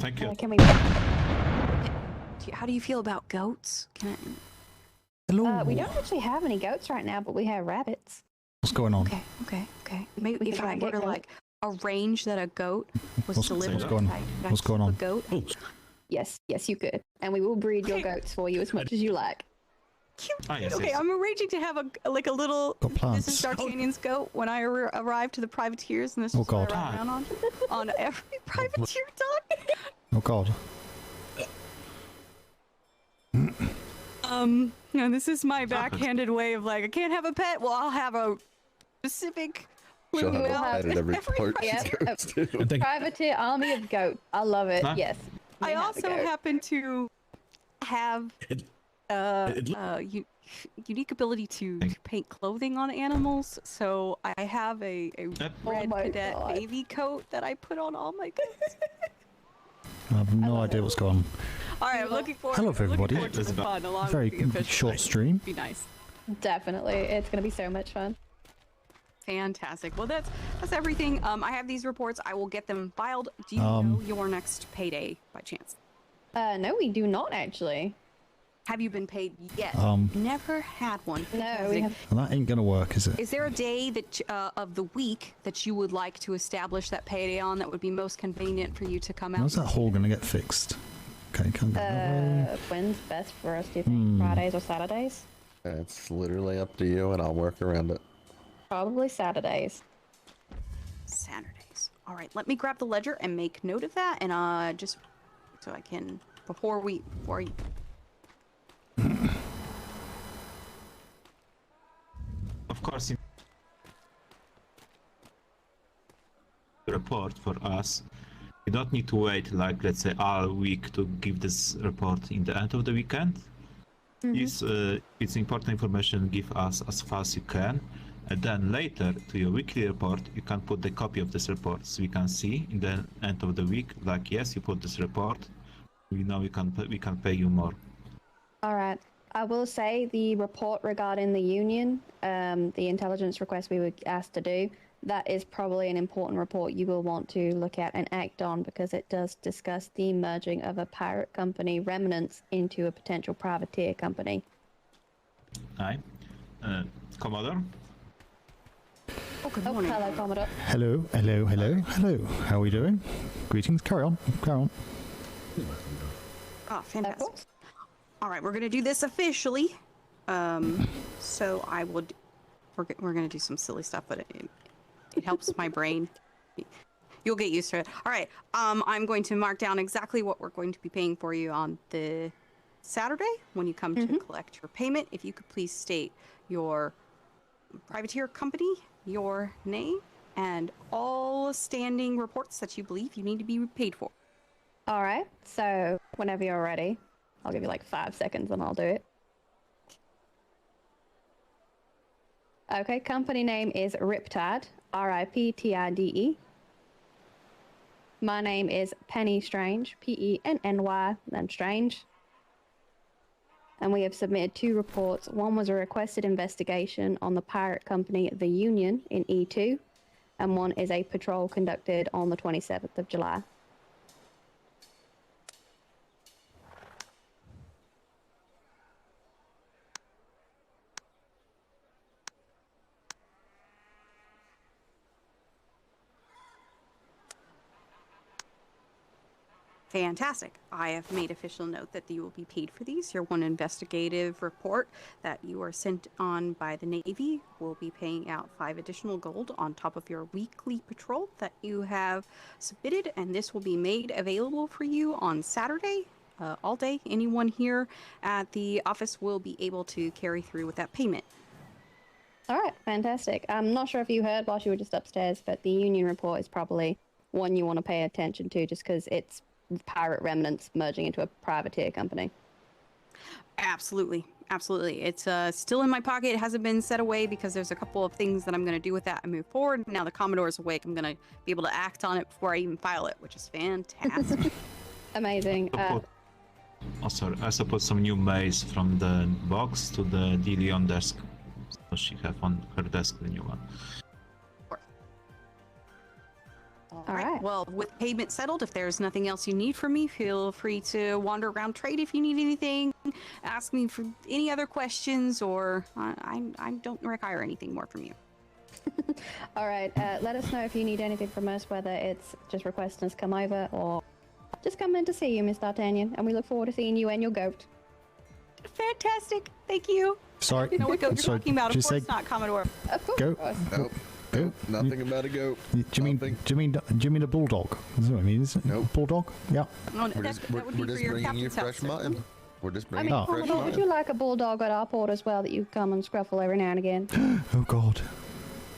thank you. Can we? How do you feel about goats? Hello. We don't actually have any goats right now, but we have rabbits. What's going on? Okay. Maybe if I were to like arrange that a goat was What's delivered. going on? What's going on? A goat. Yes, you could, and we will breed your goats for you as much as you like. Cute. Yes, Okay, yes. I'm arranging to have a little. Got plants. This is D'Artagnan's goat when I arrive to the privateers, and this is what God. I ride around on every privateer dog. Oh God. No, this is my backhanded way of like, I can't have a pet. Well, I'll have a specific. She'll have a Will pet at every part she Yep, goes to. Privateer army of goat. I love it. Huh? Yes. we I have a also goat. happen to have unique ability to paint clothing on animals, so I have a red my cadet God. navy coat that I put on all my goats. I have no idea what's going on. All right, I'm looking forward. Hello, looking everybody. forward to the fun along Very with the official. short stream. Be nice. Definitely, it's gonna be so much fun. Fantastic. Well, that's everything. I have these reports. I will get them filed. Do you know your next payday by chance? No, we do not actually. Have you been paid yet? Never had one. No, we have. Well, that ain't gonna work, is it? Is there a day that of the week that you would like to establish that payday on that would be most convenient for you to come out? How's that hole gonna get fixed? Okay, come on. When's best for us? Do you think Fridays or Saturdays? It's literally up to you, and I'll work around it. Probably Saturdays. Saturdays. All right. Let me grab the ledger and make note of that, and just so I can before you. Of course, in report for us, you don't need to wait like let's say all week to give this report in the end of the weekend. It's important information give us as fast as you can, and then later to your weekly report you can put the copy of this report so we can see in the end of the week like yes you put this report, we know we can pay you more. All right. I will say the report regarding the union, the intelligence request we were asked to do, that is probably an important report you will want to look at and act on because it does discuss the merging of a pirate company remnants into a potential privateer company. Hi, Commodore. Oh, good Oh, morning. hello, Commodore. Hello. How are we doing? Greetings. Carry on. Oh, fantastic. course. All right, we're gonna do this officially. So I would. We're gonna do some silly stuff, but it helps my brain. You'll get used to it. All right. I'm going to mark down exactly what we're going to be paying for you on the Saturday when you come to collect your payment. If you could please state your privateer company, your name, and all standing reports that you believe you need to be paid for. All right. So whenever you're ready, I'll give you like 5 seconds and I'll do it. Okay, company name is Riptide, R-I-P-T-I-D-E. My name is Penny Strange, P-E-N-N-Y, then Strange. And we have submitted 2 reports. One was a requested investigation on the pirate company The Union in E2, and one is a patrol conducted on the 27th of July. Fantastic. I have made official note that you will be paid for these. Your one investigative report that you are sent on by the Navy will be paying out 5 additional gold on top of your weekly patrol that you have submitted, and this will be made available for you on Saturday, all day. Anyone here at the office will be able to carry through with that payment. All right, fantastic. I'm not sure if you heard whilst you were just upstairs, but the Union report is probably one you want to pay attention to just because it's pirate remnants merging into a privateer company. Absolutely. It's still in my pocket. It hasn't been set away because there's a couple of things that I'm going to do with that and move forward. Now the Commodore is awake. I'm going to be able to act on it before I even file it, which is fantastic. Amazing. Sorry, I suppose some new mails from the box to the De Leon desk. So she have on her desk the new one. All All right. Well, with payment settled, if there's nothing else you need from me, feel free to wander around trade if you need anything. Ask me for any other questions, or I don't require anything more from you. All right. Let us know if you need anything from us, whether it's just requesting us come over or just come in to see you, Miss D'Artagnan. And we look forward to seeing you and your goat. Fantastic. Thank you. Sorry. You know what goat you're sorry, talking about? did you Of course say not, Commodore. Of course. goat? Nope. Goat? Nothing about a goat. Do you mean? Nothing. Do you mean a bulldog? Is that what I mean? Is it? Nope. Bulldog? Yeah. No, We're that, just, that we're, would we're be just for your bringing you captain's fresh house, sir. mutton. We're just I bringing mean, you fresh Commodore, would you mutton. like a bulldog at our port as well that you come and scruffle every now and again? Oh God.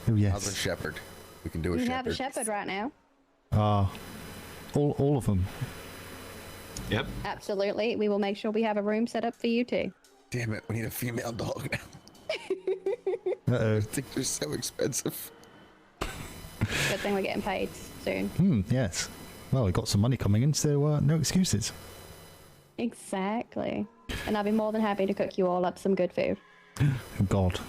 Oh How's a yes. shepherd? We can do a We shepherd. have a shepherd right now. All of them. Yep. Absolutely. We will make sure we have a room set up for you too. Damn it, we need a female dog now. Uh I think they're so expensive. Good thing we're getting paid soon. oh. Yes. Well, we got some money coming in, so no excuses. Exactly. And I'll be more than happy to cook you all up some good food. Oh, God.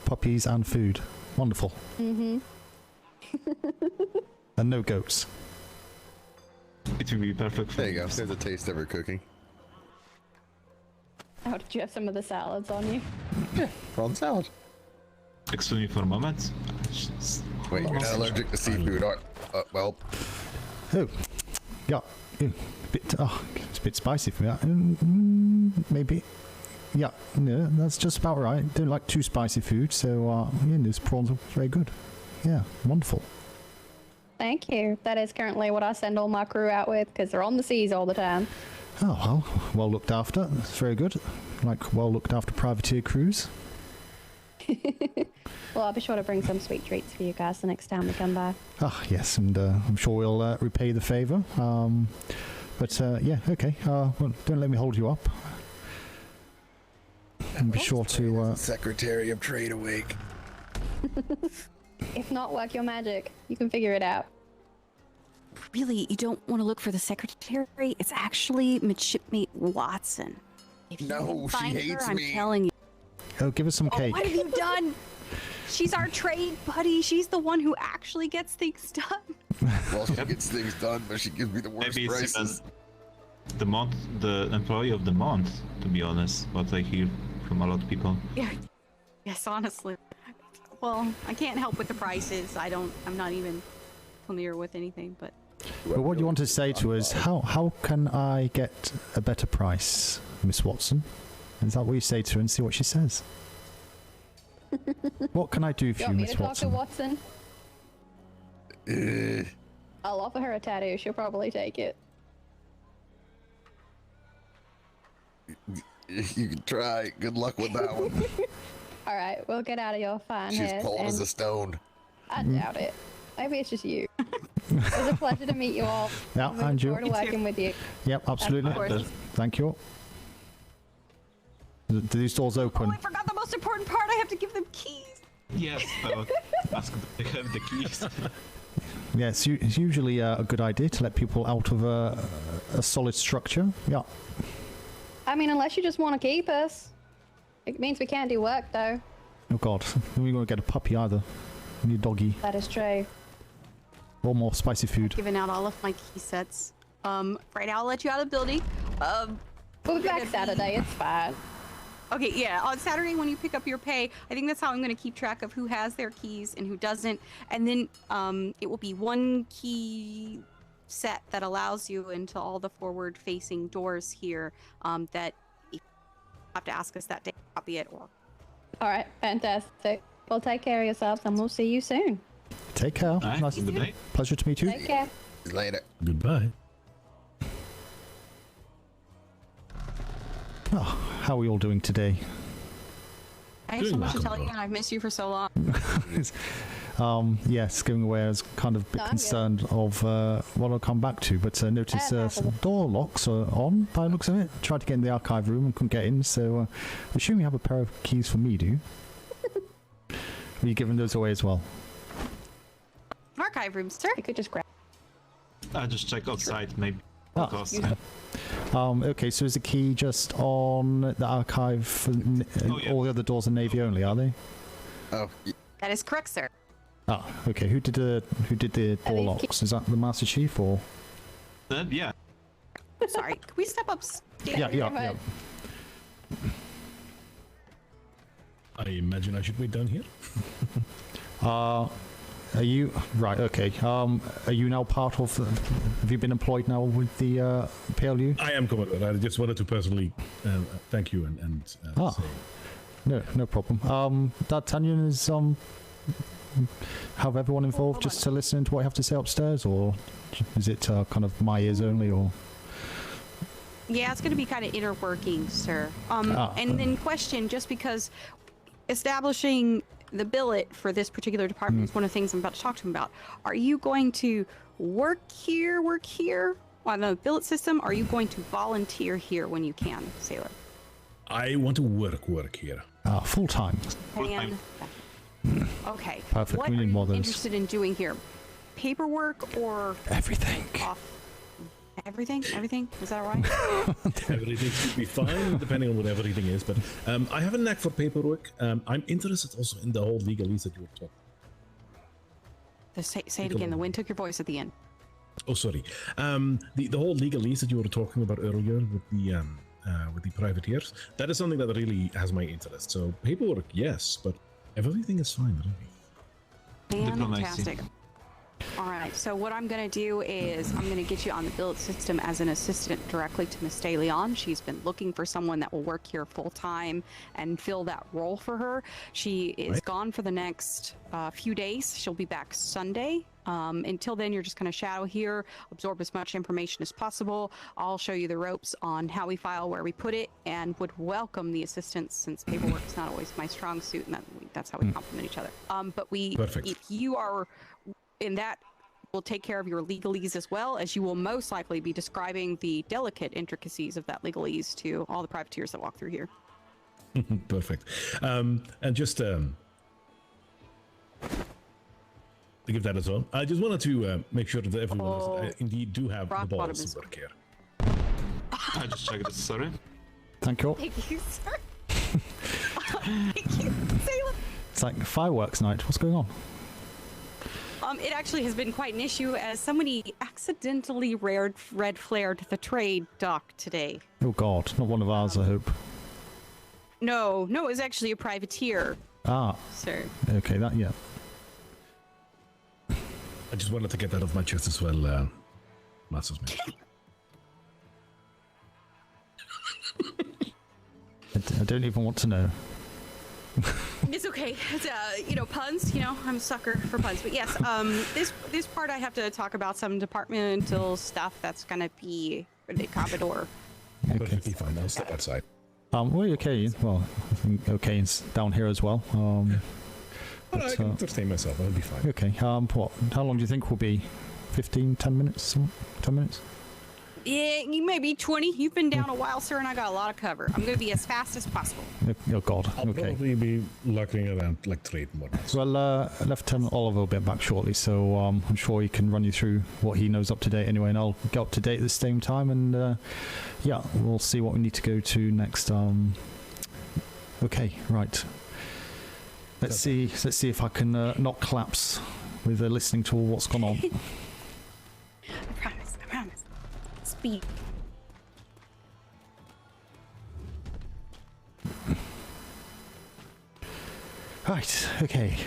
Puppies and food. Wonderful. Mm-hmm. And no goats. It will be perfect for There you go. There's a taste of her cooking. Oh, did you have some of the salads on you? Prawn salad. Excuse me for a moment. Just- Wait, you're not allergic to seafood, are well, Oh. Yeah. Ew. It's a bit spicy for me. Maybe. Yeah, no, that's just about right. Don't like too spicy food, so yeah, those prawns are very good. Yeah, wonderful. Thank you. That is currently what I send all my crew out with because they're on the seas all the time. Oh, well looked after. That's very good. Like well looked after privateer crews. Well, I'll be sure to bring some sweet treats for you guys the next time we come by. Ah, yes, and I'm sure we'll repay the favour. But yeah, okay. Well, don't let me hold you up. And be sure to. Secretary of Trade awake. If not, work your magic. You can figure it out. Really, you don't want to look for the secretary? It's actually Midshipmate Watson. If you No, can she find hates her, I'm me. telling you. Oh, give us some Oh, cake. what have you done? She's our trade buddy. She's the one who actually gets things done. Well, she gets things done, but she gives me the worst Maybe it's prices. even the employee of the month, to be honest, what I hear from a lot of people. Yeah. Yes, honestly. Well, I can't help with the prices. I'm not even familiar with anything, but But what you want to say to us? How can I get a better price, Miss Watson? Is that what you say to her and see what she says? What can I do for You you, want me Miss to talk to Watson? Watson? I'll offer her a tattoo. She'll probably take it. You can try. Good luck with that one. All right, we'll get out of your fine She's head. cold as and a stone. I doubt it. Maybe it's just you. It was a pleasure to meet you all. Yeah, I'm looking and you. forward to working with you. Yep, absolutely. Of course. Thank you. Do these doors oh, open? I forgot the most important part. I have to give them keys. Yes, I will ask if they have the keys. Yeah, it's usually a good idea to let people out of a solid structure. Yeah. I mean, unless you just want to keep us. It means we can't do work, though. Oh God, we won't get a puppy either. We need a doggy. That is true. Or more spicy food. Giving out all of my key sets. Right now I'll let you out of the building. We'll be back gonna be- Saturday. It's fine. Okay, yeah, on Saturday when you pick up your pay, I think that's how I'm going to keep track of who has their keys and who doesn't. And then it will be one key set that allows you into all the forward-facing doors here that you have to ask us that day to copy it. Or All right, fantastic. Well, take care of yourselves, and we'll see you soon. Take care. Alright, Nice. good day. Pleasure to meet you. Take care. Later. Goodbye. Oh, how are we all doing today? I have so Doing much to well, tell you, Commodore. and I've missed you for so long. Yes, going away, I was kind of a bit No, I'm good. concerned of what I'll come back to, but noticed some door locks are on by the looks of it. Tried to get in the archive room and couldn't get in, so I assume you have a pair of keys for me, do you? Are you giving those away as well? Archive room, sir. You could just grab. I just check outside, maybe. Ah. Because, Okay, so is the key just on the archive? Oh, yeah. All the other doors are navy only, are they? Oh, That is correct, sir. Ah, okay. Who did the door these locks? Is that the Master Chief or? Yeah. Sorry, can we step upstairs? Yeah. I imagine I should wait down here. Are you right? Okay. Are you now part of? Have you been employed now with the P.L.U? I am Commodore. I just wanted to personally thank you and say No problem. D'Artagnan is have everyone involved hold just on. to listen to what you have to say upstairs, or is it kind of my ears only, or? Yeah, it's going to be kind of inner working, sir. And then question, just because establishing the billet for this particular department is one of the things I'm about to talk to him about. Are you going to work here on the billet system? Or are you going to volunteer here when you can, sailor? I want to work here. Full time. And okay. Perfect. What We are need you more of those. interested in doing here? Paperwork or Everything. off? Everything? Is that all right? Everything should be fine, depending on what everything is. But I have a knack for paperwork. I'm interested also in the whole legalese that you were talking. Say it again. The wind took your voice at the end. Oh, sorry. The whole legalese that you were talking about earlier with the privateers. That is something that really has my interest. So paperwork, yes, but everything is fine. Really. Fantastic. All right, so what I'm going to do is I'm going to get you on the billet system as an assistant directly to Miss De Leon. She's been looking for someone that will work here full time and fill that role for her. She is gone for the next few days. She'll be back Sunday. Until then, you're just going to shadow here, absorb as much information as possible. I'll show you the ropes on how we file, where we put it, and would welcome the assistance since paperwork is not always my strong suit, and that's how we complement each other. But Perfect. if you are in that, will take care of your legalese as well, as you will most likely be describing the delicate intricacies of that legalese to all the privateers that walk through here. Perfect. And just to give that as well, I just wanted to make sure that everyone indeed do have the rock bottom balls is- to work here. I just checked this, sorry. Thank you. Thank you, sir. Thank you, Sailor. It's like fireworks night. What's going on? It actually has been quite an issue as somebody accidentally red flared the trade dock today. Oh God, not one of ours, I hope. No, it was actually a privateer, Ah, sir. okay, yeah. I just wanted to get that off my chest as well, Master Smith. I don't even want to know. It's okay. It's, puns. I'm a sucker for puns. But yes, this part I have to talk about some departmental stuff that's gonna be the Commodore. Perfectly fine. I'll step outside. Well, okay. Well, I think okay is down here as well. But I can entertain myself. I'll be fine. Okay. What? How long do you think will be? 15, 10 minutes? 10 minutes? Yeah, you may be 20. You've been down a while, sir, and I got a lot of cover. I'm gonna be as fast as possible. Oh God. I'll Okay. probably be lurking around like trade and whatnot. Well, Lieutenant Oliver will be back shortly, so I'm sure he can run you through what he knows up to date anyway, and I'll get up to date at the same time, and yeah, we'll see what we need to go to next. Okay, right. Let's see if I can not collapse with listening to all what's gone on. I promise. Speed. Right. Okay.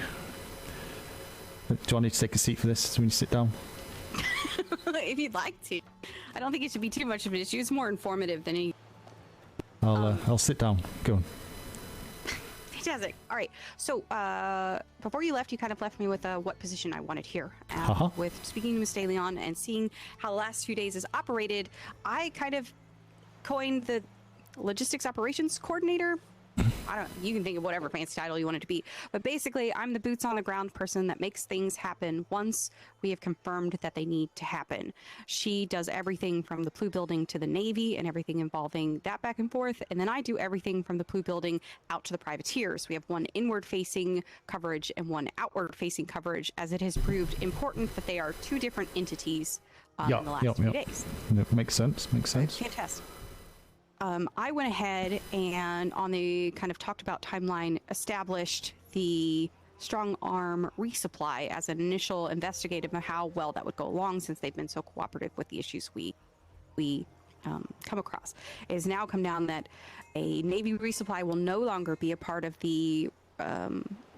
Do I need to take a seat for this? Do we need to sit down? If you'd like to. I don't think it should be too much of an issue. It's more informative than any. I'll sit down. Go on. Fantastic. All right. So before you left, you kind of left me with what position I wanted here. With speaking to Miss De Leon and seeing how the last few days has operated, I kind of coined the logistics operations coordinator. You can think of whatever fancy title you want it to be, but basically I'm the boots on the ground person that makes things happen once we have confirmed that they need to happen. She does everything from the P.L.U building to the Navy and everything involving that back and forth, and then I do everything from the P.L.U building out to the privateers. We have one inward facing coverage and one outward facing coverage, as it has proved important that they are two different entities in the last few days. Makes sense. Fantastic. I went ahead and on the kind of talked about timeline established the strong arm resupply as an initial investigative of how well that would go along, since they've been so cooperative with the issues we come across. It has now come down that a Navy resupply will no longer be a part of the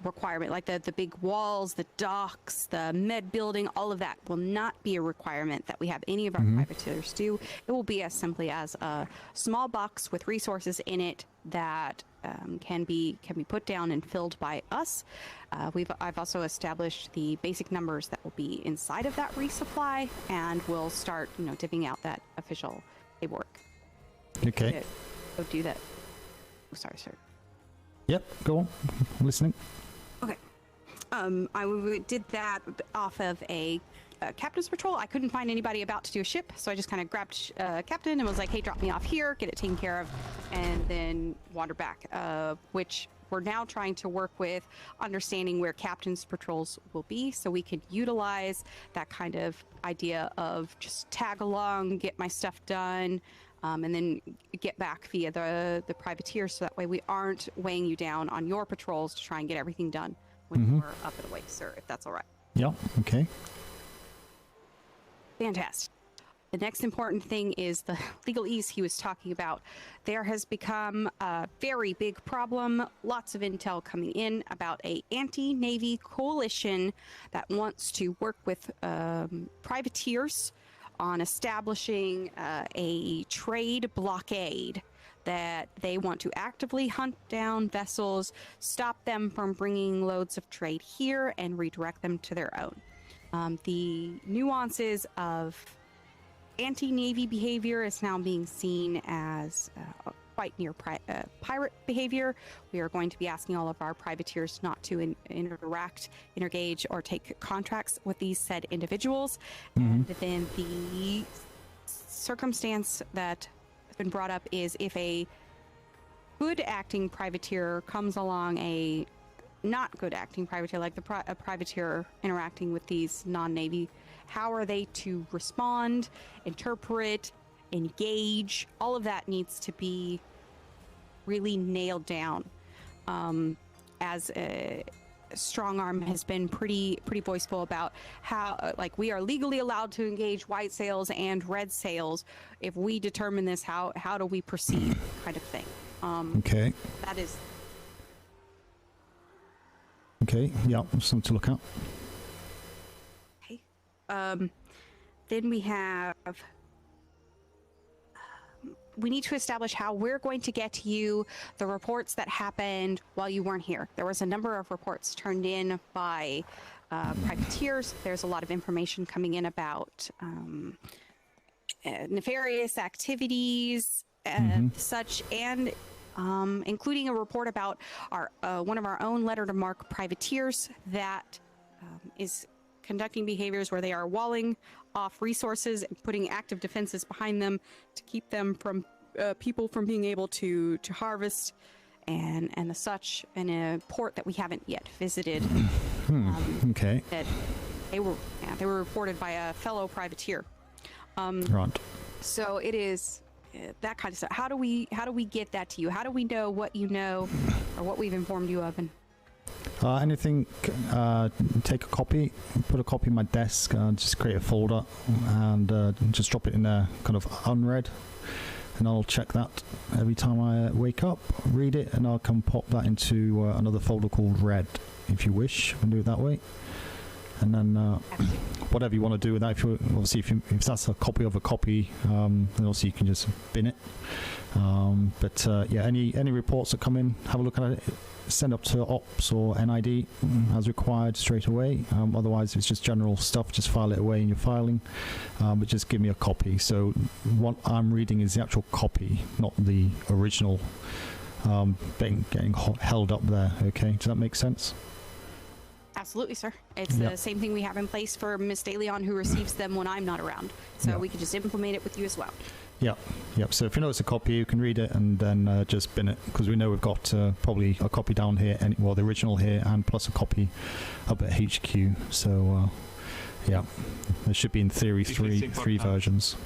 requirement, like the big walls, the docks, the med building, all of that will not be a requirement that we have any of our privateers do. It will be as simply as a small box with resources in it that can be put down and filled by us. I've also established the basic numbers that will be inside of that resupply, and we'll start divvying out that official paperwork. Okay. Go do that. Oh, sorry, sir. Yep, go on. I'm listening. Okay. I did that off of a captain's patrol. I couldn't find anybody about to do a ship, so I just kind of grabbed captain and was like, hey, drop me off here, get it taken care of, and then wander back, which we're now trying to work with understanding where captain's patrols will be, so we could utilize that kind of idea of just tag along, get my stuff done, and then get back via the privateer, so that way we aren't weighing you down on your patrols to try and get everything done when you're up and away, sir, if that's all right. Yeah, okay. Fantastic. The next important thing is the legalese he was talking about. There has become a very big problem, lots of intel coming in about a anti-Navy coalition that wants to work with privateers on establishing a trade blockade, that they want to actively hunt down vessels, stop them from bringing loads of trade here, and redirect them to their own. The nuances of anti-Navy behavior is now being seen as quite near pirate behavior. We are going to be asking all of our privateers not to interact, engage, or take contracts with these said individuals. And then the circumstance that has been brought up is if a good acting privateer comes along a not good acting privateer, like a privateer interacting with these non-Navy, how are they to respond, interpret, engage? All of that needs to be really nailed down. As Strong Arm has been pretty voiceful about how, like, we are legally allowed to engage white sails and red sails. If we determine this, how do we proceed, kind of thing. Okay. That is. Okay, yeah, something to look at. Okay. Then we have. We need to establish how we're going to get you the reports that happened while you weren't here. There was a number of reports turned in by privateers. There's a lot of information coming in about nefarious activities, such, and including a report about our one of our own letter to mark privateers that is conducting behaviors where they are walling off resources and putting active defenses behind them to keep them from people from being able to harvest and the such, in a port that we haven't yet visited. Okay. That they were reported by a fellow privateer. Right. So it is that kind of stuff. How do we get that to you? How do we know what you know or what we've informed you of? And Anything, take a copy, put a copy in my desk, just create a folder and just drop it in there kind of unread, and I'll check that every time I wake up, read it, and I can pop that into another folder called read, if you wish, and do it that way. And then whatever you want to do with that, if that's a copy of a copy, then also you can just bin it. But yeah, any reports that come in, have a look at it, send up to Ops or NID as required straight away. Otherwise, if it's just general stuff, just file it away in your filing. But just give me a copy. So what I'm reading is the actual copy, not the original getting held up there. Okay, does that make sense? absolutely, sir. It's the same thing we have in place for Miss DeLeon, who receives them when I'm not around. So we can just implement it with you as well. Yep. So if you know it's a copy, you can read it and then just bin it, because we know we've got probably a copy down here, and well, the original here, and plus a copy up at HQ. So yeah, there should be in theory three versions.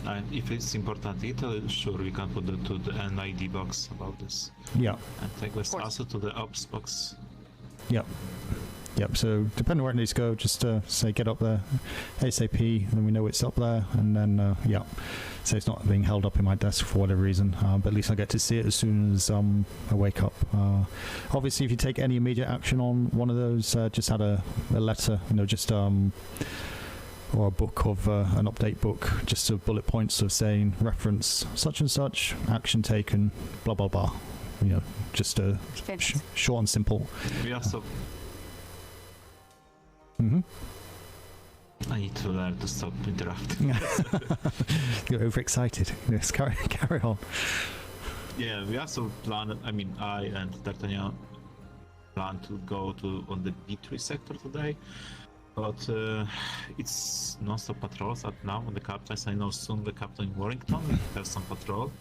And if it's important detail, sure, we can put it to the NID box about this. Yeah. And take this also to the Ops box. Yep. Yep, so depending on where it needs to go, just say get up there ASAP, and then we know it's up there, and then, yeah. So it's not being held up in my desk for whatever reason, but at least I get to see it as soon as I wake up. Obviously, if you take any immediate action on one of those, just add a letter, just or a book of an update book, just of bullet points of saying reference such and such, action taken, blah blah blah. Just short and simple. We also. I need to learn to stop interrupting. You're overexcited. Yes, carry on. Yeah, we also plan. I mean, I and D'Artagnan plan to go on the B3 sector today, but it's non-stop patrols at now on the captains. I know soon the captain in Warrington will have some patrol.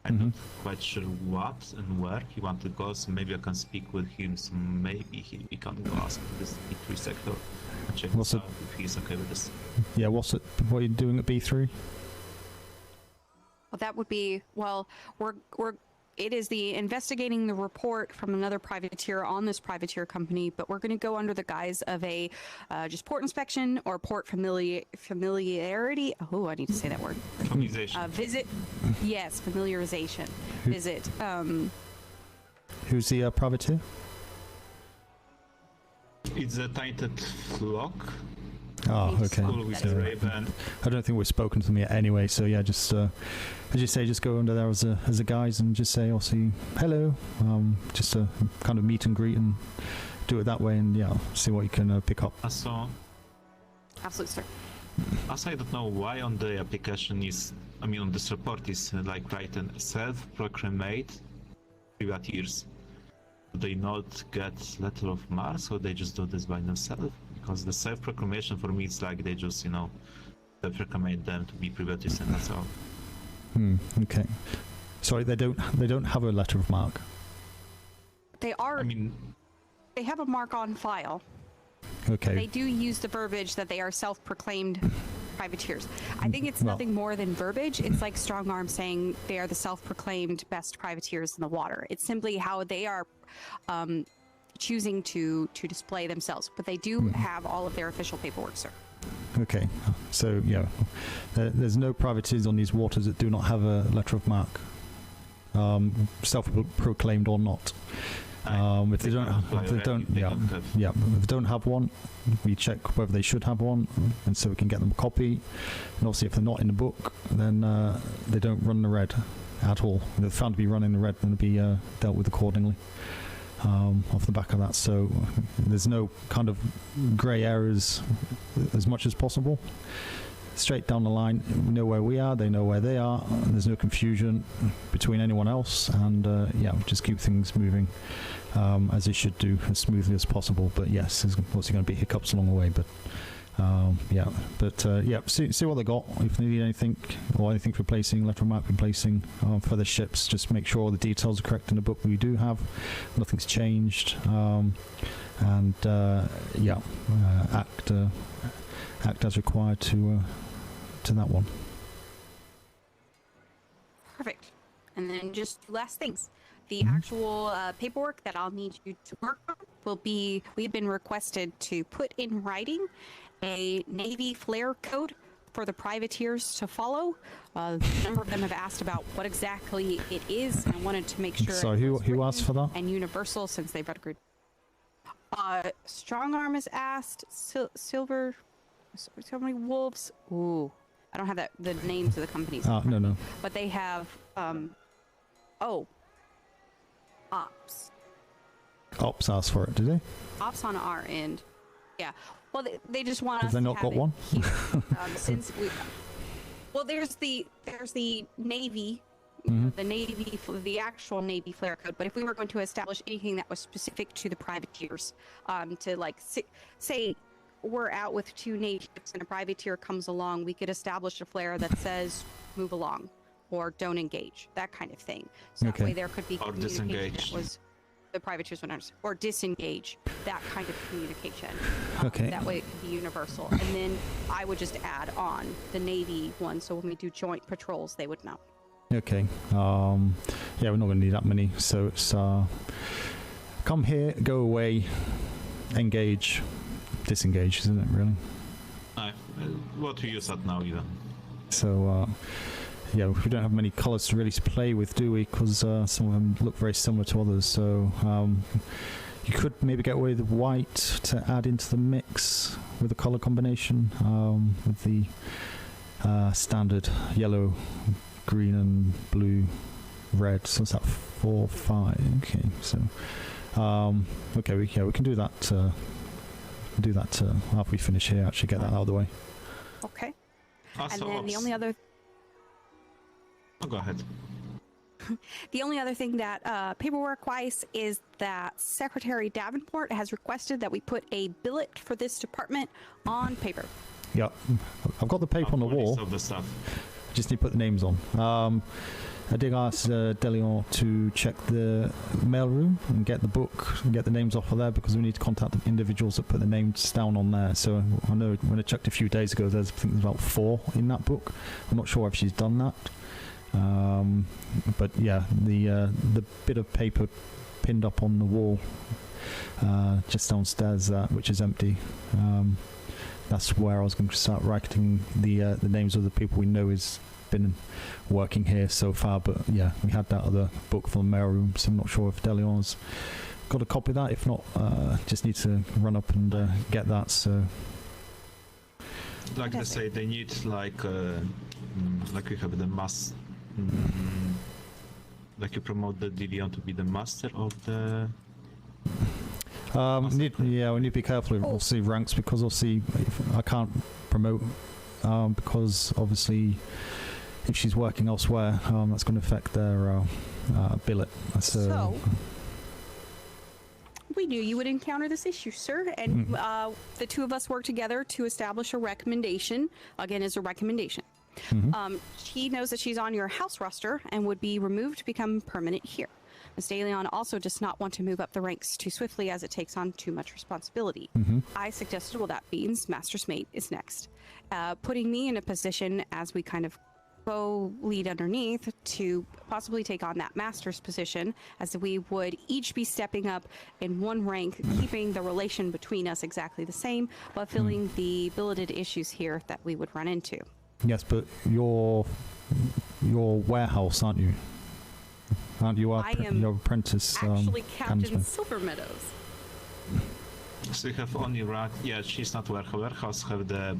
I'm not quite sure what and where he wants to go, so maybe I can speak with him, so maybe we can go ask for this B3 sector and check out if he's okay with this. Yeah, what are you doing at B3? Well, that would be, it is the investigating the report from another privateer on this privateer company, but we're going to go under the guise of a just port inspection or port familiarity. Oh, I need to say that word. Familiarization. Visit. Yes, familiarization. Visit. Who's the privateer? It's a tainted flock. Oh, okay. School with Raven. I don't think we've spoken to them yet anyway, so yeah, just as you say, just go under there as a guise and just say, obviously, hello, just a kind of meet and greet and do it that way, and yeah, see what you can pick up. So, Absolutely, sir. as I don't know why on the application on this report is like written self-proclaimed privateers. Do they not get letter of marque, or they just do this by themselves? Because the self-proclamation for me, it's like they just, self-proclaim them to be privateers, and that's all. Okay. Sorry, they don't have a letter of marque. They are. They have a mark on file. Okay. They do use the verbiage that they are self-proclaimed privateers. I think it's nothing more than verbiage. It's like Strong Arm saying they are the self-proclaimed best privateers in the water. It's simply how they are choosing to display themselves, but they do have all of their official paperwork, sir. Okay, so yeah, there's no privateers on these waters that do not have a letter of marque, self-proclaimed or not. If they don't have one, we check whether they should have one, and so we can get them a copy. And obviously, if they're not in the book, then they don't run the red at all. If they're found to be running the red, then they'll be dealt with accordingly. Off the back of that, so there's no kind of grey areas as much as possible. Straight down the line, we know where we are, they know where they are, and there's no confusion between anyone else, and just keep things moving as it should do, as smoothly as possible. But yes, there's obviously going to be hiccups along the way, but see what they got. If they need anything or anything for placing, letter of marque replacing for the ships, just make sure all the details are correct in the book we do have, nothing's changed, act as required to that one. Perfect. And then just two last things. The actual paperwork that I'll need you to work on will be, we've been requested to put in writing a Navy flare code for the privateers to follow. A number of them have asked about what exactly it is. I wanted to make sure. So who asked for that? And universal, since they've agreed. Strong Arm has asked. Silver. So many wolves. Ooh, I don't have the names of the companies. No. But they have. Ops. Ops asked for it, did they? Ops on our end. Yeah. Well, they just want us. Have they not to got have one? it here, since we. Well, there's the Navy, the actual Navy flare code. But if we were going to establish anything that was specific to the privateers, to like say we're out with two Navy ships and a privateer comes along, we could establish a flare that says "move along" or "don't engage," that kind of thing. So that way there could be or communication disengage. that was. The privateers would understand, or disengage, that kind of communication. Okay. That way it could be universal. And then I would just add on the Navy one, so when we do joint patrols, they would know. Okay. We're not going to need that many. So it's come here, go away, engage, disengage, isn't it, really? What we use at now, even. So, yeah, we don't have many colours to really play with, do we? Because some of them look very similar to others. So, you could maybe get away with white to add into the mix with a colour combination, with the standard yellow, green, and blue, red. So, what's that? 4, 5. Okay, so, okay, we can do that. After we finish here. Actually, get that out of the way. Okay. Also, And then the only other Oh, go ahead. The only other thing that paperwork-wise is that Secretary Davenport has requested that we put a billet for this department on paper. Yeah, I've got the paper on the wall. Of the stuff. Just need to put the names on. I did ask Deleon to check the mailroom and get the book and get the names off of there, because we need to contact the individuals that put the names down on there. So I know when I checked a few days ago, I think there's about 4 in that book. I'm not sure if she's done that. But yeah, the bit of paper pinned up on the wall just downstairs, which is empty. That's where I was going to start writing the names of the people we know has been working here so far. But yeah, we had that other book from the mailroom, so I'm not sure if Deleon's got a copy of that. If not, just need to run up and get that. So, Like they say, they need like we have the mass. Like you promote the Deleon to be the master of the. we need to be careful with obviously ranks, because obviously I can't promote because obviously if she's working elsewhere, that's going to affect their billet. So we knew you would encounter this issue, sir, and the two of us worked together to establish a recommendation. Again, as a recommendation. She knows that she's on your house roster and would be removed to become permanent here. Ms. DeLeon also does not want to move up the ranks too swiftly, as it takes on too much responsibility. I suggested, well, that means Master's Mate is next, putting me in a position as we kind of go lead underneath to possibly take on that master's position, as we would each be stepping up in one rank, keeping the relation between us exactly the same, but filling the billeted issues here that we would run into. yes, but you're warehouse, aren't you? Aren't you I am your apprentice? Actually, Captain handsman? Silver Meadows. So you have only rank. Yeah, she's not warehouse. Warehouse have the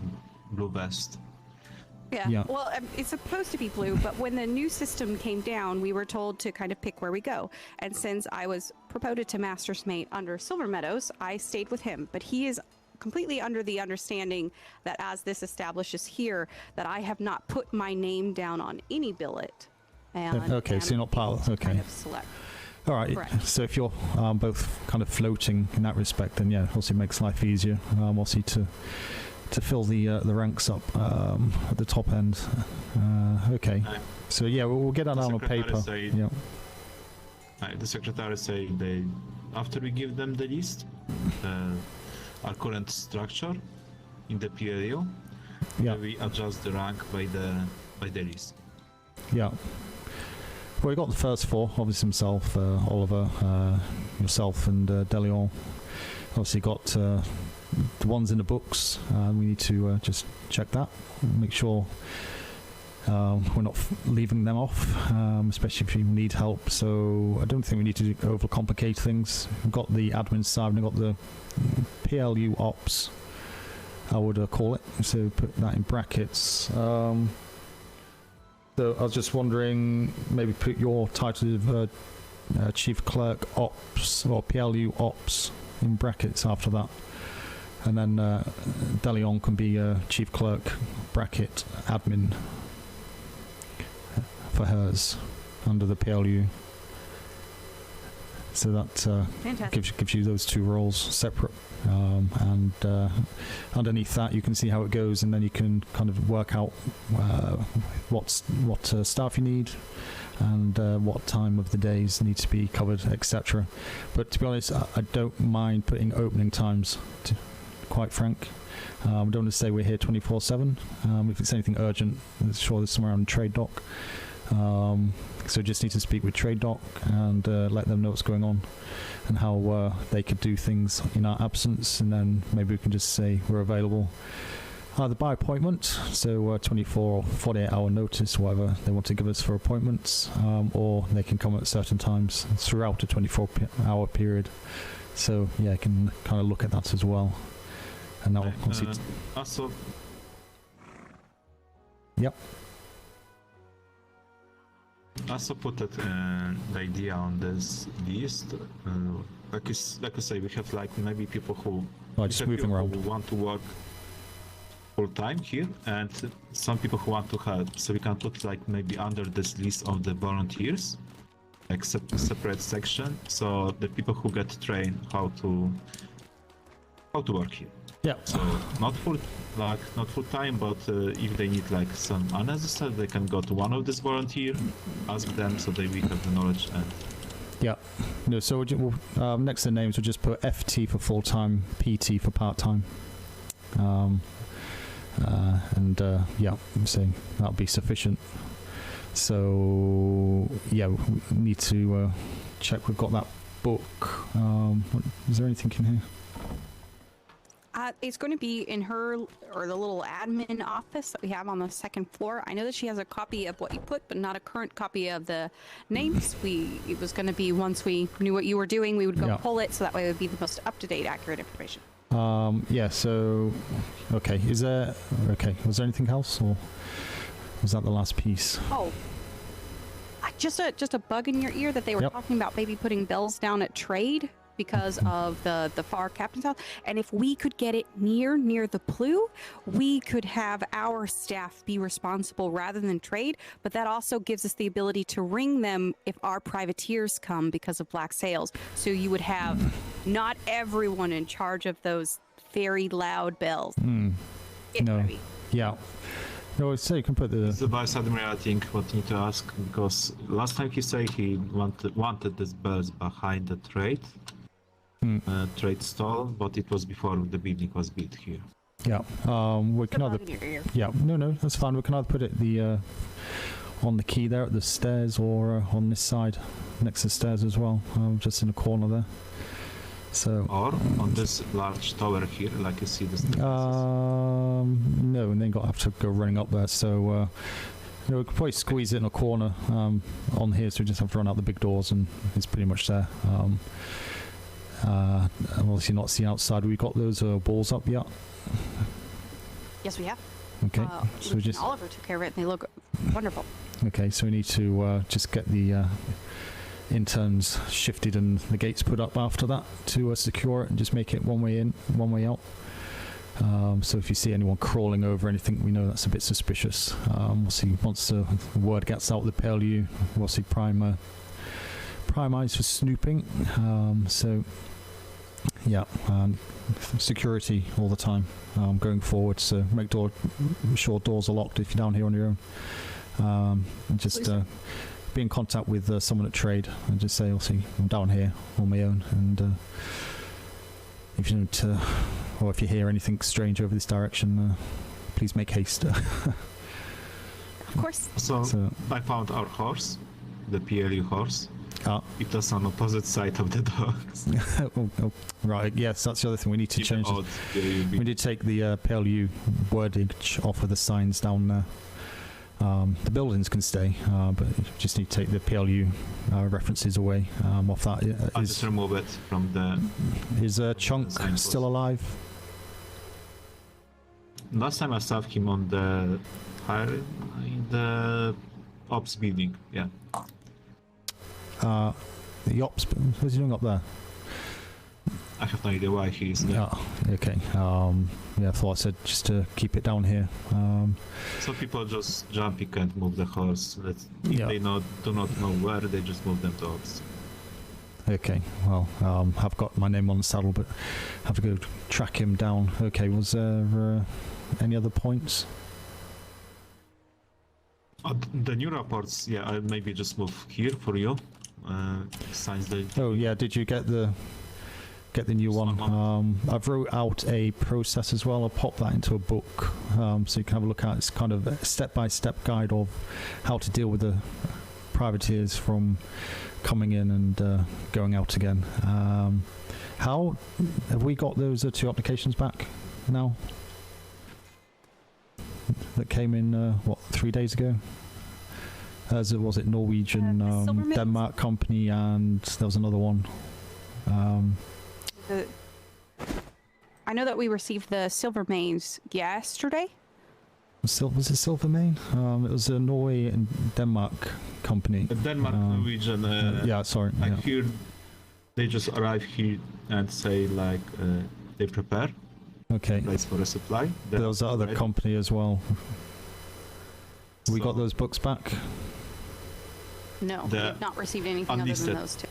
blue vest. Yeah. Well, it's supposed to be blue, but when the new system came down, we were told to kind of pick where we go. And since I was promoted to Master's Mate under Silver Meadows, I stayed with him. But he is completely under the understanding that as this establishes here, that I have not put my name down on any billet. And okay, so you're not part of. Okay. Kind of select. All right. Correct. So if you're both kind of floating in that respect, then yeah, obviously it makes life easier. Obviously to fill the ranks up at the top end. Okay. So yeah, we'll get that down on paper. Yeah. The secretary say they, after we give them the list, our current structure in the P.L.U, we adjust the rank by the list. Yeah. Well, we got the first 4, obviously himself, Oliver, yourself, and Deleon. Obviously got the ones in the books. We need to just check that, make sure we're not leaving them off, especially if you need help. So I don't think we need to overcomplicate things. We've got the admin side, we've got the P.L.U. ops, I would call it. So put that in brackets. So I was just wondering, maybe put your title of Chief Clerk Ops or P.L.U. Ops in brackets after that. And then Deleon can be Chief Clerk bracket Admin for hers under the P.L.U. So that gives you those 2 roles separate. And underneath that you can see how it goes, and then you can kind of work out what staff you need and what time of the days need to be covered, etc. But to be honest, I don't mind putting opening times, to quite frank. I don't want to say we're here 24/7. If it's anything urgent, I'm sure there's somewhere on the trade dock. So just need to speak with Trade Doc and let them know what's going on and how they could do things in our absence, and then maybe we can just say we're available either by appointment, so 24 or 48 hour notice, whatever they want to give us for appointments, or they can come at certain times throughout a 24-hour period. So yeah, I can kind of look at that as well. And now obviously Also, yep. also put that the idea on this list. Like I say, we have like maybe people who, Just we have moving people around. who want to work full time here, and some people who want to help. So we can put like maybe under this list of the volunteers, like separate section, so the people who get trained how to work here. Yeah. So not full time, but if they need like some unnecessary, they can go to one of these volunteers, ask them, so they will have the knowledge. And Yeah. No, so we'll, next to the names, we'll just put FT for full-time, PT for part-time. Yeah, I'm saying that'll be sufficient. So, yeah, we need to check we've got that book. Is there anything in here? It's going to be in her, or the little admin office that we have on the second floor. I know that she has a copy of what you put, but not a current copy of the names. It was going to be, once we knew what you were doing, we would go Yeah. pull it, so that way it would be the most up-to-date, accurate information. Yeah, so, okay, was there anything else, or was that the last piece? Oh, just a bug in your ear that they were Yep. talking about maybe putting bells down at trade because of the far captain's house. And if we could get it near the P.L.U, we could have our staff be responsible rather than trade. But that also gives us the ability to ring them if our privateers come because of black sails. So you would have not everyone in charge of those very loud bells. If No. maybe. Yeah. No, so you can put it's the... the Vice Admiral, I think, what you need to ask, because last time he said he wanted this bells behind the trade stall, but it was before the building was built here. Yeah, we can The either... bug in your ear. Yeah, no, that's fine. We can either put it on the key there at the stairs, or on this side next to the stairs as well, just in the corner there. So Or on this large tower here, like you see this. no, and then have to go running up there. So we could probably squeeze it in a corner on here, so we just have to run out the big doors, and it's pretty much there. I'm obviously not seeing outside. We got those walls up yet? Yes, we have. Okay, so we Luke just... and Oliver took care of it, and they look wonderful. Okay, so we need to just get the interns shifted and the gates put up after that to secure it, and just make it one way in, one way out. So if you see anyone crawling over anything, we know that's a bit suspicious. We'll see once the word gets out, the P.L.U, we'll see prime eyes for snooping. So yeah, security all the time going forward. So make sure doors are locked if you're down here on your own. And just be in contact with someone at trade and just say, "See, I'm down here on my own." And if you need to, or if you hear anything strange over this direction, please make haste. Of course. So So- I found our horse, the P.L.U horse. Ah. It was on opposite side of the dogs. oh, right, yes, that's the other thing we need to Even change. odd PLU We did take the P.L.U wordage off of the signs down there. The buildings can stay, but you just need to take the P.L.U references away off that. I just remove it from the. Is Chunk signpost. still alive? Last time I saw him on the in the ops building. Yeah. The ops, what's he doing up there? I have no idea why he is there. Oh, okay. Yeah, I thought I said just to keep it down here. Some people just jumping and move the horse. If Yeah. they do not know where, they just move them to ops. Okay, well, I've got my name on the saddle, but have to go track him down. Okay, was there any other points? The new reports, yeah, I'll maybe just move here for you. Signs the. Oh yeah, did you get the get the new one. I've wrote out a process as well. I'll pop that into a book, so you can have a look at. It's kind of a step-by-step guide of how to deal with the privateers from coming in and going out again. How have we got those 2 applications back now? That came in 3 days ago? Was it Norwegian, Denmark company, and there was another one. I know that we received the Silvermanes yesterday. Was it Silvermane? It was a Norway and Denmark company. Denmark, Norwegian. Yeah, sorry. I Yeah. hear they just arrive here and say like they prepare Okay. place for a supply. There was that other Right. company as well. We got So- those books back. No, The we've not received anything other unlisted. than those 2.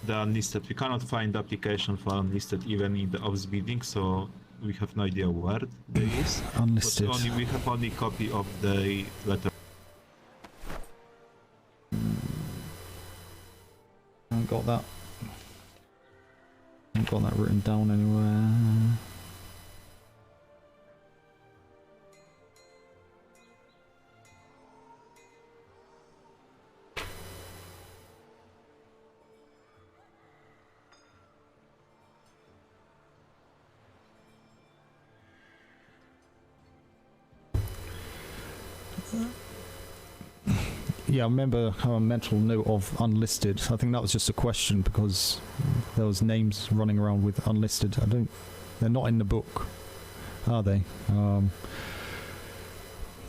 The unlisted. We cannot find the application for unlisted even in the office building, so we have no idea where they is. Unlisted. But we have only copy of the letter. I haven't got that. I haven't got that written down anywhere. Yeah, I remember a mental note of unlisted. I think that was just a question because there was names running around with unlisted. They're not in the book, are they?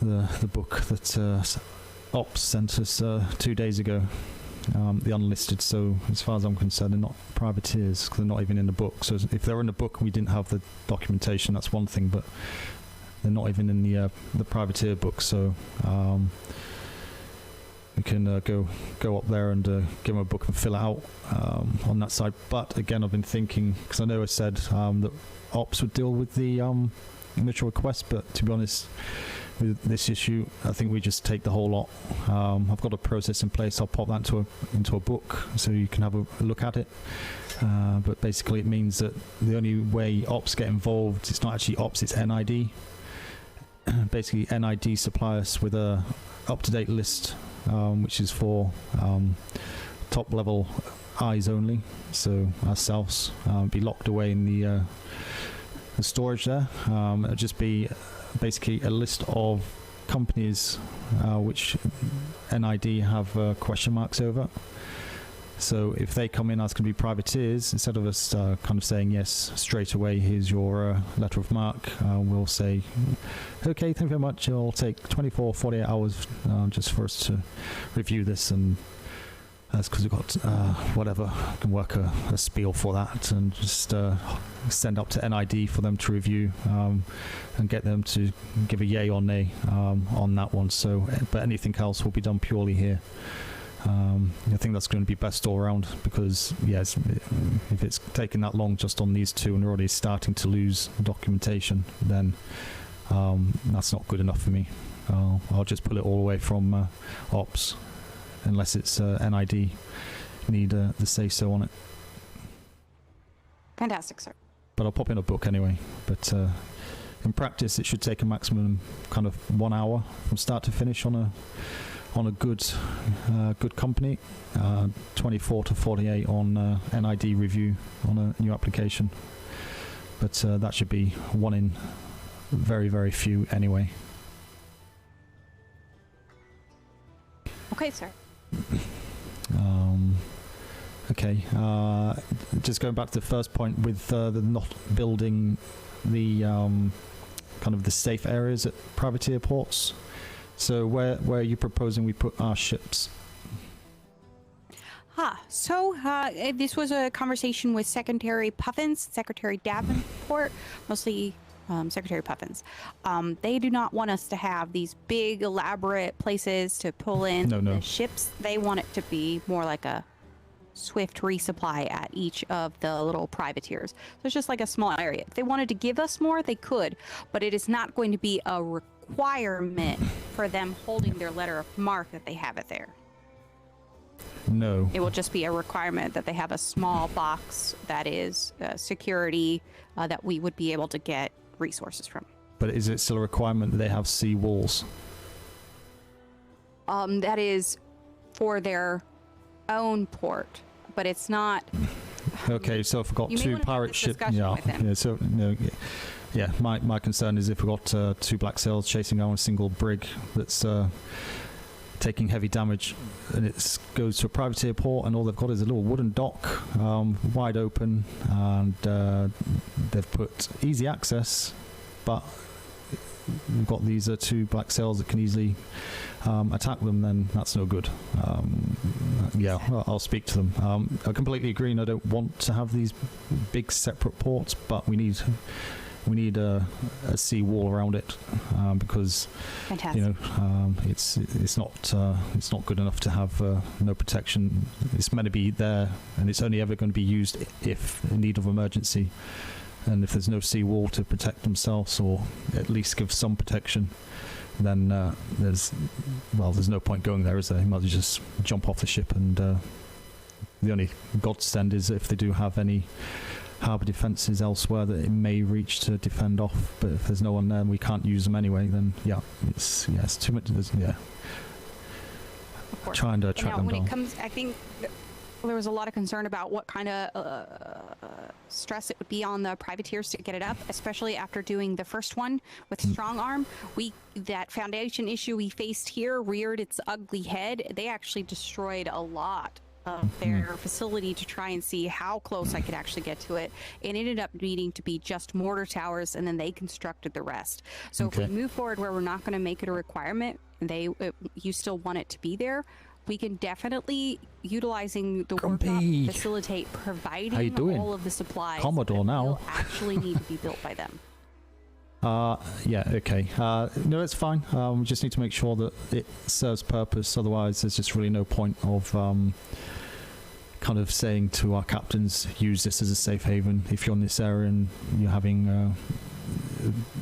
The book that Ops sent us 2 days ago, the unlisted. So as far as I'm concerned, they're not privateers because they're not even in the book. So if they're in the book and we didn't have the documentation, that's one thing, but they're not even in the privateer book. So we can go up there and give them a book and fill it out on that side. But again, I've been thinking, because I know I said that Ops would deal with the initial request, but to be honest, with this issue, I think we just take the whole lot. I've got a process in place. I'll pop that into a book so you can have a look at it. But basically, it means that the only way Ops get involved, it's not actually Ops, it's NID. Basically, NID supply us with a up-to-date list, which is for top-level eyes only. So ourselves be locked away in the storage there. It'll just be basically a list of companies which NID have question marks over. So if they come in as can be privateers, instead of us kind of saying yes straight away, here's your letter of marque, we'll say, okay, thank you very much, it'll take 24, 48 hours just for us to review this, and that's because we've got whatever, can work a spiel for that and just send up to NID for them to review and get them to give a yay or nay on that one. So, but anything else will be done purely here. I think that's going to be best all around, because yes, if it's taking that long just on these two and we're already starting to lose documentation, then that's not good enough for me. I'll just pull it all away from Ops, unless it's NID need the say-so on it. Fantastic, sir. But I'll pop in a book anyway. But in practice, it should take a maximum kind of 1 hour from start to finish on a good company, 24 to 48 on NID review on a new application. But that should be one in very, very few anyway. Okay, sir. Okay, just going back to the first point with the not building the kind of the safe areas at privateer ports. So where are you proposing we put our ships? So this was a conversation with Secretary Puffins, Secretary Davenport, mostly Secretary Puffins. They do not want us to have these big, elaborate places to pull in the ships. They want it to be more like a swift resupply at each of the little privateers. So it's just like a small area. If they wanted to give us more, they could, but it is not going to be a requirement for them holding their letter of marque that they have it there. No. It will just be a requirement that they have a small box that is security that we would be able to get resources from. But is it still a requirement that they have sea walls? That is for their own port, but it's not. Okay, so if we've got You may two wanna have pirate this ships, discussion with him. yeah. So no, yeah. My concern is if we've got two black sails chasing down a single brig that's taking heavy damage, and it goes to a privateer port, and all they've got is a little wooden dock, wide open, and they've put easy access, but we've got these two black sails that can easily attack them, then that's no good. Yeah, I'll speak to them. I completely agree, and I don't want to have these big separate ports, but we need a sea wall around it, because Fantastic. you know it's not good enough to have no protection. It's meant to be there, and it's only ever going to be used if in need of emergency. And if there's no sea wall to protect themselves, or at least give some protection, then there's no point going there, is there? You might as well just jump off the ship, and the only godsend is if they do have any harbour defences elsewhere that it may reach to defend off. But if there's no one there and we can't use them anyway, then it's too much. Of course. Trying to track Now, them when down. it comes, I think there was a lot of concern about what kind of stress it would be on the privateers to get it up, especially after doing the first one with strong arm. That foundation issue we faced here reared its ugly head. They actually destroyed a lot of their facility to try and see how close I could actually get to it. It ended up needing to be just mortar towers, and then they constructed the rest. So Okay. if we move forward where we're not going to make it a requirement, you still want it to be there, we can definitely, utilizing the workshop, Grumpy. facilitate How you providing doing? all of the supplies Commodore that now. will actually need to be built by them. Yeah, okay. No, it's fine. We just need to make sure that it serves purpose. Otherwise, there's just really no point of kind of saying to our captains, use this as a safe haven if you're in this area and you're having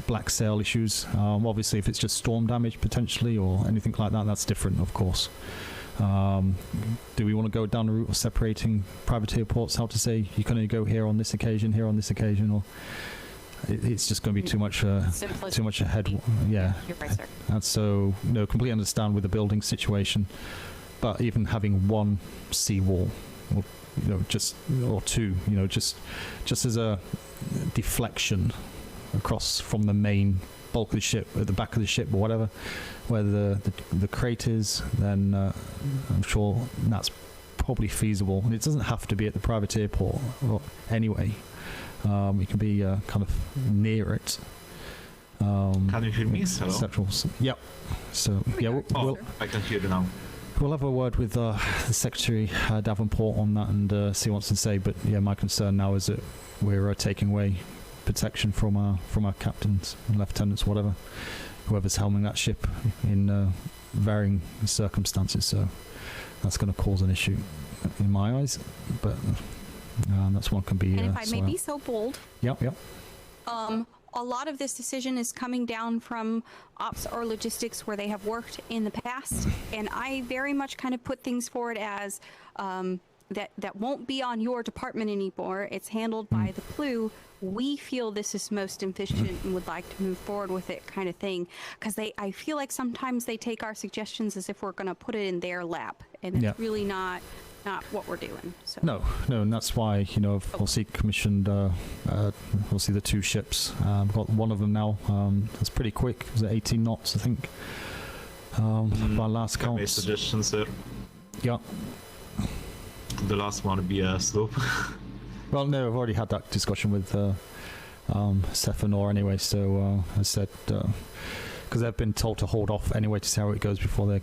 black sail issues. Obviously, if it's just storm damage potentially or anything like that, that's different, of course. Do we want to go down the route of separating privateer ports? How to say you can only go here on this occasion, here on this occasion, or it's just going to be too much ahead. Yeah, You're right, sir. and so completely understand with the building situation, but even having one seawall, or or two, just as a deflection across from the main bulk of the ship at the back of the ship or whatever, where the crate is, then I'm sure that's probably feasible. And it doesn't have to be at the privateer port anyway. It can be kind of near it. Can you hear me? Hello? Sectorals. Yep. So yeah, we'll I can hear you now. we'll have a word with the Secretary Davenport on that and see what wants to say. But yeah, my concern now is that we're taking away protection from our captains, lieutenants, whatever, whoever's helming that ship in varying circumstances. So that's going to cause an issue in my eyes. But that's one can be. And if I may sorted be out. so bold, Yep. a lot of this decision is coming down from ops or logistics where they have worked in the past, and I very much kind of put things forward as that won't be on your department anymore. It's handled by the P.L.U. We feel this is most efficient and would like to move forward with it, kind of thing. Because I feel like sometimes they take our suggestions as if we're going to put it in their lap, and it's really not what we're doing. So. No, and that's why we'll see commissioned. We'll see the two ships. We've got one of them now. That's pretty quick. It was at 18 knots, I think. By last Can I make count. suggestions, sir? Yeah. The last one would be a sloop. Well, no, I've already had that discussion with Stephanor anyway. So I said because they've been told to hold off anyway to see how it goes before they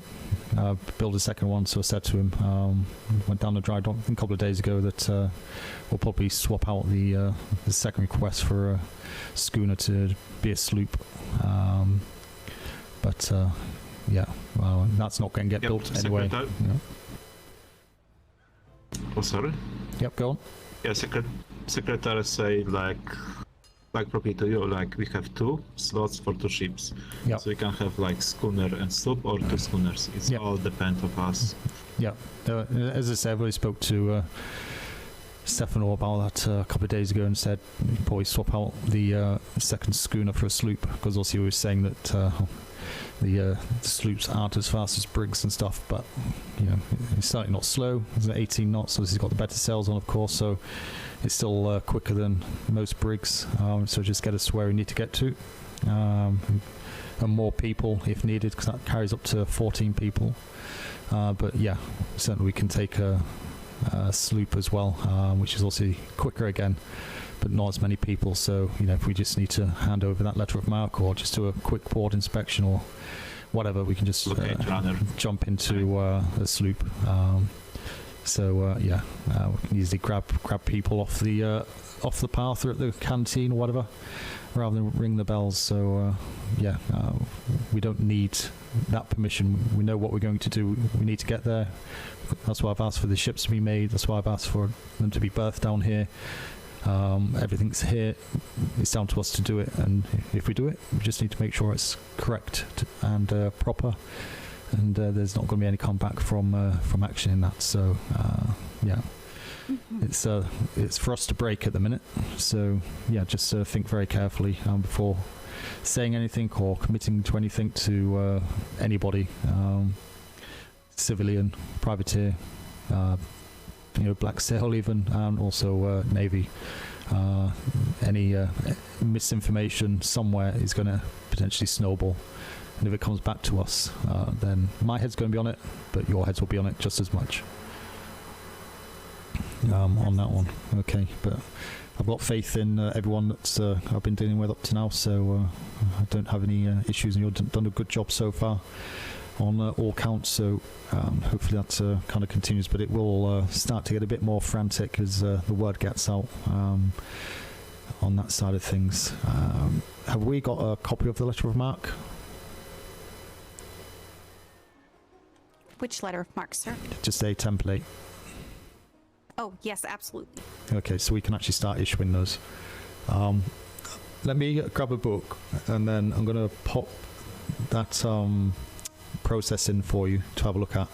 build a second one. So I said to him, went down the dry dock a couple of days ago that we'll probably swap out the second request for a schooner to be a sloop. But yeah, well, that's not going to get built anyway. Secretary. Oh, sorry. Yep, go on. Yeah, secretary say like like probably to you, like we have 2 slots for 2 ships. Yeah. So we can have like schooner and sloop or 2 schooners. It's Yeah. all depend of us. Yeah. As I said, I spoke to Stefano about that a couple of days ago and said we'd probably swap out the second schooner for a sloop, because also he was saying that the sloops aren't as fast as brigs and stuff, but you know, it's certainly not slow. It's at 18 knots, so this has got the better sails on, of course, so it's still quicker than most brigs. So just get us to where we need to get to, and more people if needed, because that carries up to 14 people. But yeah, certainly we can take a sloop as well, which is also quicker again, but not as many people. So you know, if we just need to hand over that letter of marque or just do a quick port inspection or whatever, we can just jump into a sloop. So yeah, we can easily grab people off the path or at the canteen or whatever, rather than ring the bells. So yeah, we don't need that permission. We know what we're going to do. We need to get there. That's why I've asked for the ships to be made. That's why I've asked for them to be berthed down here. Everything's here. It's down to us to do it, and if we do it, we just need to make sure it's correct and proper, and there's not going to be any comeback from action in that. So yeah, it's for us to break at the minute. So yeah, just think very carefully before saying anything or committing to anything to anybody, civilian, privateer, you know, black sail even, and also navy. Any misinformation somewhere is going to potentially snowball, and if it comes back to us, then my head's going to be on it, but your heads will be on it just as much. On that one, okay. But I've got faith in everyone that I've been dealing with up to now, so I don't have any issues, and you've done a good job so far on all counts. So hopefully that kind of continues, but it will start to get a bit more frantic as the word gets out on that side of things. Have we got a copy of the letter of marque? Which letter of marque, sir? Just a template. Oh, yes, absolutely. Okay, so we can actually start issuing those. Let me grab a book, and then I'm going to pop that process in for you to have a look at.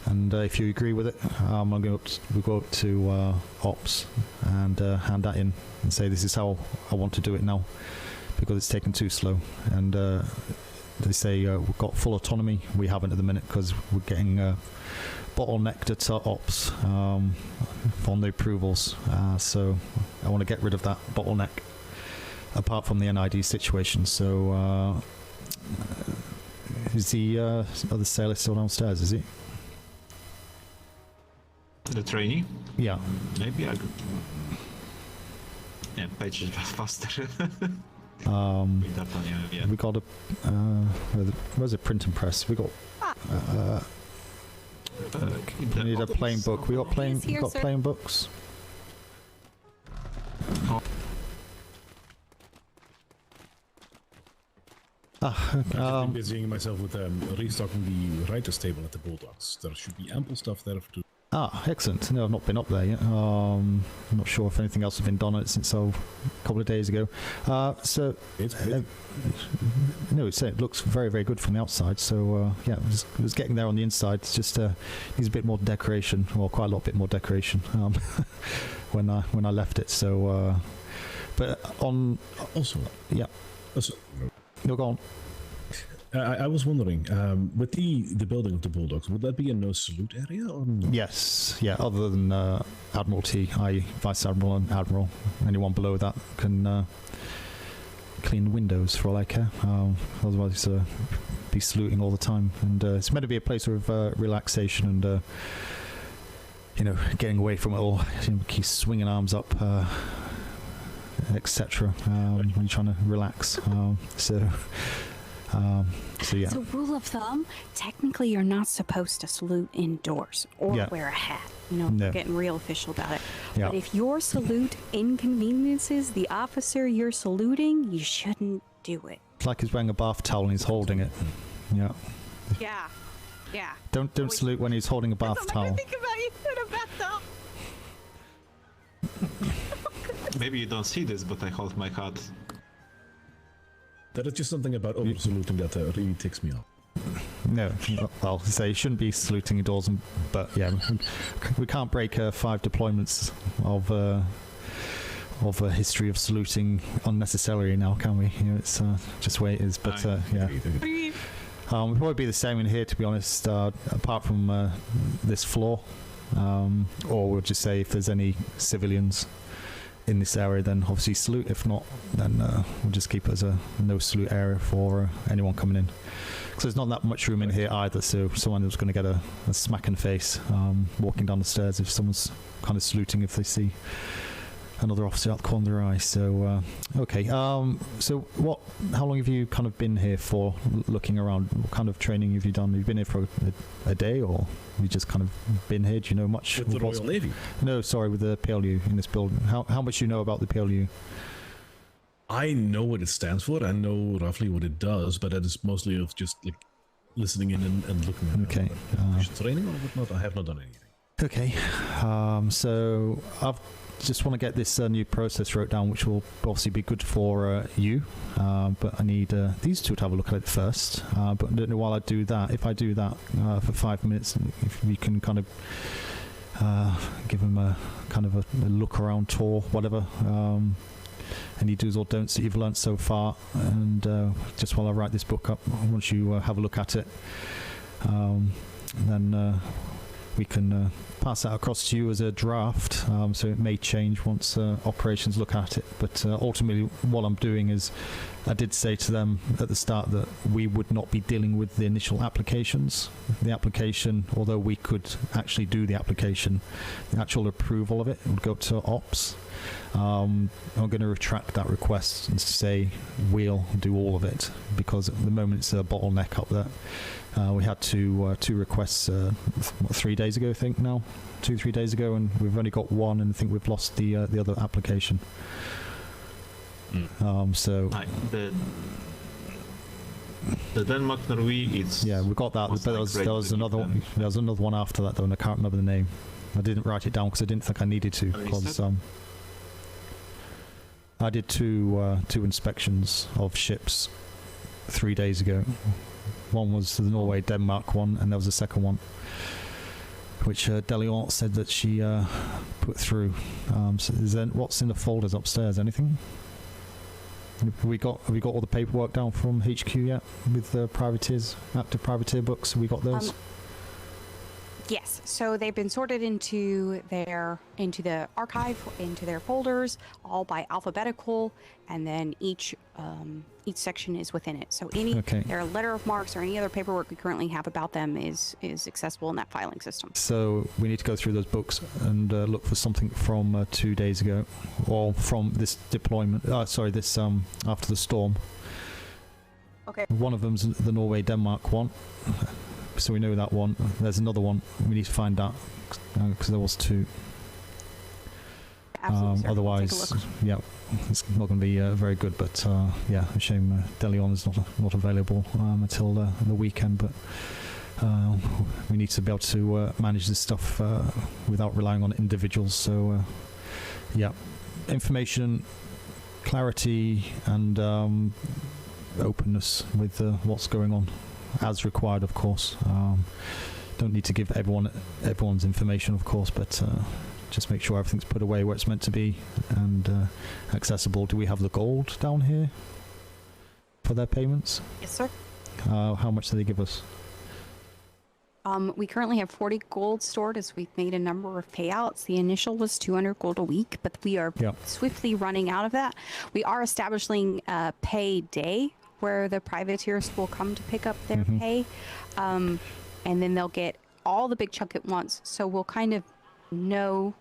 And if you agree with it, we'll go up to Ops and hand that in and say this is how I want to do it now, because it's taken too slow. And they say we've got full autonomy. We haven't at the minute because we're getting bottlenecked at Ops on the approvals. So I want to get rid of that bottleneck, apart from the NID situation. So is the other sailor still downstairs, is he? The trainee? Yeah. Maybe I could... Yeah, page is faster. Yeah. We got a where's the print and press? We got we need a plain book. We got plain. Here, Got sir. plain books. I've been busying myself with restocking the writer's table at the Bulldogs. There should be ample stuff there to... Excellent. No, I've not been up there yet. I'm not sure if anything else has been done on it since a couple of days ago. So It's good. no, it looks very, very good from the outside. So yeah, it was getting there on the inside. It's just needs a bit more decoration, or quite a lot bit more decoration when I left it. So, but on Also, yeah, no, go on. I was wondering, with the building of the Bulldogs, would that be a no salute area or no? Yes, yeah. Other than Admiralty, i.e. Vice Admiral and Admiral, anyone below that can clean the windows for all I care. Otherwise, be saluting all the time. And it's meant to be a place of relaxation and you know, getting away from it all. You know, keep swinging arms up, etc. When you're trying to relax. So yeah. So rule of thumb, technically you're not supposed to salute indoors or Yeah. wear a hat. You know, No. we're getting real official about it. Yeah. But if your salute inconveniences the officer you're saluting, you shouldn't do it. It's like he's wearing a bath towel and he's holding it. Yeah. Yeah. Yeah. Don't salute when he's holding a bath I'm not gonna towel. think about you in a bath towel. maybe you don't see this, but I hold my hat. There is just something about over saluting that really ticks me off. No, well, say you shouldn't be saluting indoors, but yeah, we can't break 5 deployments of a history of saluting unnecessarily now, can we? You know, it's just the way it is. But yeah, we'll probably be the same in here, to be honest. Apart from this floor, or we'll just say if there's any civilians in this area, then obviously salute. If not, then we'll just keep it as a no salute area for anyone coming in. Because there's not that much room in here either, so someone is going to get a smack in the face walking down the stairs if someone's kind of saluting if they see another officer out the corner of their eye. So okay, so how long have you kind of been here for, looking around? What kind of training have you done? Have you been here for a day, or have you just kind of been here? Do you know much? With the Royal Navy? No, sorry, with the P.L.U. in this building. How much do you know about the P.L.U.? I know what it stands for. I know roughly what it does, but that is mostly of just like listening in and looking at okay. Training or whatnot. I have not done anything. Okay, so I've just want to get this new process wrote down, which will obviously be good for you, but I need these two to have a look at it first. But while I do that, if I do that for 5 minutes, if we can kind of give them a kind of a look around tour, whatever, any do's or don'ts that you've learnt so far, and just while I write this book up, once you have a look at it, then we can pass that across to you as a draft, so it may change once operations look at it. But ultimately what I'm doing is, I did say to them at the start that we would not be dealing with the initial applications. The application, although we could actually do the application, the actual approval of it would go to ops. I'm going to retract that request and say we'll do all of it, because at the moment it's a bottleneck up there. We had two requests 3 days ago, I think now, 2-3 days ago, and we've only got one, and I think we've lost the other application. So the Denmark Norway, it's we got that, but there was another one. There was another one after that though, and I can't remember the name. I didn't write it down because I didn't think I needed to, because I did two inspections of ships 3 days ago. One was the Norway-Denmark one, and there was a second one, which Deliant said that she put through. So is there, what's in the folders upstairs? Anything? Have we got all the paperwork down from HQ yet with the privateers, active privateer books? Have we got those? Yes, so they've been sorted into the archive, into their folders, all by alphabetical, and then each section is within it. So their letter of marks or any other paperwork we currently have about them is accessible in that filing system. So we need to go through those books and look for something from 2 days ago, or from this deployment. This after the storm. Okay. One of them's the Norway-Denmark one. So we know that one. There's another one. We need to find that, because there was two. Absolutely. Otherwise, it's not going to be very good. But a shame Delion is not available until the weekend. But we need to be able to manage this stuff without relying on individuals. So information, clarity, and openness with what's going on, as required, of course. Don't need to give everyone's information, of course, but just make sure everything's put away where it's meant to be and accessible. Do we have the gold down here for their payments? Yes, sir. How much do they give us? We currently have 40 gold stored, as we've made a number of payouts. The initial was 200 gold a week, but we are swiftly running out of that. We are establishing a pay day where the privateers will come to pick up their pay, and then they'll get all the big chunk at once. So we'll kind of know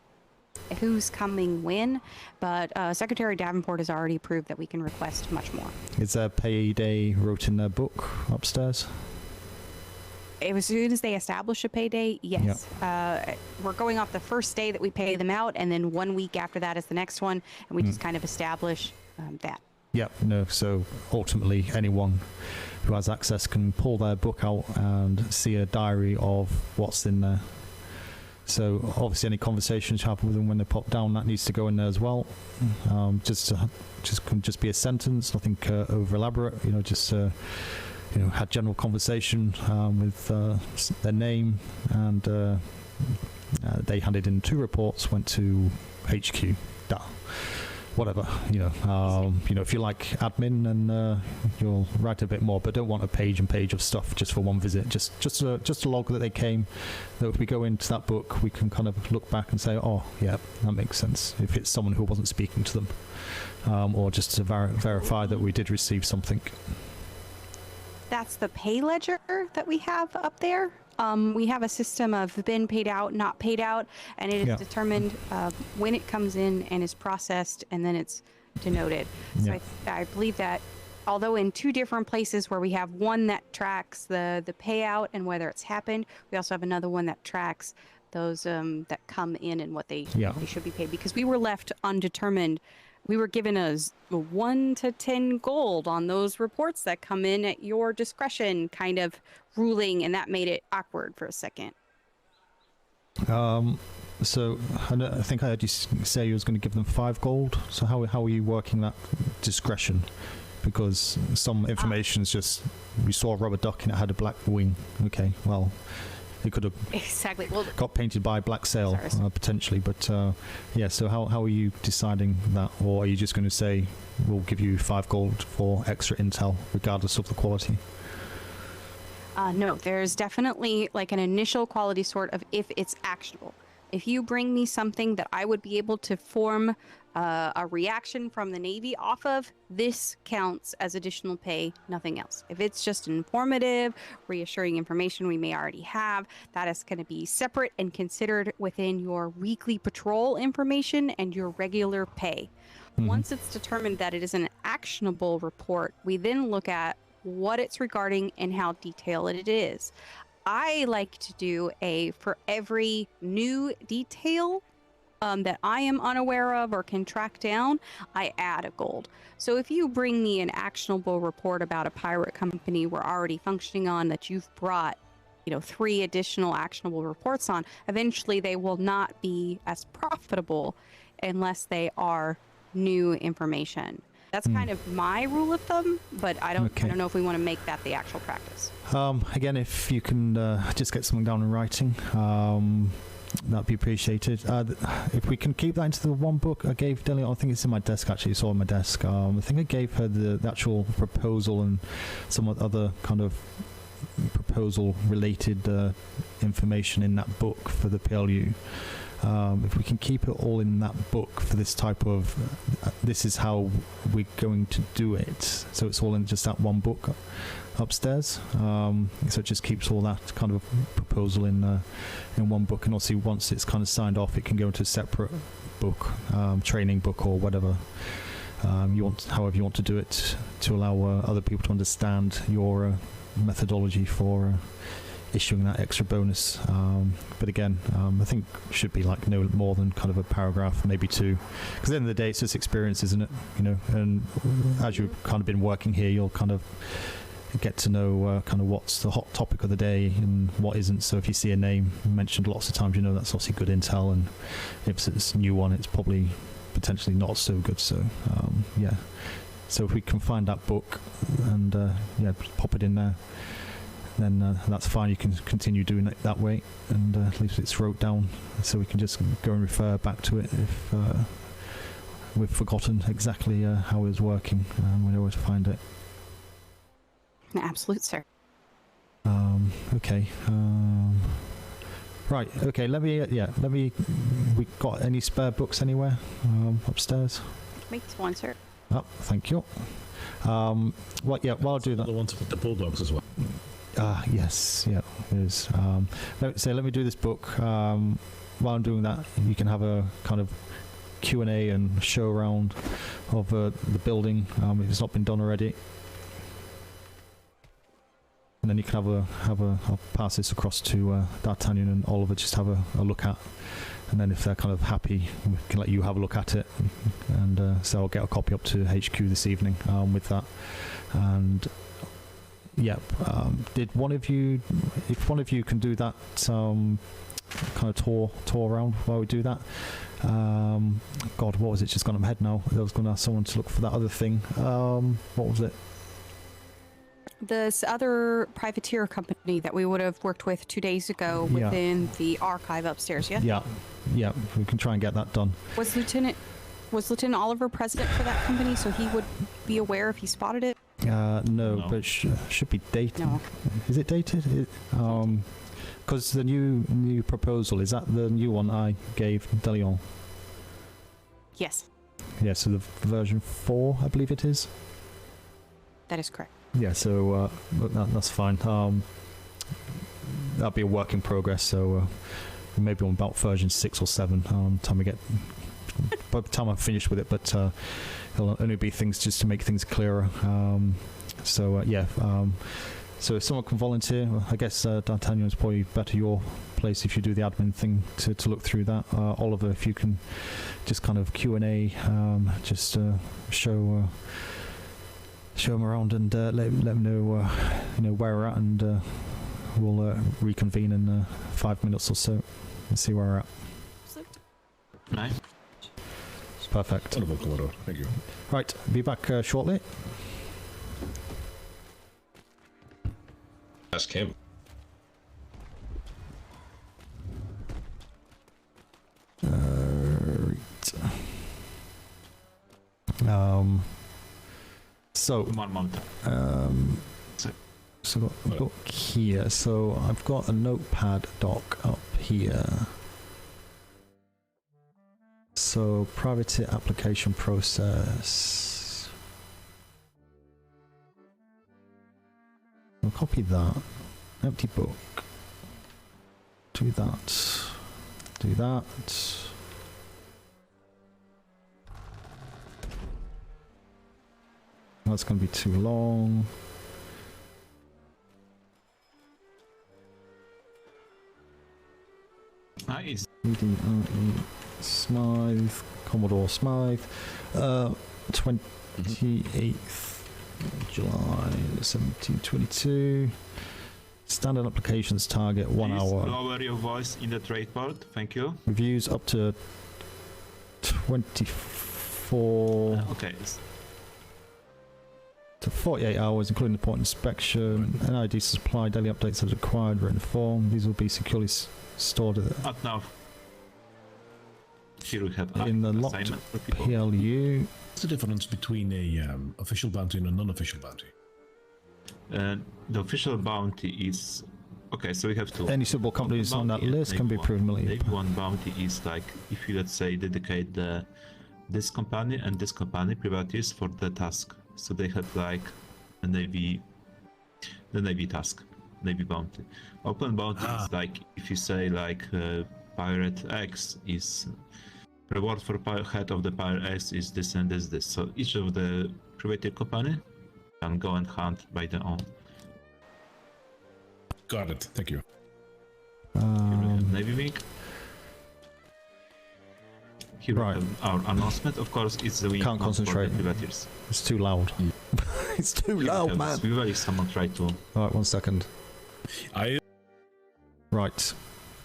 who's coming when, but Secretary Davenport has already approved that we can request much more. Is there pay day wrote in their book upstairs? As soon as they establish a payday, yes. We're going off the first day that we pay them out, and then 1 week after that is the next one, and we just kind of establish that. So ultimately anyone who has access can pull their book out and see a diary of what's in there. So obviously any conversations you have with them when they pop down, that needs to go in there as well. Can just be a sentence, nothing over elaborate. Just had general conversation with their name, and they handed in 2 reports, went to HQ. Whatever, if you like admin, then you'll write a bit more, but don't want a page and page of stuff just for one visit. Just a log that they came. That if we go into that book, we can kind of look back and say, oh yeah, that makes sense. If it's someone who wasn't speaking to them, or just to verify that we did receive something. That's the pay ledger that we have up there. We have a system of been paid out, not paid out, and it is determined when it comes in and is processed, and then it's denoted. So I believe that although in 2 different places where we have one that tracks the payout and whether it's happened, we also have another one that tracks those that come in and what they should be paid, because we were left undetermined. We were given a 1 to 10 gold on those reports that come in at your discretion kind of ruling, and that made it awkward for a second. So I think I heard you say you was going to give them 5 gold. So how are you working that discretion? Because some information is just, we saw a rubber duck and it had a black wing. Okay, well, it could have got painted by Black Sail potentially, but so how are you deciding that? Or are you just going to say we'll give you 5 gold for extra intel regardless of the quality? No, there's definitely like an initial quality sort of if it's actionable. If you bring me something that I would be able to form a reaction from the Navy off of, this counts as additional pay, nothing else. If it's just informative, reassuring information we may already have, that is going to be separate and considered within your weekly patrol information and your regular pay. Once it's determined that it is an actionable report, we then look at what it's regarding and how detailed it is. I like to do for every new detail that I am unaware of or can track down, I add a gold. So if you bring me an actionable report about a pirate company we're already functioning on that you've brought 3 additional actionable reports on, eventually they will not be as profitable unless they are new information. That's kind of my rule of thumb, but I don't know if we want to make that the actual practice. Again, if you can just get something down in writing, that'd be appreciated. If we can keep that into the one book I gave Delia, I think it's in my desk actually, it's all on my desk. I think I gave her the actual proposal and some other kind of proposal related information in that book for the P.L.U. If we can keep it all in that book for this type of, this is how we're going to do it. So it's all in just that one book upstairs. So it just keeps all that kind of proposal in one book. And obviously once it's kind of signed off, it can go into a separate book, training book or whatever however you want to do it, to allow other people to understand your methodology for issuing that extra bonus. But again, I think should be like no more than kind of a paragraph, maybe 2, because at the end of the day it's just experience, isn't it? And as you've kind of been working here, you'll kind of get to know kind of what's the hot topic of the day and what isn't. So if you see a name mentioned lots of times, that's obviously good intel, and if it's a new one, it's probably potentially not so good. So so if we can find that book and pop it in there, then that's fine. You can continue doing it that way, and at least it's wrote down, so we can just go and refer back to it if we've forgotten exactly how it was working, and we know where to find it. Absolute, sir. Okay. Right. Okay. Let me. We got any spare books anywhere upstairs? Makes one, sir. Oh, thank you. While I'll do that. The ones with the Bulldogs as well. Yes, it is. Let me do this book. While I'm doing that, you can have a kind of Q&A and show around of the building if it's not been done already. And then you can I'll pass this across to D'Artagnan and Oliver, just have a look at. And then if they're kind of happy, we can let you have a look at it. And so I'll get a copy up to HQ this evening with that. And did one of you, if one of you can do that kind of tour around while we do that. God, what was it? Just gone in my head now. I was going to ask someone to look for that other thing. What was it? This other privateer company that we would have worked with 2 days ago Yeah. within the archive upstairs, yeah? Yeah, we can try and get that done. Was Lieutenant Oliver president for that company, so he would be aware if he spotted it? No, No. but should be dated. No. Is it dated? Because the new proposal, is that the new one I gave DeLeon? Yes, Yeah, so the version 4, I believe it is. that is correct. Yeah, so but that's fine. That'll be a work in progress, so maybe on about version 6 or 7 time we get by the time I'm finished with it, but it'll only be things just to make things clearer. So if someone can volunteer, I guess D'Artagnan is probably better your place if you do the admin thing to look through that. Oliver, if you can just kind of Q&A, just show them around and let them know where we're at, and we'll reconvene in 5 minutes or so and see where we're at. Nice. Perfect. Wonderful, Commodore. Thank you. Right, be back shortly. Ask him. So 1 month. So I've got here. So I've got a notepad doc up here. So privateer application process. I'll copy that. Empty book. Do that. Do that. That's going to be too long. Nice. Smythe, Commodore Smythe, 28th July 1722. Standard applications target 1 Please hour. lower your voice in the trade port. Thank you. Reviews up to 24 Okay. to 48 hours, including the point inspection. NID supply daily updates as required, written form. These will be securely stored Not now. Here we have in the locked assignment for people. P.L.U. What's the difference between a official bounty and a non-official bounty? The official bounty is okay. So we have two. Any suitable companies on that Bounty and list can be Navy approved one. immediately. Navy one bounty is like if you, let's say, dedicate this company and this company privateers for the task. So they have like the Navy task, Navy bounty. Open bounty is like if you say like Pirate X is reward for head of the Pirate X is this and this. So each of the privateer company can go and hunt by their own. Got it. Thank you. Here we have Navy wing. Here Right. we have our announcement. Of course, it's the wing Can't not for the concentrate. privateers. It's too loud. It's too loud, man. We really someone try to. Alright, 1 second. I Right.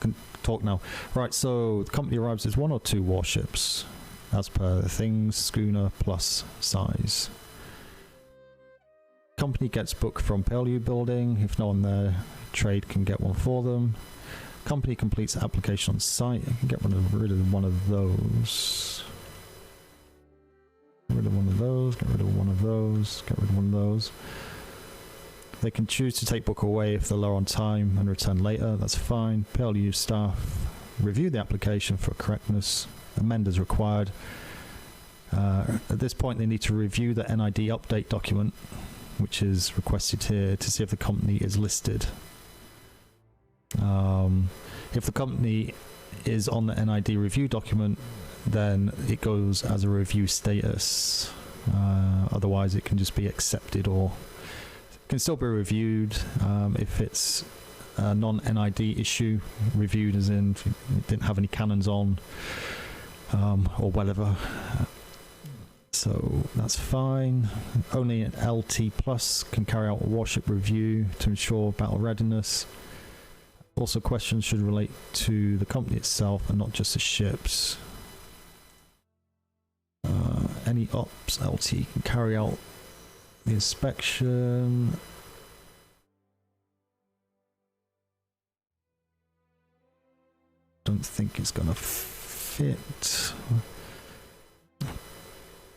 Can talk now. Right, so the company arrives as 1 or 2 warships, as per the things, schooner plus size. Company gets booked from P.L.U building. If no one there, trade can get one for them. Company completes application on site. I can get rid of one of those. Get rid of one of those. Get rid of one of those. Get rid of one of those. They can choose to take book away if they're low on time and return later. That's fine. P.L.U staff review the application for correctness. Amend as required. At this point, they need to review the NID update document, which is requested here, to see if the company is listed. If the company is on the NID review document, then it goes as a review status. Otherwise, it can just be accepted or can still be reviewed if it's a non-NID issue, reviewed as in if it didn't have any cannons on or whatever. So that's fine. Only an LT Plus can carry out a warship review to ensure battle readiness. Also, questions should relate to the company itself and not just the ships. Any ops LT can carry out the inspection. Don't think it's gonna fit.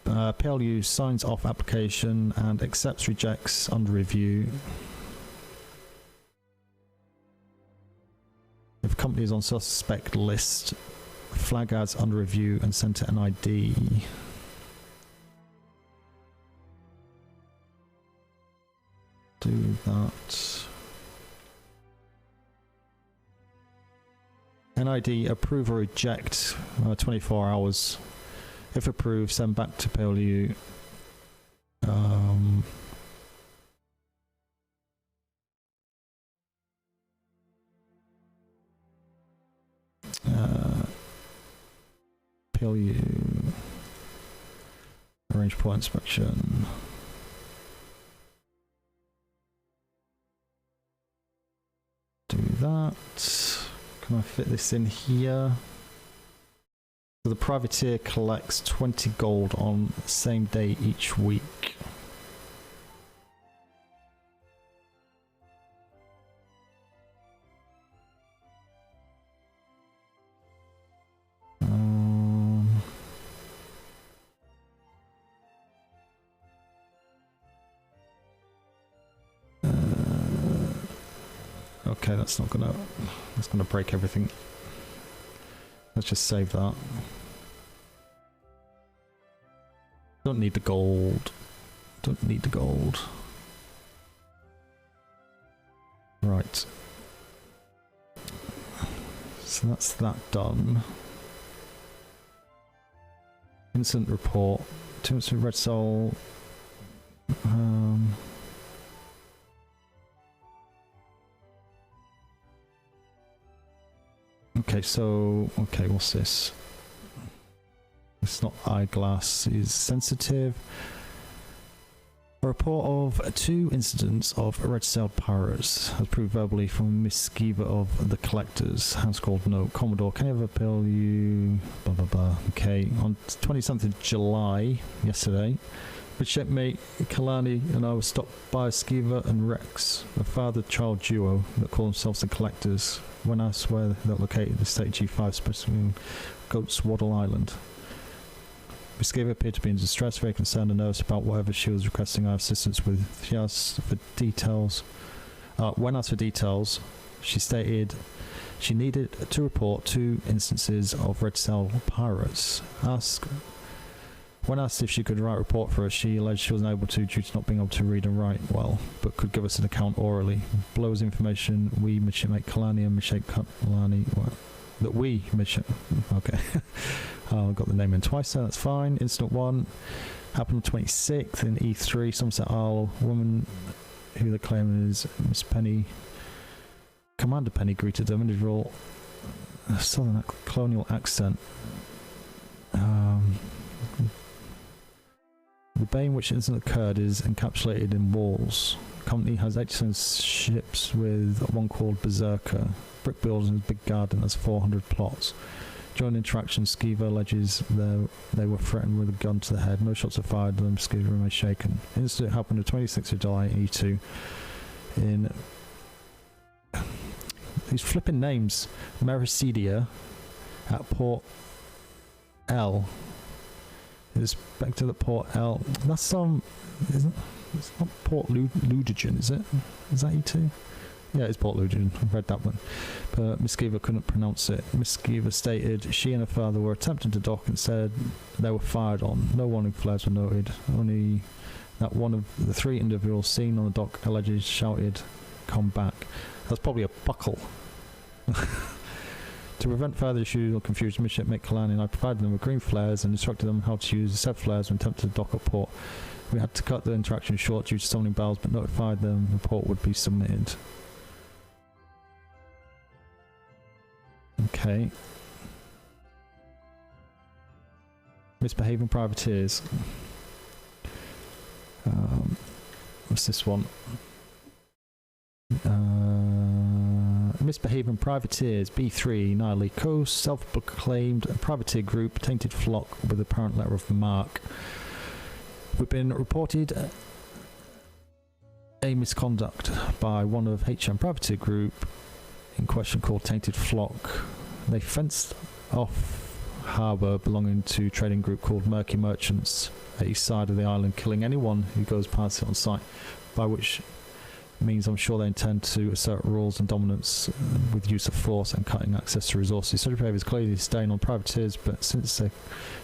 P.L.U. signs off application and accepts, rejects under review. If company is on suspect list, flag as under review and send it an ID. Do that. NID approve or reject 24 hours. If approved, send back to P.L.U. P.L.U. arrange port inspection. Do that. Can I fit this in here? So the privateer collects 20 gold on the same day each week. Okay, that's gonna break everything. Let's just save that. Don't need the gold. Don't need the gold. Right. So that's that done. Incident report. 2 minutes with Red Soul. Okay, what's this? It's not eyeglass, it's sensitive. A report of 2 incidents of red-sailed pirates has proved verbally from Miss Skiva of the Collectors. Hands called note. Commodore, can you ever P.L.U? Blah blah blah. Okay, on 27th of July, yesterday, my shipmate Kalani and I were stopped by Skiva and Rex, a father-child duo that call themselves the Collectors. When asked where they're located, the state G5 specifically Goats Waddle Island. Miss Skiva appeared to be in distress, very concerned and nervous about whatever she was requesting our assistance with. She asked for details. When asked for details, she stated she needed to report 2 instances of red-sailed pirates. When asked if she could write a report for us, she alleged she wasn't able to due to not being able to read and write well, but could give us an account orally. Below is information we, Mishimate Kalani and Mishake Kalani, that we, okay. I got the name in twice there, that's fine. Incident 1 happened on 26th in E3, Somerset Isle. Woman who they claim is Miss Penny, Commander Penny, greeted them in a southern colonial accent. The bay in which the incident occurred is encapsulated in walls. The company has 87 ships with one called Berserker. Brick buildings and a big garden has 400 plots. During interaction, Skiva alleges they were threatened with a gun to the head. No shots are fired, and Skiva remains shaken. The incident happened on 26th of July in E2. In these flipping names, Mericidia at Port L. It's back to the Port L. That's isn't it's not Port Ludigen, is it? Is that E2? Yeah, it's Port Ludigen. I've read that one. But Miss Skiva couldn't pronounce it. Miss Skiva stated she and her father were attempting to dock and said they were fired on. No warning flares were noted. Only that one of the 3 individuals seen on the dock allegedly shouted, "Come back." That's probably a buckle. To prevent further issues or confusion, Midshipmate Kalani and I provided them with green flares and instructed them how to use the said flares when attempting to dock at port. We had to cut the interaction short due to summoning bells, but notified them the report would be submitted. Okay. Misbehaving privateers. What's this one? misbehaving privateers, B3, Nile Coast, self-proclaimed privateer group, tainted flock with apparent letter of marque. We've been reported a misconduct by one of HM privateer group in question called Tainted Flock. They fenced off harbour belonging to trading group called Murky Merchants at east side of the island, killing anyone who goes past it on sight, by which means I'm sure they intend to assert rules and dominance with use of force and cutting access to resources. Such behaviour is clearly staying on privateers, but since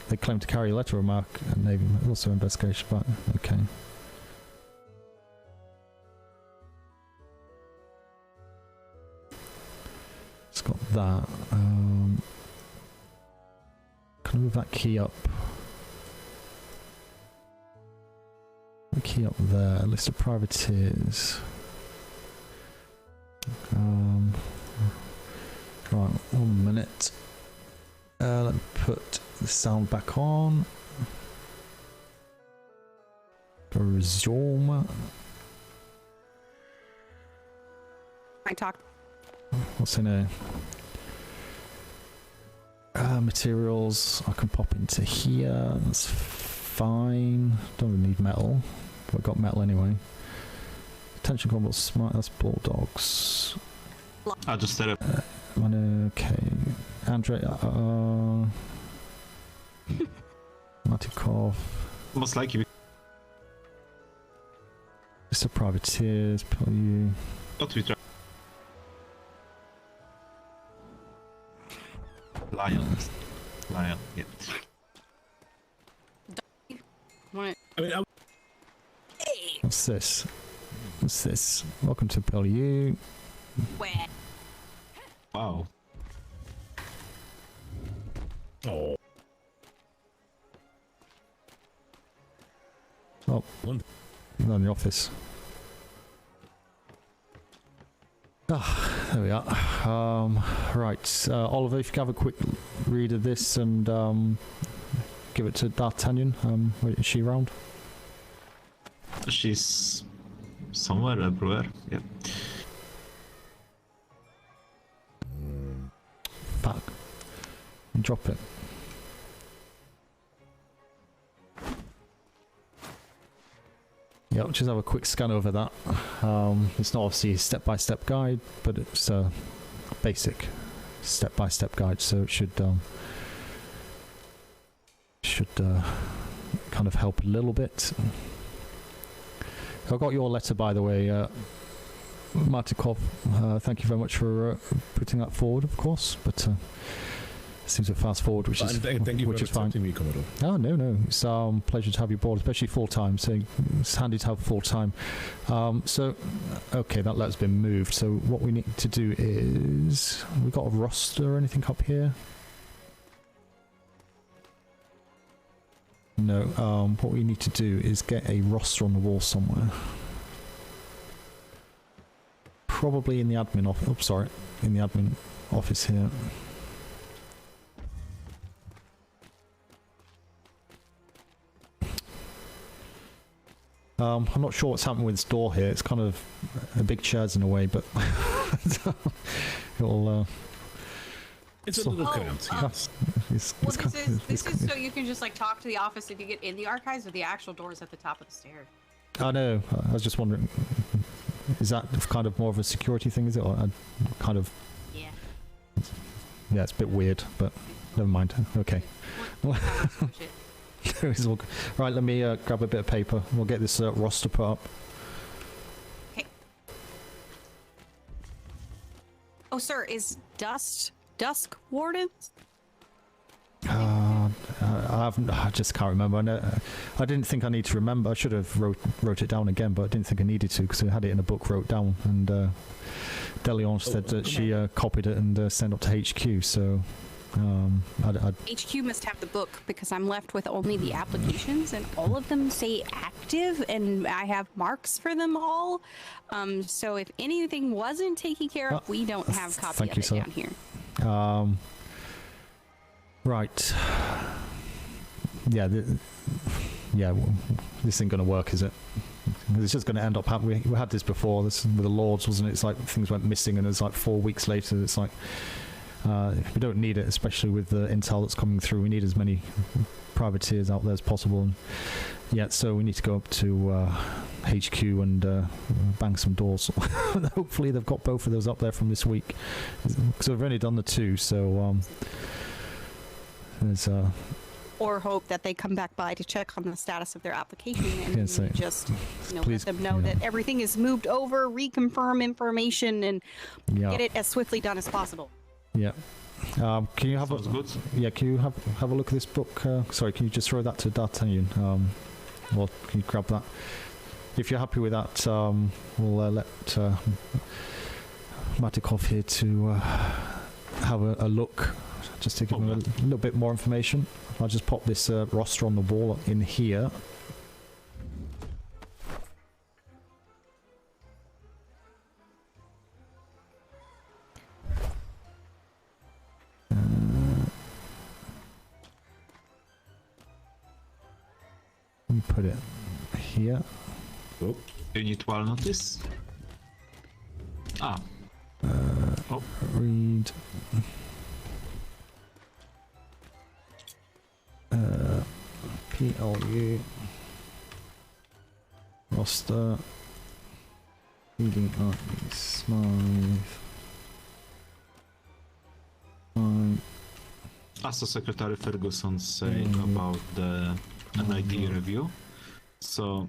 they claim to carry a letter of marque, and Navy also investigation about it. Okay. It's got that. Can I move that key up? The key up there. List of privateers. Right, 1 minute. Let me put the sound back on. Resume. I talk. What's in here? Materials. I can pop into here. That's fine. Don't really need metal. But I've got metal anyway. Attention Commodore Smythe. That's Bulldogs. I'll just set up. Okay. Andre. Matikov. Most likely. List of privateers. P.L.U. What we try. Lion, yeah. What? I mean, What's this? What's this? Welcome to P.L.U. Where? Wow. oh, Oh, one. not in the office. Ah, there we are. Right, Oliver, if you can have a quick read of this and give it to D'Artagnan. Wait, is she around? She's somewhere everywhere. Yeah. Fuck. Drop it. Yeah, just have a quick scan over that. It's not obviously a step-by-step guide, but it's a basic step-by-step guide, so it should kind of help a little bit. I got your letter, by the way, Martikov. Thank you very much for putting that forward, of course, but it seems to fast forward, which is Thank you which for is fine. accepting me, Commodore. Oh, no. It's a pleasure to have you aboard, especially full-time, so it's handy to have full-time. So, okay, that letter's been moved. So what we need to do is... we got a roster or anything up here? No, what we need to do is get a roster on the wall somewhere. Probably in the admin office. Oh, sorry. In the admin office here. I'm not sure what's happening with this door here. It's kind of a big chairs in a way, but it'll. It's a little cramped. Yes. Well, this is so you can just like talk to the office if you get in the archives, or the actual doors at the top of the stairs. I know. I was just wondering, is that kind of more of a security thing? Is it, or kind of? Yeah. Yeah, it's a bit weird, but never mind. Okay. It's all good. Right, let me grab a bit of paper. We'll get this roster put up. Okay. Oh, sir, is Dusk Wardens? I just can't remember. I didn't think I need to remember. I should have wrote it down again, but I didn't think I needed to because I had it in a book wrote down. And Deleon said that she copied it and sent it up to HQ. So HQ must have the book because I'm left with only the applications, and all of them say active, and I have marks for them all. So if anything wasn't taken care of, we don't have a copy of it down here. Right. Yeah. Well, this ain't gonna work, is it? It's just going to end up happening. We had this before. This with the Lords, wasn't it? It's like things went missing, and it's like 4 weeks later. It's like we don't need it, especially with the intel that's coming through. We need as many privateers out there as possible. And yeah, so we need to go up to HQ and bang some doors. Hopefully, they've got both of those up there from this week, because we've only done the 2. So there's. Or hope that they come back by to check on the status of their application and Yeah, so- just Please, let them know yeah. that everything is moved over, reconfirm information, and Yeah. get it as swiftly done as possible. Yeah. Can you have Sounds good. Yeah, can you have a look at this book? Sorry, can you just throw that to D'Artagnan? Or can you grab that? If you're happy with that, we'll let Matikov here to have a look, just to give him a little bit more information. I'll just pop this roster on the wall in here. Put it here. Oh, You need to notice. Ah. Oh, Read. P.L.U. roster. Leading army Smythe. as the Secretary Ferguson said about the NID review, so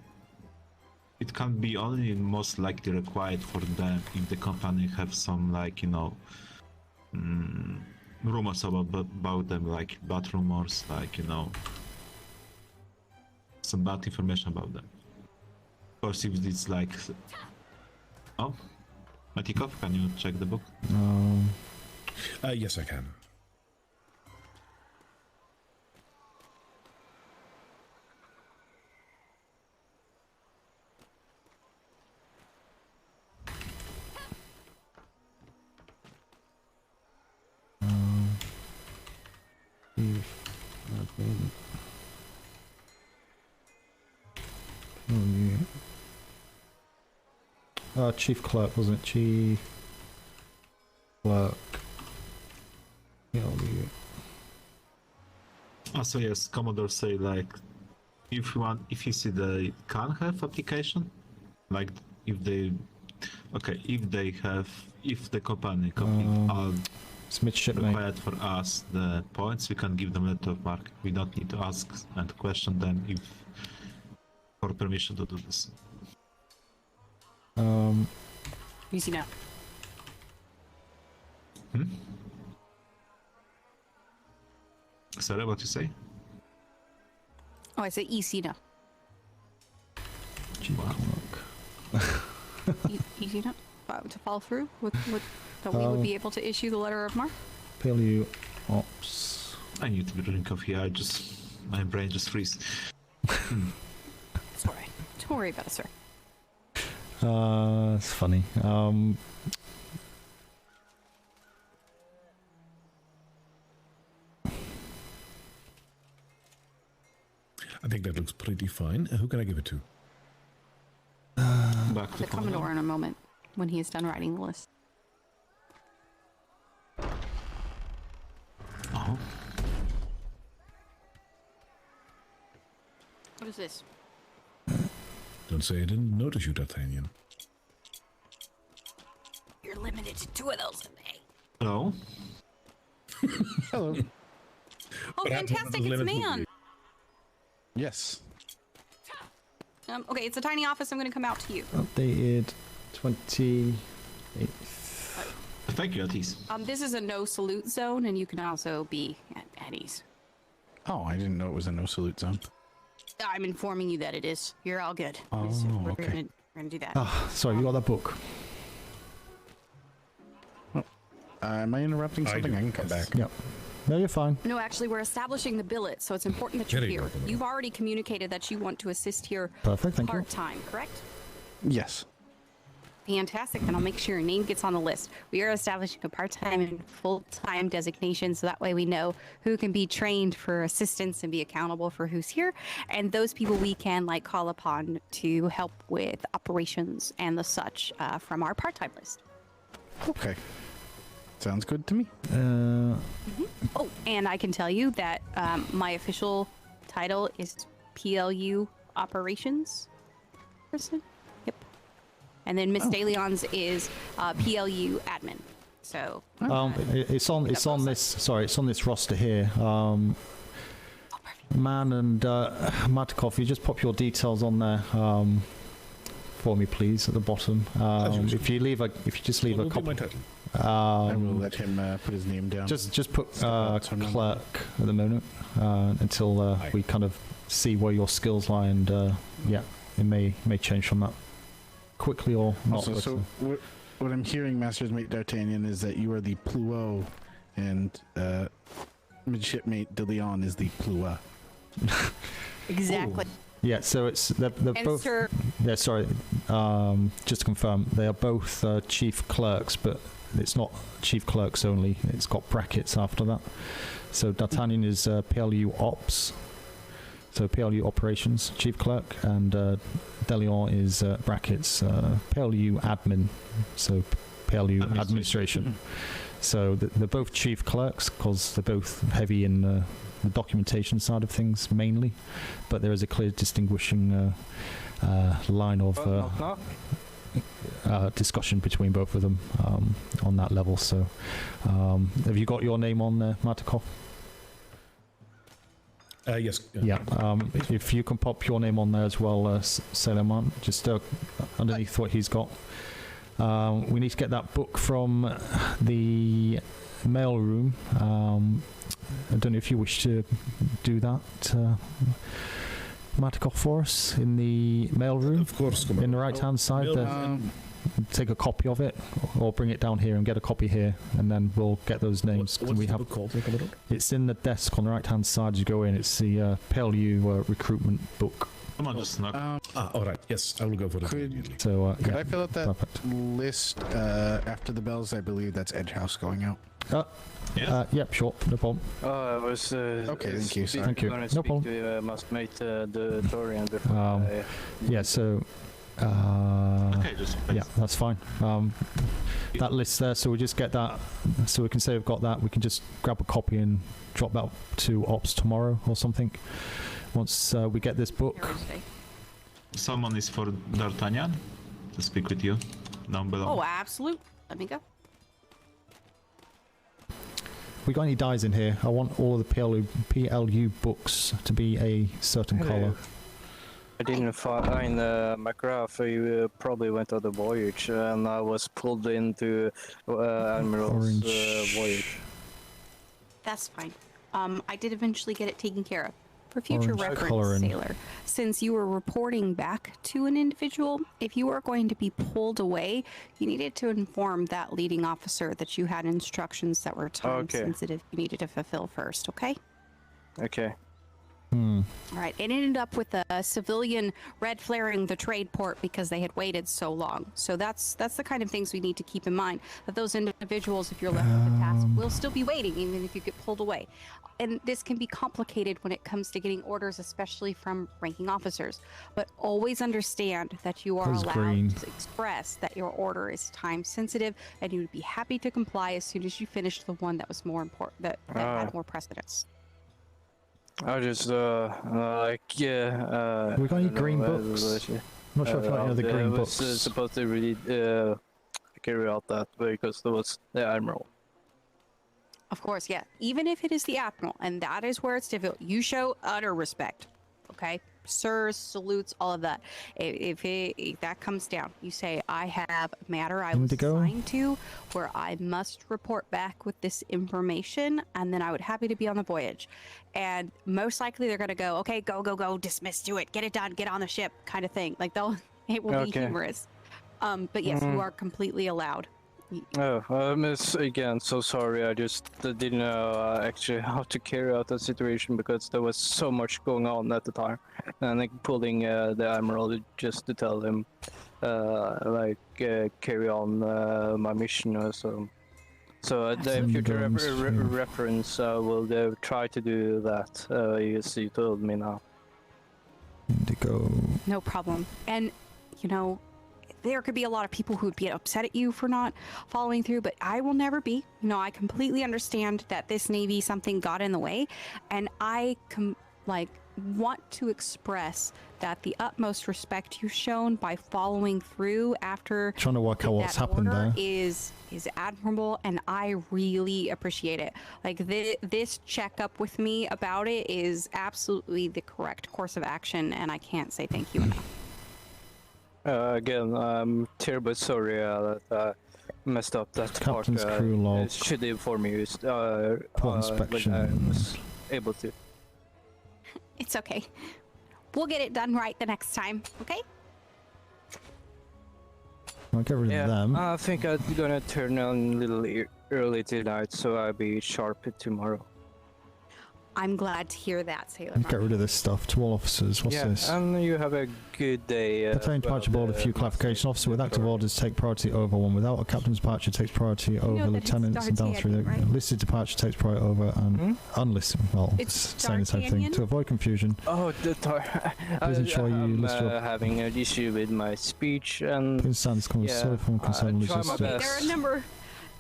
it can be only most likely required for them if the company have some, like, you know, rumors about them, like bad rumors, like, you know, some bad information about them. Of course, if it's like, oh, Matikov, can you check the book? yes, I can. Chief Clerk, wasn't it? Chief Clerk. P.L.U. So yes, Commodore say, like, if you see the can have application, like if the company are It's midshipmate. required for us the points, we can give them letter of mark. We don't need to ask and question them if for permission to do this. Easy now. Sorry, what you say? Oh, I say easy now. Chief Wow. Clerk. Easy now. To follow through with that we would be able to issue the letter of mark. P.L.U. Ops. I need to drink coffee. My brain just freeze. It's alright. Don't worry about it, sir. It's funny. I think that looks pretty fine. Who can I give it to? Back to The Commodore in a moment when he is done writing the list. Oh, What is this? Don't say I didn't notice you, D'Artagnan. You're limited to 2 of those a day. hello. Hello. Oh, What happened to fantastic! the It's limited man. Yes. Okay, it's a tiny office. I'm going to come out to you. Updated 28th. Thank you, Atis. This is a no salute zone, and you can also be at ease. Oh, I didn't know it was a no salute zone. I'm informing you that it is. You're all good. Oh, We're okay. gonna do that. Sorry, you got that book. Am I interrupting I something? do, I can come yes. back. Yep. No, you're fine. No, actually, we're establishing the billet, so it's important that you're There you here. go, Commodore. You've already communicated that you want to assist here Perfect, thank you. part-time, correct? Yes. Fantastic. Then I'll make sure your name gets on the list. We are establishing a part-time and full-time designation, so that way we know who can be trained for assistance and be accountable for who's here, and those people we can like call upon to help with operations and the such from our part-time list. Okay. Sounds good to me. Oh, and I can tell you that my official title is P.L.U. operations person. Yep. And then Miss DeLeon's is P.L.U. admin. So it's on this. Sorry, it's on this roster here. Man and Matikov, you just pop your details on there for me, please, at the bottom. If you just leave a Will be my copy. title. I will let him put his name down. Just put That's our number. clerk at the moment until we kind of see where your skills lie, and yeah, it may change from that quickly or not. Also, but, so what I'm hearing, Master's Mate D'Artagnan, is that you are the P.L.U. and Midshipmate De Leon is the P.L.U. exactly. yeah, so they're And both. sir, Yeah, sorry. Just to confirm, they are both chief clerks, but it's not chief clerks only. It's got brackets after that. So D'Artagnan is P.L.U. Ops. So P.L.U. Operations Chief Clerk, and DeLeon is brackets P.L.U. Admin. So P.L.U. Administration. So they're both chief clerks because they're both heavy in the documentation side of things mainly, but there is a clear distinguishing line of discussion between both of them on that level. So have you got your name on there, Matikov? Yes. Yeah. If you can pop your name on there as well, Sailor Man, just underneath what he's got. We need to get that book from the mail room. I don't know if you wish to do that, Matikov, for us in the mail room. Of course, Commodore. In the right-hand side there. Take a copy of it, or bring it down here and get a copy here, and then we'll get those names. What's we the have book called, Commodore? It's in the desk on the right-hand side as you go in. It's the P.L.U. Recruitment book. Come on, just knock. All right. Yes, I will go for it. Could So could yeah, I fill out that perfect. list after the bells? I believe that's Edge House going out. Yeah. Yep, sure, no problem. I was Okay, thank you, sorry. Thank you. Gonna No speak problem. to Must-Mate the Dorian before Yeah, so Okay, just yeah, that's fine. That list there, so we just get that, so we can say we've got that. We can just grab a copy and drop that to Ops tomorrow or something. Once we get this book. Thursday. someone is for D'Artagnan to speak with you down below. Oh, absolute. Let me go. We got any dies in here? I want all of the P.L.U. books to be a certain color. I didn't find my graph. You probably went on the voyage, and I was pulled into Admiral's Orange. voyage. That's fine. I did eventually get it taken care of. For future Orange reference, coloring. Sailor, since you were reporting back to an individual, if you were going to be pulled away, you needed to inform that leading officer that you had instructions that were time sensitive you needed to fulfill first, okay? Okay. All right. It ended up with a civilian red flaring the trade port because they had waited so long. So that's the kind of things we need to keep in mind, that those individuals, if you're left with the task, will still be waiting even if you get pulled away. And this can be complicated when it comes to getting orders, especially from ranking officers. But always understand that you are Those allowed green. to express that your order is time sensitive, and you would be happy to comply as soon as you finished the one that was more important, that had more precedence. I just like We got any green books? I'm not sure if you got any other green I books. was supposed to really carry out that because there was the Admiral. Of course, yeah. Even if it is the Admiral, and that is where it's difficult, you show utter respect, okay? Sirs, salutes, all of that. If that comes down, you say, I have a matter I was Indigo? assigned to where I must report back with this information, and then I would happy to be on the voyage. And most likely they're going to go, okay, go, dismiss, do it, get it done, get on the ship, kind of thing. Like, it will be humorous. But yes, you are completely allowed. Oh, again, so sorry. I just didn't know actually how to carry out that situation because there was so much going on at the time, and like pulling the Admiral just to tell him carry on my mission or so. So the future reference will try to do that. You told me now. Indigo. No problem. And, you know, there could be a lot of people who would be upset at you for not following through, but I will never be. You know, I completely understand that this Navy something got in the way, and I want to express that the utmost respect you've shown by following through after Trying to work out what's happened there is admirable, and I really appreciate it. Like this checkup with me about it is absolutely the correct course of action, and I can't say thank you enough. Again, I'm terribly sorry that I messed up that Captain's part. crew log. Should inform you Port inspection. when I was able to. It's okay. We'll get it done right the next time, okay? I'll get rid of them. I think I'm gonna turn on a little early tonight, so I'll be sharp tomorrow. I'm glad to hear that, Sailor. Get rid of this stuff. To all officers, what's this? And you have a good day. Battalion departure board, a few clarification. Officer with active orders take priority over one without. A captain's departure takes priority over that it's lieutenants and down through. D'Artagnan, right? Listed departure takes priority over and unlisted. Well, It's saying the same thing. D'Artagnan? To avoid confusion, Oh, Please ensure you I'm list your- having an issue with my speech, and please stand as Yeah, solely from concern try my logistics. best.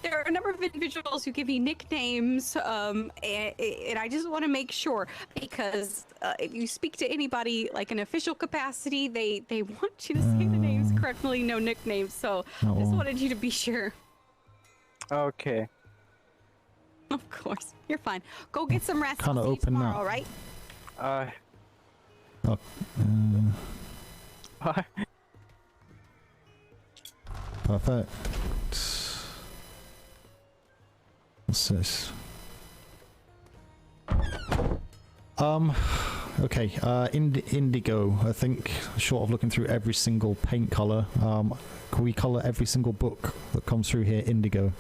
There are a number of individuals who give me nicknames, and I just want to make sure, because if you speak to anybody like an official capacity, they want you to say the names correctly, no nicknames. So Oh, just well. wanted you to be sure. okay. Of course, you're fine. Go get some rest. Kinda I'll see you open tomorrow, now. all right? Perfect. What's this? Okay, indigo. I think, short of looking through every single paint color, can we color every single book that comes through here indigo?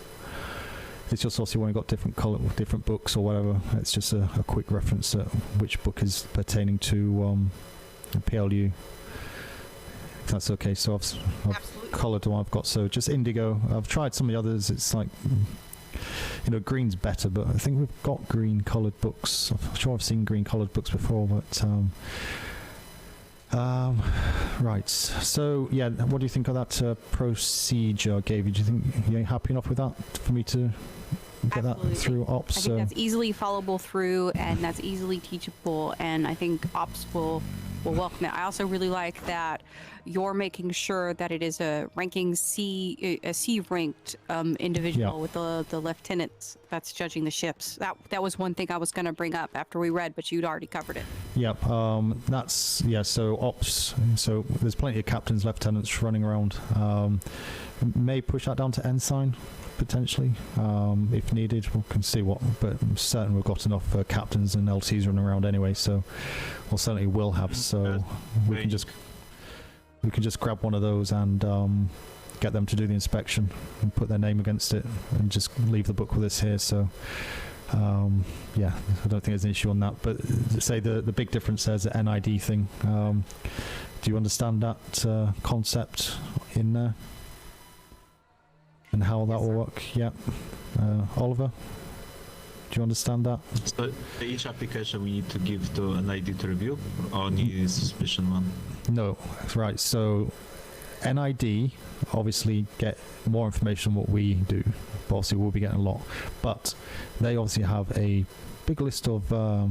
It's just obviously when you've got different color, different books or whatever. It's just a quick reference to which book is pertaining to P.L.U. If that's okay. So I've colored the one I've got. So just indigo. I've tried some of the others. It's like, you know, green's better, but I think we've got green coloured books. I'm sure I've seen green coloured books before, but right. So yeah, what do you think of that procedure I gave you? Do you think you're happy enough with that for me to get Absolutely. that through ops? I think that's easily followable through, and that's easily teachable, and I think ops will welcome it. I also really like that you're making sure that it is a ranking C ranked individual with the lieutenant that's judging the ships. That was one thing I was going to bring up after we read, but you'd already covered it. Yep. That's so ops. So there's plenty of captains, lieutenants running around. May push that down to ensign potentially if needed. We can see what, but I'm certain we've got enough captains and LTs running around anyway. So we'll certainly will have. So we can just grab one of those and get them to do the inspection and put their name against it and just leave the book with us here. So yeah, I don't think there's an issue on that. But say the big difference there's the NID thing. Do you understand that concept in there and how that will work? Yeah. Oliver, do you understand that? So each application we need to give to an ID to review, or only suspicion one? No, right. So NID obviously get more information than what we do. But obviously we'll be getting a lot, but they obviously have a big list of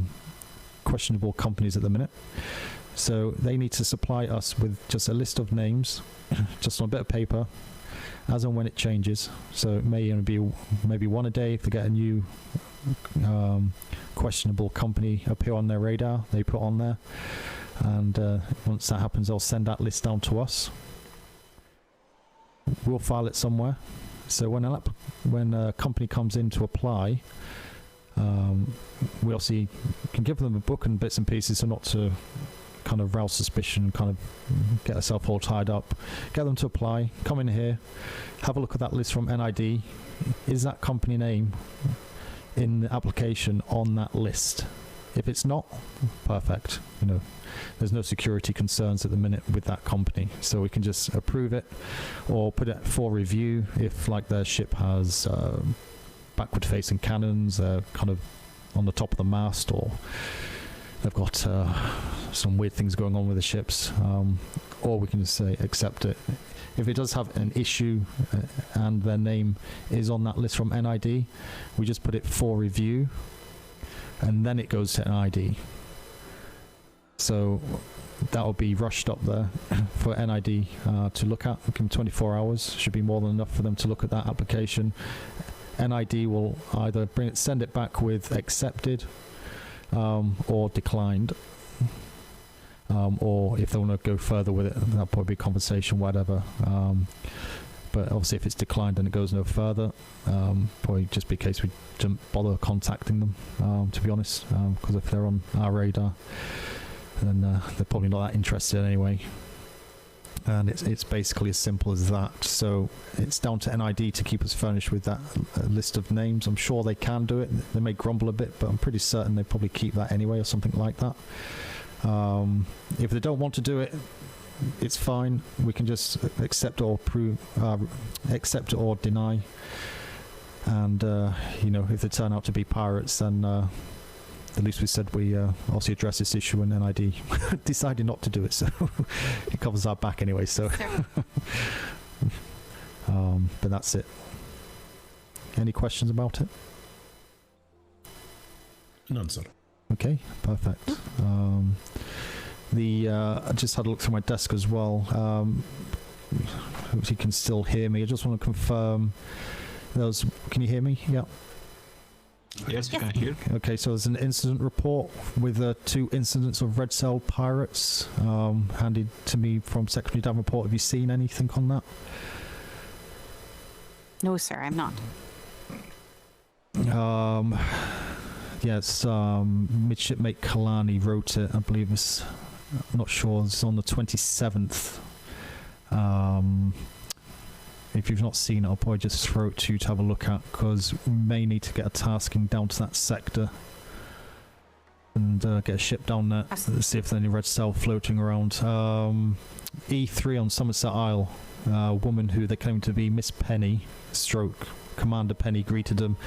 questionable companies at the minute. So they need to supply us with just a list of names, just on a bit of paper, as and when it changes. So it may only be maybe one a day if they get a new questionable company appear on their radar, they put on there. And once that happens, they'll send that list down to us. We'll file it somewhere. So when a company comes in to apply, we obviously can give them a book and bits and pieces, so not to kind of rouse suspicion, kind of get ourselves all tied up. Get them to apply, come in here, have a look at that list from NID. Is that company name in the application on that list? If it's not, perfect. You know, there's no security concerns at the minute with that company, so we can just approve it or put it for review if, like, their ship has backward-facing cannons, kind of on the top of the mast, or they've got some weird things going on with the ships, or we can just say accept it. If it does have an issue and their name is on that list from NID, we just put it for review, and then it goes to NID. So that will be rushed up there for NID to look at. Give them 24 hours. Should be more than enough for them to look at that application. NID will either send it back with accepted or declined. Or if they want to go further with it, that'll probably be a conversation, whatever. But obviously if it's declined and it goes no further, probably just be a case we don't bother contacting them, to be honest, because if they're on our radar, then they're probably not that interested anyway. And it's basically as simple as that. So it's down to NID to keep us furnished with that list of names. I'm sure they can do it. They may grumble a bit, but I'm pretty certain they probably keep that anyway or something like that. If they don't want to do it, it's fine. We can just accept or accept or deny. And you know, if they turn out to be pirates, then at least we said we obviously address this issue, and NID decided not to do it, so it covers our back anyway. So, but that's it. Any questions about it? None, sir. Okay, perfect. I just had a look through my desk as well. Hope you can still hear me. I just want to confirm. Can you hear me? Yeah. Yes, you can hear. Okay, so there's an incident report with 2 incidents of red cell pirates handed to me from Secretary Davenport. Have you seen anything on that? No, sir, I'm not. Yes, Midshipmate Kalani wrote it. I believe it's, I'm not sure, it's on the 27th. If you've not seen it, I'll probably just throw it to you to have a look at, because we may need to get a tasking down to that sector and get a ship down there to see if there's any red cell floating around. E3 on Somerset Isle, a woman who they claim to be Miss Penny, Commander Penny, greeted them.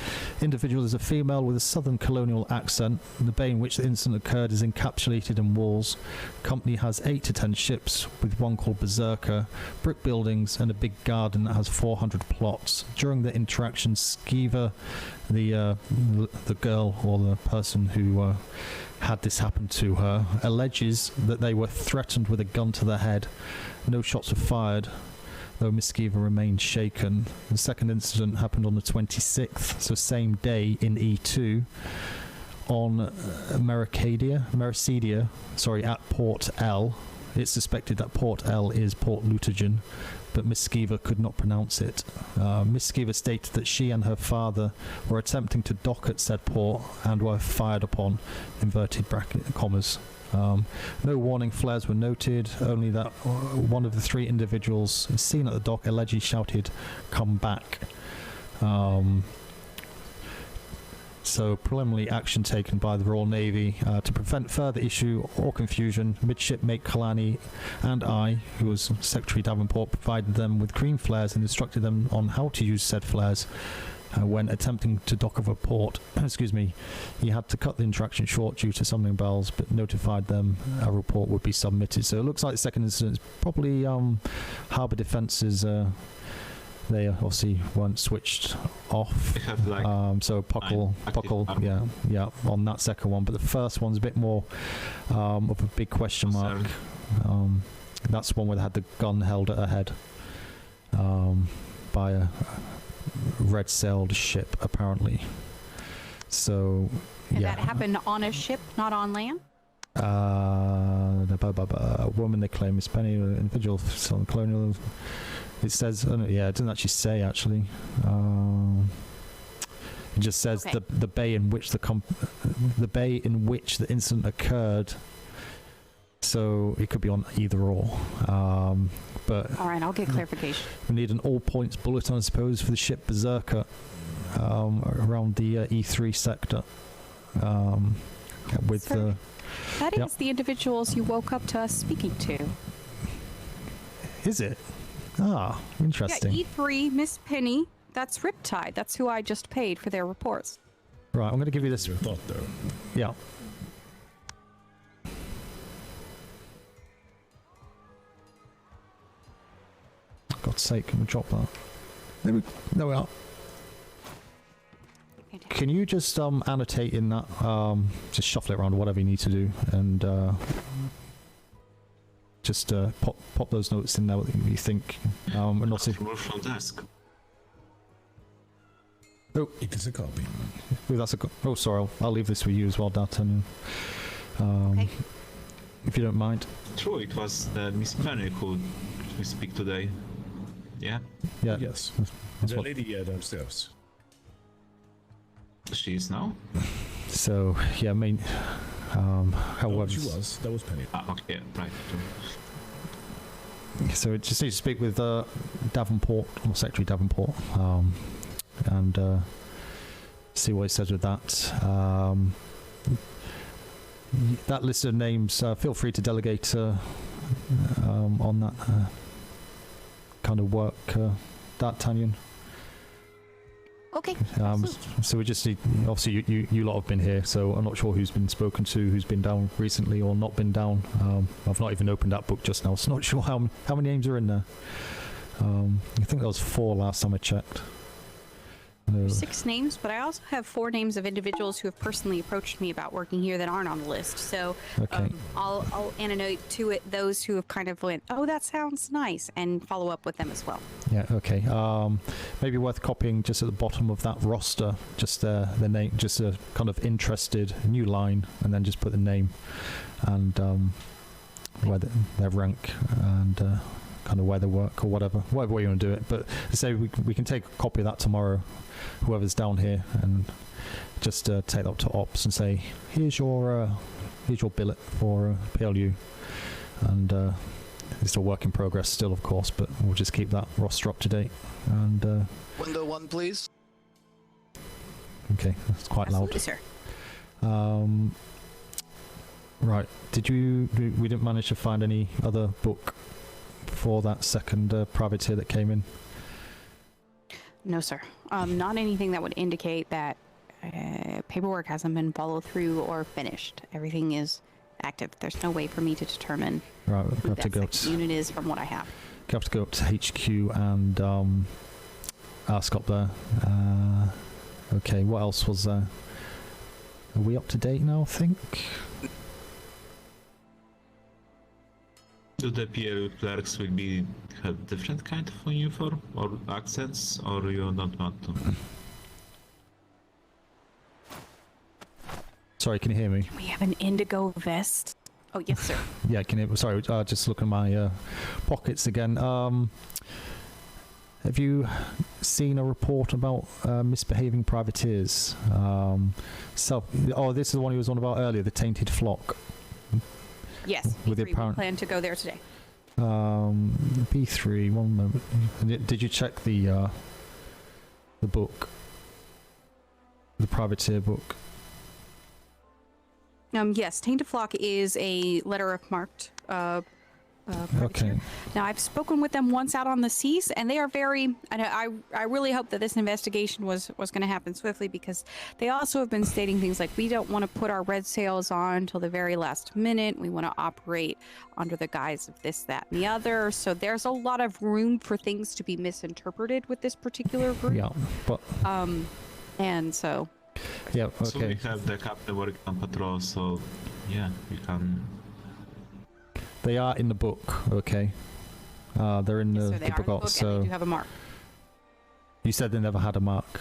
Individual is a female with a southern colonial accent. The bay in which the incident occurred is encapsulated in walls. Company has 8 to 10 ships, with one called Berserker, brick buildings, and a big garden that has 400 plots. During the interaction, Skeever, the girl or the person who had this happen to her, alleges that they were threatened with a gun to the head. No shots were fired, though Miss Skeever remained shaken. The second incident happened on the 26th, so same day, in E2, on Mericedia, at Port L. It's suspected that Port L is Port Lutogen, but Miss Skeever could not pronounce it. Miss Skeever stated that she and her father were attempting to dock at said port and were fired upon, inverted bracket commas. No warning flares were noted, only that one of the 3 individuals seen at the dock allegedly shouted, "Come back." So preliminary action taken by the Royal Navy to prevent further issue or confusion. Midshipmate Kalani and I, who was Secretary Davenport, provided them with green flares and instructed them on how to use said flares. When attempting to dock of a port, excuse me, he had to cut the interaction short due to summoning bells, but notified them a report would be submitted. So it looks like the second incident is probably harbour defences. They obviously weren't switched off. They have like so Puckle, yeah, on that second one. But the first one's a bit more of a big question mark. That's the one where they had the gun held at her head by a red-sailed ship, apparently. So, And yeah. that happened on a ship, not on land? A woman they claim is Penny, an individual from colonial. It says, yeah, it doesn't actually say, actually. It just says Okay. the bay in which the incident occurred. So it could be on either or. But All right, I'll get clarification. we need an all-points bulletin, I suppose, for the ship Berserker around the E3 sector. with Sir, that yep. is the individuals you woke up to us speaking to. Is it? Ah, interesting. Yeah, E3, Miss Penny. That's Riptide. That's who I just paid for their reports. Right, I'm going to give you this. Your thought, though. Yeah. God's sake, can we drop that? There we are. Can you just annotate in that, just shuffle it around, whatever you need to do, and just pop those notes in there what you think, and also... From desk. Oh, It is a copy. oh, that's a... Oh, sorry, I'll leave this with you as well, D'Artagnan. Okay. If you don't mind. True, it was Miss Penny who we speak today. Yeah? Yeah. Yes. That's The what, lady downstairs. She is now? so, yeah, main... however... She was. That was Penny. Ah, okay, right. So it just needs to speak with Davenport, or Secretary Davenport, and see what he says with that. That list of names, feel free to delegate on that kind of work, D'Artagnan. Okay. So we just need, obviously you lot have been here, so I'm not sure who's been spoken to, who's been down recently or not been down. I've not even opened that book just now, so not sure how many names are in there. I think there was 4 last time I checked. 6 names, but I also have 4 names of individuals who have personally approached me about working here that aren't on the list. So Okay. I'll annotate to it those who have kind of went, oh, that sounds nice, and follow up with them as well. Yeah, okay. Maybe worth copying just at the bottom of that roster, just their name, just a kind of interested new line, and then just put the name and where their rank and kind of where they work or whatever way you want to do it. But say we can take a copy of that tomorrow, whoever's down here, and just take that up to ops and say, here's your billet for P.L.U. and it's a work in progress still, of course, but we'll just keep that roster up to date. And Window 1, please. okay, that's quite Absolutely, loud. sir. Right, we didn't manage to find any other book for that second privateer that came in? No, sir. Not anything that would indicate that paperwork hasn't been followed through or finished. Everything is active. There's no way for me to determine Right, we'll who have to that go second unit is from what I have. have to go up to HQ and ask up there. Okay, what else was there? Are we up to date now, I think? Do the P.L.U. clerks will be have different kind of uniform or accents, or you don't want to? Sorry, can you hear me? We have an indigo vest. Oh, yes, sir. Yeah, can you? Sorry, just look at my pockets again. Have you seen a report about misbehaving privateers? This is the one he was on about earlier, the Tainted Flock. Yes, With the we apparent- plan to go there today. B3. One moment. Did you check the book, the privateer book? Yes, Tainted Flock is a letter of marked privateer. Okay. Now, I've spoken with them once out on the seas, and they are very... I really hope that this investigation was going to happen swiftly, because they also have been stating things like, we don't want to put our red sails on until the very last minute. We want to operate under the guise of this, that, and the other. So there's a lot of room for things to be misinterpreted with this particular group. Yeah, but And so... yeah, So we okay. have the captain working on patrol, so yeah, we can. They are in the book. Okay. They're in Yes, the, sir, they the are book. in the book, So and they do have a mark. you said they never had a mark.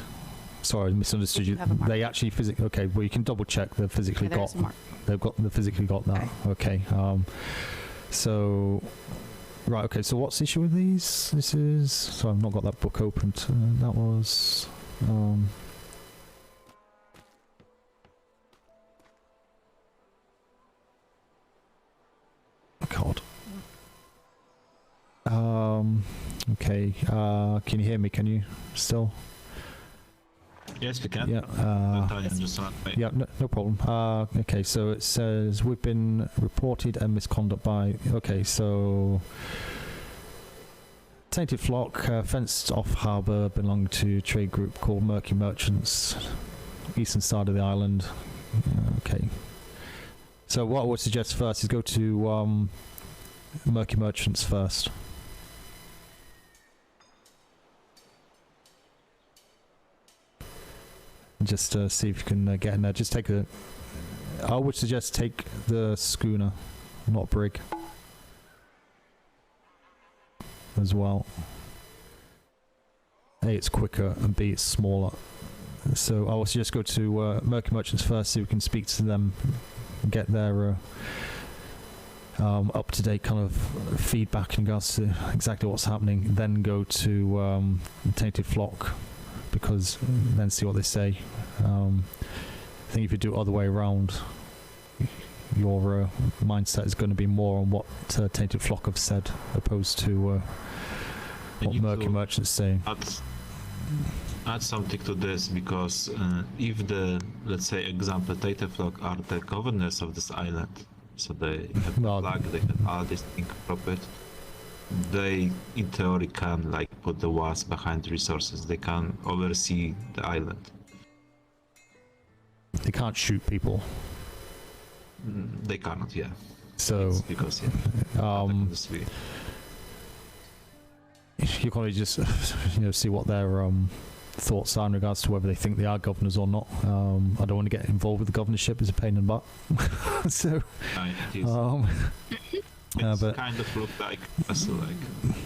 Sorry, I misunderstood They do you. have a mark. They actually physically. Okay, well you can double check. They've physically Yeah, there got. is a mark. They physically got that. Okay. So. Right. Okay. So what's the issue with these? This is. So I've not got that book opened. That was. God. Okay. Can you hear me? Can you still? Yes, we can. Yeah. Just run away. Yeah, no problem. Okay, so it says we've been reported a misconduct by. Okay, so Tainted Flock, fenced off harbour belonging to a trade group called Murky Merchants, eastern side of the island. Okay. So what I would suggest first is go to Murky Merchants first. Just see if you can get in there. Just take a. I would suggest take the schooner, not brig, as well. A, it's quicker, and B, it's smaller. So I would suggest go to Murky Merchants first, so we can speak to them, get their up-to-date kind of feedback in regards to exactly what's happening. Then go to Tainted Flock, because then see what they say. I think if you do it other way around, your mindset is going to be more on what Tainted Flock have said, opposed to what Murky Merchants saying. Add something to this, because if the, let's say, example, Tainted Flock are the governors of this island, so they have the flag, they have all these things proper, they in theory can like put the walls behind resources, they can oversee the island. They can't shoot people. They cannot, yeah. So it's because you can only just see what their thoughts are in regards to whether they think they are governors or not. I don't want to get involved with the governorship; it's a pain in the butt. So it is. It's kind of look like also like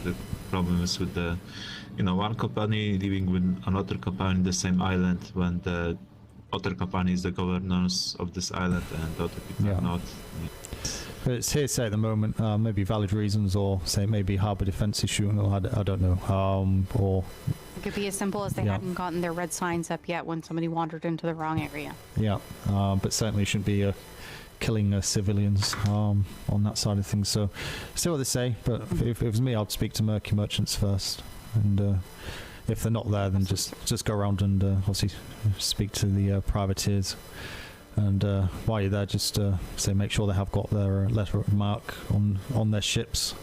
the problems with the one company living with another company in the same island, when the other company is the governors of this island and other people are not. But it's hearsay at the moment. Maybe valid reasons, or say maybe harbour defence issue. I don't know. Or it could be as simple as they hadn't gotten their red signs up yet when somebody wandered into the wrong area. Yeah, but certainly shouldn't be killing civilians on that side of things. So see what they say. But if it was me, I'd speak to Murky Merchants first, and if they're not there, then just go around and obviously speak to the privateers. And while you're there, just say make sure they have got their letter of marque on their ships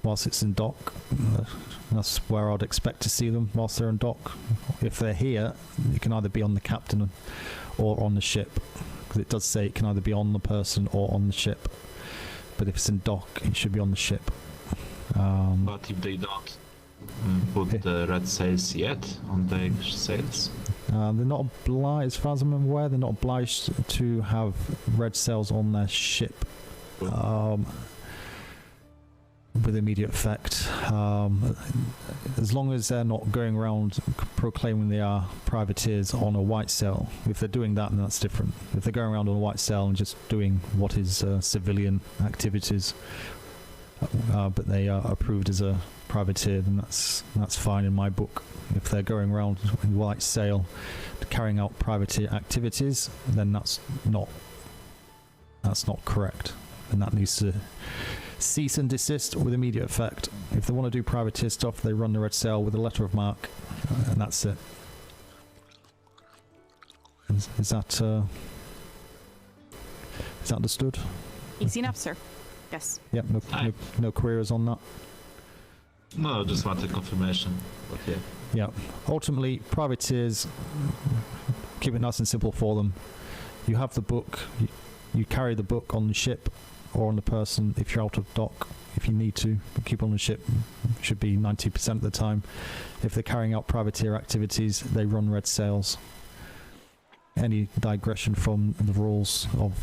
whilst it's in dock. That's where I'd expect to see them whilst they're in dock. If they're here, it can either be on the captain or on the ship, because it does say it can either be on the person or on the ship. But if it's in dock, it should be on the ship. But if they don't put the red sails yet on their sails? They're not obliged, as far as I'm aware, they're not obliged to have red sails on their ship with immediate effect. As long as they're not going around proclaiming they are privateers on a white sail. If they're doing that, then that's different. If they're going around on a white sail and just doing what is civilian activities, but they are approved as a privateer, then that's fine in my book. If they're going around in white sail carrying out privateer activities, then that's not correct, and that needs to cease and desist with immediate effect. If they want to do privateer stuff, they run the red sail with a letter of marque, and that's it. Is that understood? Easy enough, sir. Yes. Yep. No queries on that. No, just wanted confirmation. But yeah. Yeah. Ultimately, privateers, keep it nice and simple for them. You have the book. You carry the book on the ship or on the person if you're out of dock. If you need to, keep on the ship. Should be 90% of the time. If they're carrying out privateer activities, they run red sails. Any digression from the rules of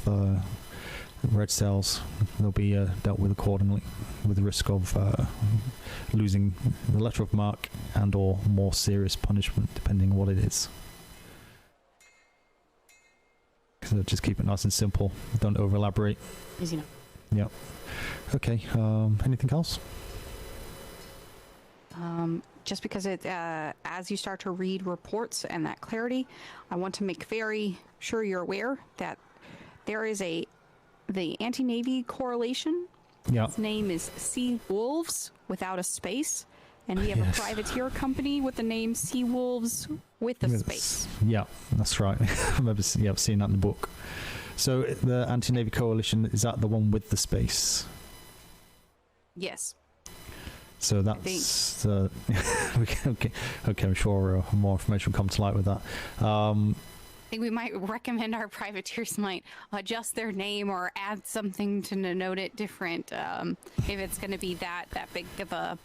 red sails, they'll be dealt with accordingly, with the risk of losing the letter of marque and or more serious punishment, depending on what it is. So just keep it nice and simple. Don't over elaborate. Easy enough. Yeah. Okay. Anything else? Just because it, as you start to read reports and that clarity, I want to make very sure you're aware that there is the anti-Navy correlation. Yeah. Its name is Sea Wolves without a space. And we have Yes. a privateer company with the name Sea Wolves with a space. Yeah, that's right. I remember I've seen that in the book. So the Anti-Navy Coalition, is that the one with the space? Yes. So that's okay. I'm sure more information will come to light with that. I think we might recommend our privateers might adjust their name or add something to denote it different. If it's going to be that big of a,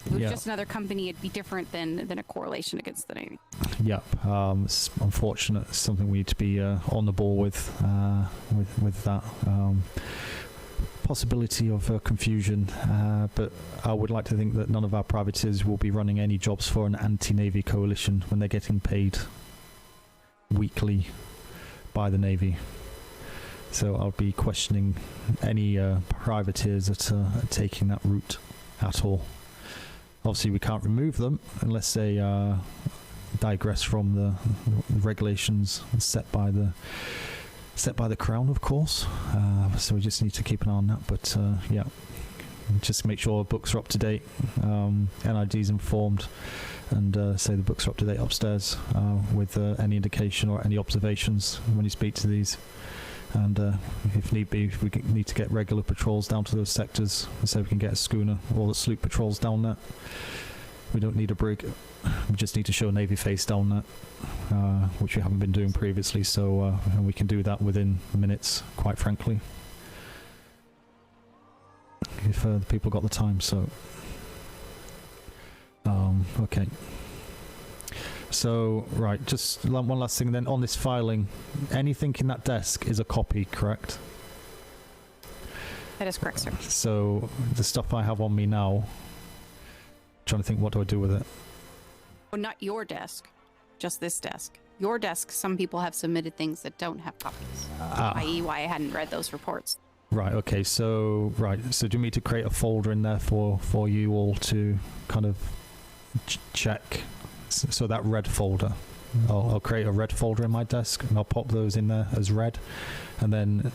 if it was just another company, it'd be different than a correlation against the Navy. Yep. It's unfortunate. It's something we need to be on the ball with that. Possibility of confusion, but I would like to think that none of our privateers will be running any jobs for an anti-Navy coalition when they're getting paid weekly by the Navy. So I'll be questioning any privateers that are taking that route at all. Obviously, we can't remove them unless they digress from the regulations set by the Crown, of course. So we just need to keep an eye on that. But yeah, just make sure books are up to date, NID's informed, and say the books are up to date upstairs with any indication or any observations when you speak to these. And if need be, if we need to get regular patrols down to those sectors, so we can get a schooner or the sloop patrols down there. We don't need a brig. We just need to show Navy face down there, which we haven't been doing previously. So and we can do that within minutes, quite frankly, if the people got the time. So okay. So right, just one last thing then on this filing. Anything in that desk is a copy, correct? That is correct, sir. So the stuff I have on me now, trying to think, what do I do with it? Well, not your desk, just this desk. Your desk, some people have submitted things that don't have copies, i.e. why I hadn't read those reports. Right, okay, so do you want me to create a folder in there for you all to kind of check? So that red folder, I'll create a red folder in my desk and I'll pop those in there as red, and then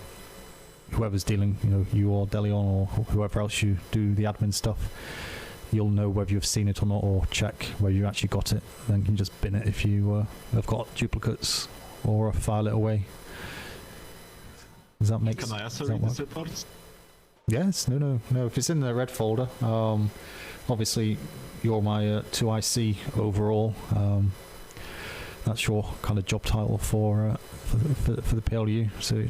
whoever's dealing, you or Delion or whoever else you do the admin stuff, you'll know whether you've seen it or not, or check whether you actually got it. Then you can just bin it if you have got duplicates, or file it away. Does that make sense? Can I also read these reports? Yes, no. If it's in the red folder, obviously you're my 2IC overall. That's your kind of job title for the P.L.U. So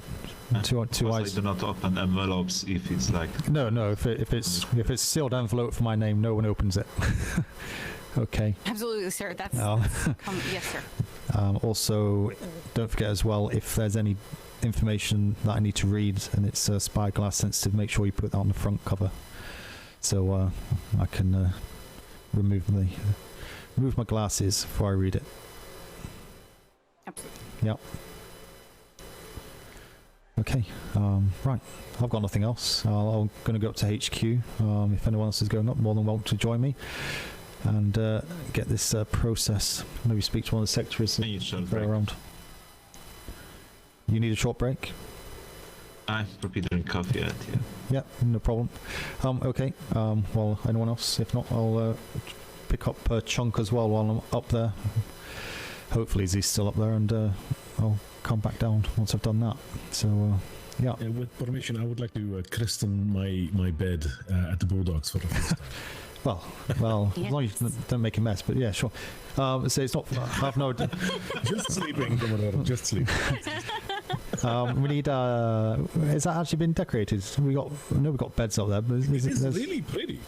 two I eyes. do not open envelopes if it's like. No. If it's sealed envelope for my name, no one opens it. Okay. Absolutely, sir. That's yes, sir. Also, don't forget as well, if there's any information that I need to read and it's spyglass sensitive, make sure you put that on the front cover, so I can remove my glasses before I read it. Absolutely. Yep. Okay. Right. I've got nothing else. I'm going to go up to HQ. If anyone else is going up, more than welcome to join me and get this process. Maybe speak to one of the secretaries that are around. You need a short break? I'm preparing coffee yet, yeah. Yep, no problem. Okay. Well, anyone else? If not, I'll pick up Chunk as well while I'm up there. Hopefully he's still up there, and I'll come back down once I've done that. So, yeah. With permission, I would like to christen my bed at the Bulldogs for the first time. Well, Yes. as long as you don't make a mess, but yeah, sure. So it's not. I've no. Just sleeping, Commodore. Just sleeping. We need. Has that actually been decorated? We got beds up there, but It's really pretty.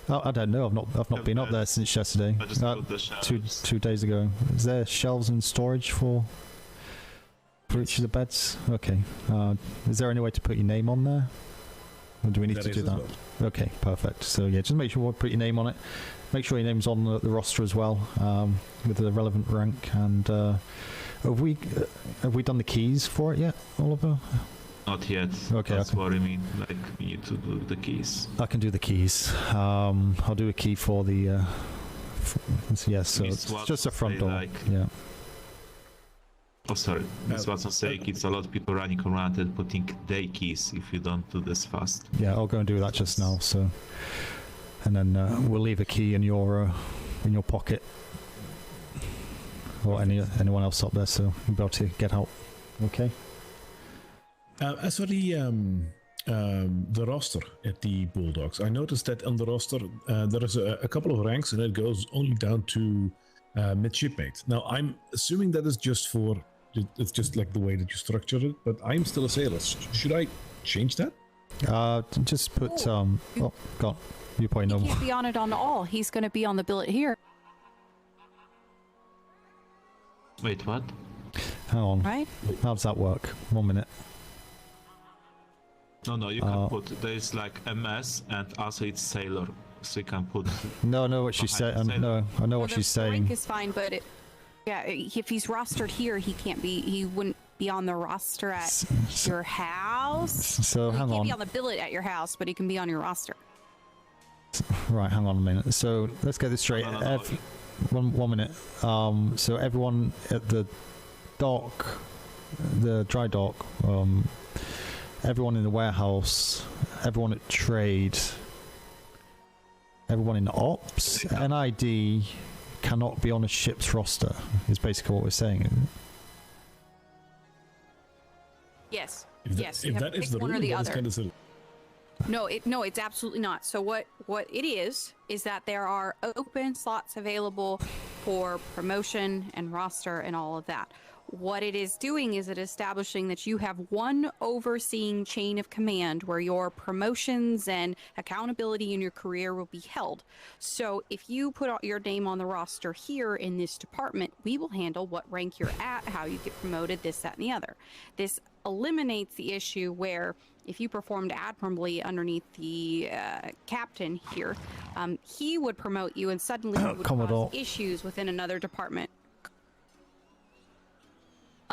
I don't know. I've not been up there since yesterday. I just put the shelves. 2 days ago. Is there shelves and storage for each of the beds? Okay. Is there any way to put your name on there? Or do we need to do that? Okay, perfect. So yeah, just make sure you put your name on it. Make sure your name's on the roster as well, with the relevant rank. And have we done the keys for it yet, Oliver? Not yet. Okay, That's okay. what I mean. Like, we need to do the keys. I can do the keys. I'll do a key for the. Yes, so Miss it's Watson just a front say, door. like- Yeah. Oh, sorry. Miss Watson saying it's a lot of people running around and putting day keys if you don't do this fast. Yeah, I'll go and do that just now. So, and then we'll leave a key in your pocket, or anyone else up there, so you'll be able to get out. Okay. As for the roster at the Bulldogs, I noticed that on the roster there is a couple of ranks, and it goes only down to midshipmate. Now, I'm assuming that is just it's just like the way that you structure it, but I'm still a sailor. Should I change that? Just put oh god, you probably know He more. can't be on it on all. He's going to be on the billet here, Wait, what? Hang on. right? How does that work? 1 minute. No, you can put, there's like MS and also it's sailor, so you can put... No, I know what she's saying. No, I know what The she's saying. rank is fine, but if he's rostered here, he wouldn't be on the roster at your house. So He hang can't on. be on the billet at your house, but he can be on your roster. Right, hang on a minute. So let's get this straight. No. One minute. So everyone at the dock, the dry dock, everyone in the warehouse, everyone at trade, everyone in ops, NID cannot be on a ship's roster. Is basically what we're saying. Isn't it? Yes. If Yes. that, you if have that to is pick the one rule, or the that is other. kind of silly. No, it's absolutely not. So what it is that there are open slots available for promotion and roster and all of that. What it is doing is it establishing that you have one overseeing chain of command where your promotions and accountability in your career will be held. So if you put out your name on the roster here in this department, we will handle what rank you're at, how you get promoted, this, that, and the other. This eliminates the issue where if you performed admirably underneath the captain here, he would promote you and suddenly you would Commodore. cause issues within another department.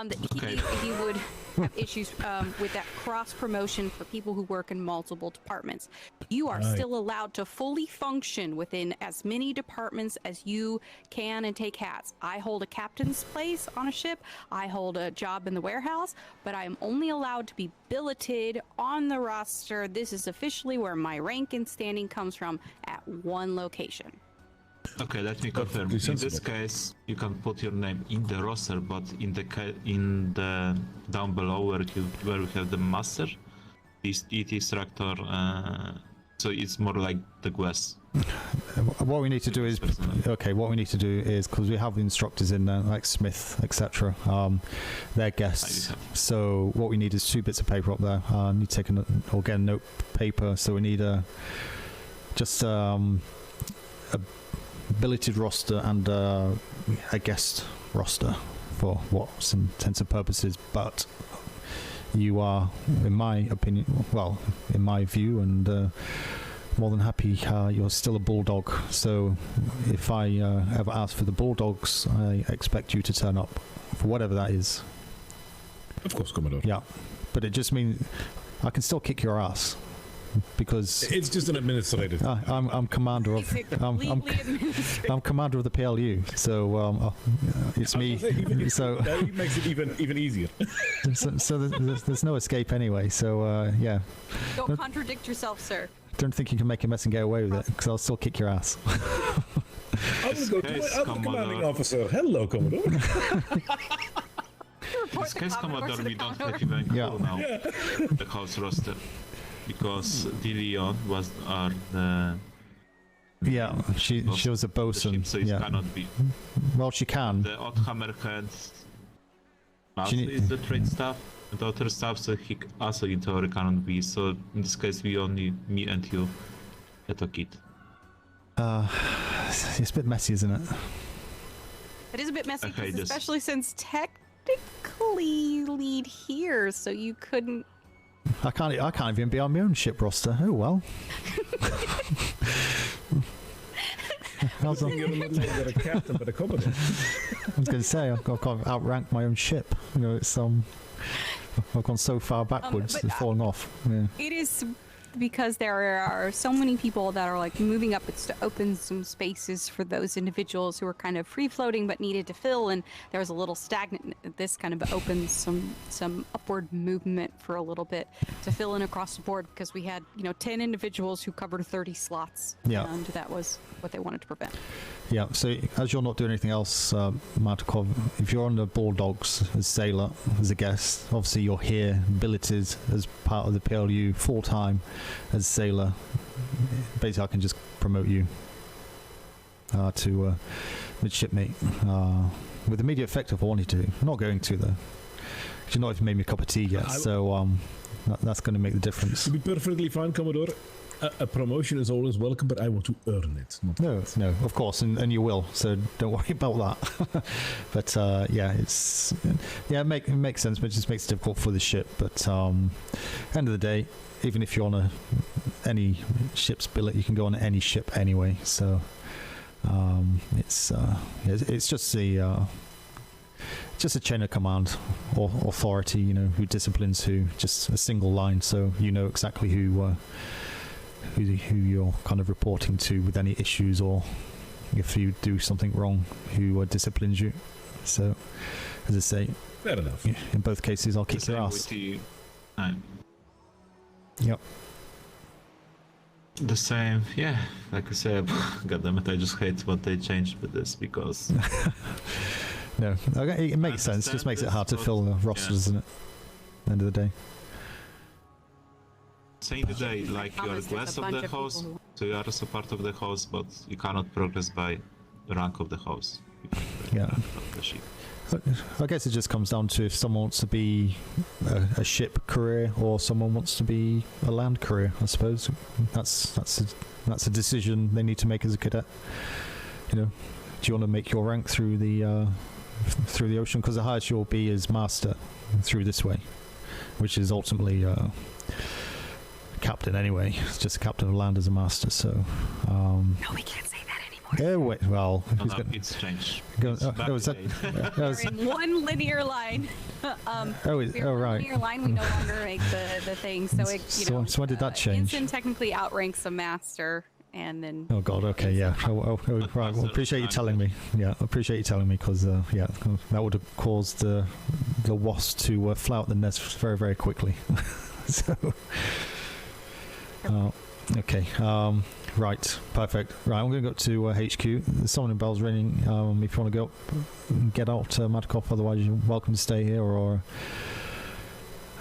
Okay. He would have issues with that cross promotion for people who work in multiple departments. You are Right. still allowed to fully function within as many departments as you can and take hats. I hold a captain's place on a ship. I hold a job in the warehouse, but I am only allowed to be billeted on the roster. This is officially where my rank and standing comes from at one location. Okay, let me confirm. That's In this sensible. case, you can put your name in the roster, but in the down below where we have the master, it is tractor. So it's more like the quest. What we need to do is Personally. what we need to do is, because we have the instructors in there like Smythe, etc. They're guests. So what we need is 2 bits of paper up there. I need to take or get a note paper. So we need a billeted roster and a guest roster for what's intents and purposes. But you are, in my opinion, well, in my view, and more than happy, you're still a bulldog. So if I ever ask for the Bulldogs, I expect you to turn up for whatever that is. Of course, Commodore. Yeah, but it just means I can still kick your ass because It's just an administrative. I'm commander of I'm commander of the P.L.U. So it's me. So That makes it even easier. so there's no escape anyway. So yeah, Don't contradict yourself, sir. don't think you can make a mess and get away with it because I'll still kick your ass. I will go to case, my other commanding Commodore. officer. Hello, Commodore. In this case, Commodore, we don't have even Yeah. clue now the house roster because DeLeon was the Yeah, she was a bosun. ship, so it Yeah, cannot be. well she can. The odd hammerhead mostly need- is the trade staff, and the other staff, so he also in theory cannot be. So in this case, we only me and you at a kid. It's a bit messy, isn't it? It is a bit messy, Okay, 'cause this- especially since technically you lead here, so you couldn't. I can't even be on my own ship roster. Oh well. How's that? You're a little bit a captain, but a Commodore. I was going to say I've got to outrank my own ship. You know, it's I've gone so far backwards, but, it's fallen off. Yeah. It is because there are so many people that are like moving up, it's to open some spaces for those individuals who are kind of free floating but needed to fill, and there was a little stagnant. This kind of opens some upward movement for a little bit to fill in across the board, because we had 10 individuals who covered 30 slots. Yeah. And that was what they wanted to prevent. Yeah, so as you're not doing anything else, Martikov, if you're on the Bulldogs as sailor, as a guest, obviously you're here billeted as part of the P.L.U. full-time as sailor. Basically, I can just promote you to midshipmate with immediate effect if I wanted to. I'm not going to, though. 'Cause you've not even made me a cup of tea yet, so that's going to make the difference. To be perfectly fine, Commodore. A promotion is always welcome, but I want to earn it. No, of course, and you will. So don't worry about that. But it makes sense, but it just makes it difficult for the ship. But end of the day, even if you're on any ship's billet, you can go on any ship anyway. So it's just a chain of command or authority, who disciplines who. Just a single line, so you know exactly who you're kind of reporting to with any issues, or if you do something wrong, who disciplines you. So, as I say, fair enough. In both cases, I'll kick your ass. Yep. The same, yeah. Like I said, goddammit, I just hate what they changed with this, because no, okay, it makes sense. It just makes it hard to fill the rosters, doesn't it? At the end of the day. Saying the day, like you are guest of the house, so you are also part of the house, but you cannot progress by the rank of the house. Yeah. Of the ship. I guess it just comes down to if someone wants to be a ship career or someone wants to be a land career. I suppose that's a decision they need to make as a cadet. Do you want to make your rank through the ocean? Because the highest you'll be is master through this way, which is ultimately captain anyway. It's just a captain of land as a master. So no, we can't say that anymore. yeah, wait, well, it's changed. We're in one linear line. Right. Linear line, we no longer make the thing. So it, So when did that change? Ensign technically outranks a master, and then. Oh God. Okay. Yeah. Right. Well, appreciate you telling me. Yeah. Appreciate you telling me, because that would have caused the wasp to flout the nest very, very quickly. So. Okay. Right. Perfect. Right. I'm going to go to HQ. There's someone in bells ringing. If you want to go, get out, Martikov. Otherwise, you're welcome to stay here or.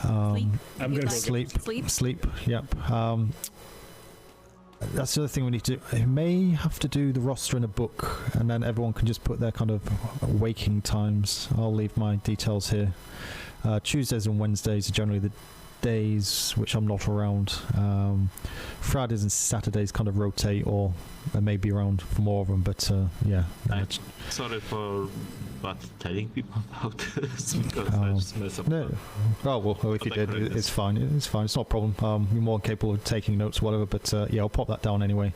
Sleep. I'm going to Sleep. Yep. That's the other thing we need to do. We may have to do the roster in a book, and then everyone can just put their kind of waking times. I'll leave my details here. Tuesdays and Wednesdays are generally the days which I'm not around. Fridays and Saturdays kind of rotate, or I may be around for more of them, but yeah. Sorry for telling people about this, because I just mess up. No. Oh well, if you did, it's fine. It's fine. It's not a problem. You're more capable of taking notes, whatever. But yeah, I'll pop that down anyway.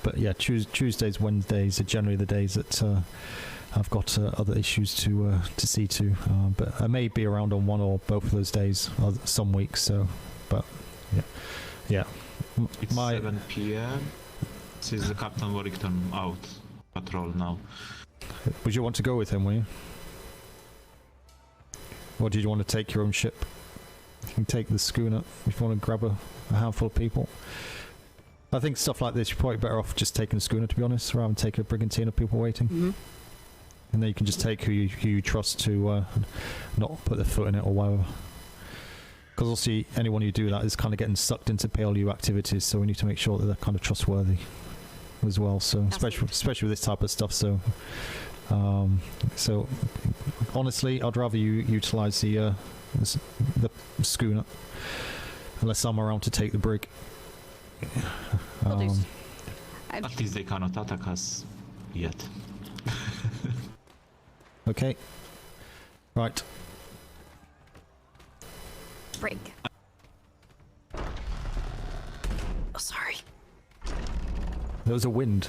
But yeah, Tuesdays, Wednesdays are generally the days that I've got other issues to see to. But I may be around on one or both of those days some weeks. So, but yeah. It's 7 p.m. Since the Captain Warrington out patrol now. Would you want to go with him, will you? Or did you want to take your own ship? You can take the schooner if you want to grab a handful of people. I think stuff like this, you're probably better off just taking a schooner, to be honest, rather than take a brigantine of people waiting. Mm-hmm. And then you can just take who you trust to not put their foot in it or whatever. Because we'll see anyone who do that is kind of getting sucked into P.L.U. activities, so we need to make sure that they're kind of trustworthy as well. So especially with this type of stuff. So so honestly, I'd rather you utilize the schooner, unless I'm around to take the brig. At least they cannot attack us yet. Okay. Right. Brig. Oh, sorry. There was a wind.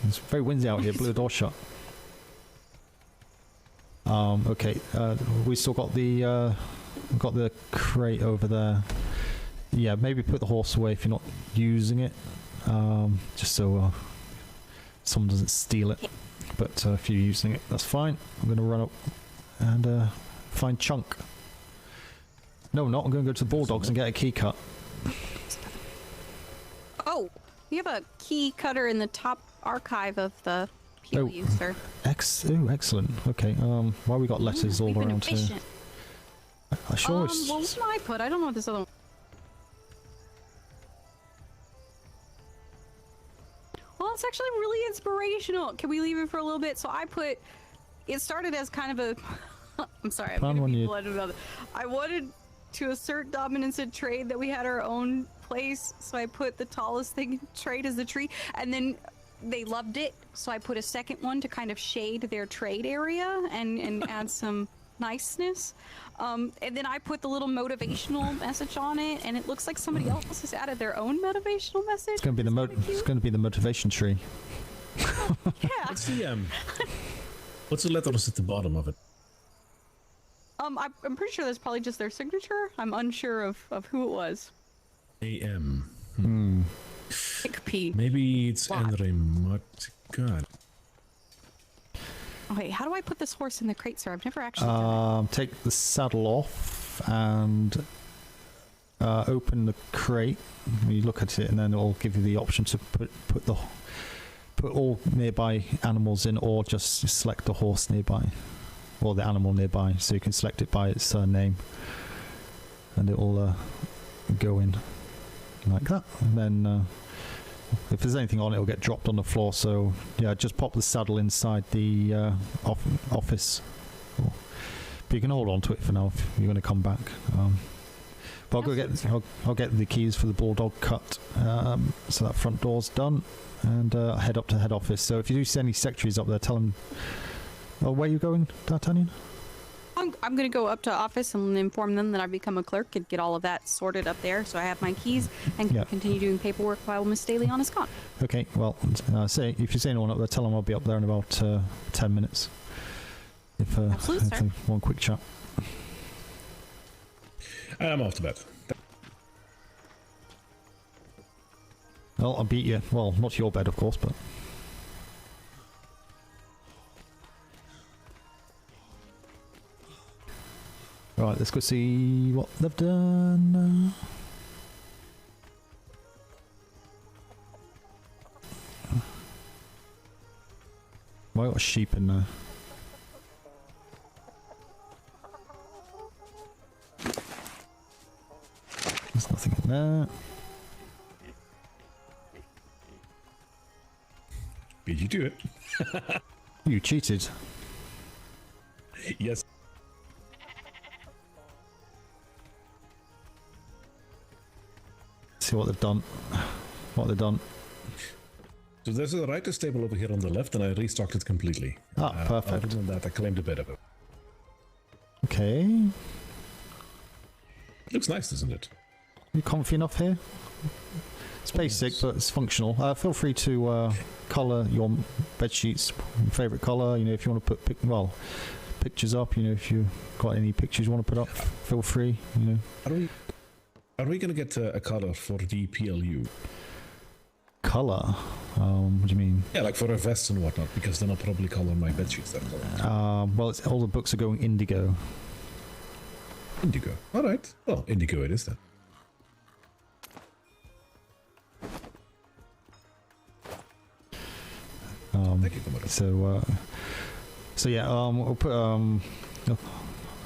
It's very windy out here. Blew the door shut. Okay. We still got the crate over there. yeah, maybe put the horse away if you're not using it, just so someone doesn't steal it. But if you're using it, that's fine. I'm going to run up and find Chunk. No, I'm not. I'm going to go to the Bulldogs and get a key cut. Oh, you have a key cutter in the top archive of the P.L.U, sir. Excellent. Okay. Why we got letters all around here? I sure. Well, what can I put? I don't know what this other one. Well, it's actually really inspirational. Can we leave it for a little bit? So I put. It started as kind of a. I'm sorry. I'm gonna be blunt about it. I wanted to assert dominance in trade that we had our own place, so I put the tallest thing in trade as the tree, and then they loved it, so I put a second one to kind of shade their trade area and add some niceness. And then I put the little motivational message on it, and it looks like somebody else has added their own motivational message. It's going to be it's going to be the motivation tree. Yeah. What's the letters at the bottom of it? I'm pretty sure that's probably just their signature. I'm unsure of who it was. A.M. P. Maybe it's Andre God. Wait, how do I put this horse in the crate, sir? I've never actually done it. Take the saddle off and open the crate. You look at it, and then it'll give you the option to put all nearby animals in, or just select the horse nearby, or the animal nearby. So you can select it by its name, and it will go in like that. And then if there's anything on it, it'll get dropped on the floor. So yeah, just pop the saddle inside the office. But you can hold on to it for now if you're going to come back. But I'll get the keys for the Bulldog cut. So that front door's done, and head up to head office. So if you do see any secretaries up there, tell them. Oh, where are you going, D'Artagnan? I'm going to go up to office and inform them that I've become a clerk and get all of that sorted up there, so I have my keys and can continue doing paperwork while Miss DeLeon is gone. Okay, well, if you see anyone up there, tell them I'll be up there in about 10 minutes. Absolutely, sir. One quick chat. I'm off to bed. Well, I'll beat you. Well, not your bed, of course, but... Right, let's go see what they've done. Why got a sheep in there? There's nothing in there. Beat you to it. You cheated. Yes. See what they've done. So there's a writer's table over here on the left, and I restocked it completely. Perfect. Other than that, I claimed a bit of it. Okay. Looks nice, doesn't it? You comfy enough here? It's basic, but it's functional. Feel free to colour your bed sheets favourite colour. You know, if you want to put pictures up. You know, if you've got any pictures you want to put up, feel free. You know. Are we gonna get a colour for the P.L.U? Colour? What do you mean? Yeah, like for a vest and whatnot, because then I'll probably colour my bed sheets that color. Well, all the books are going indigo. Indigo. All right. Well, indigo it is then. Thank you, Commodore. So yeah, I'll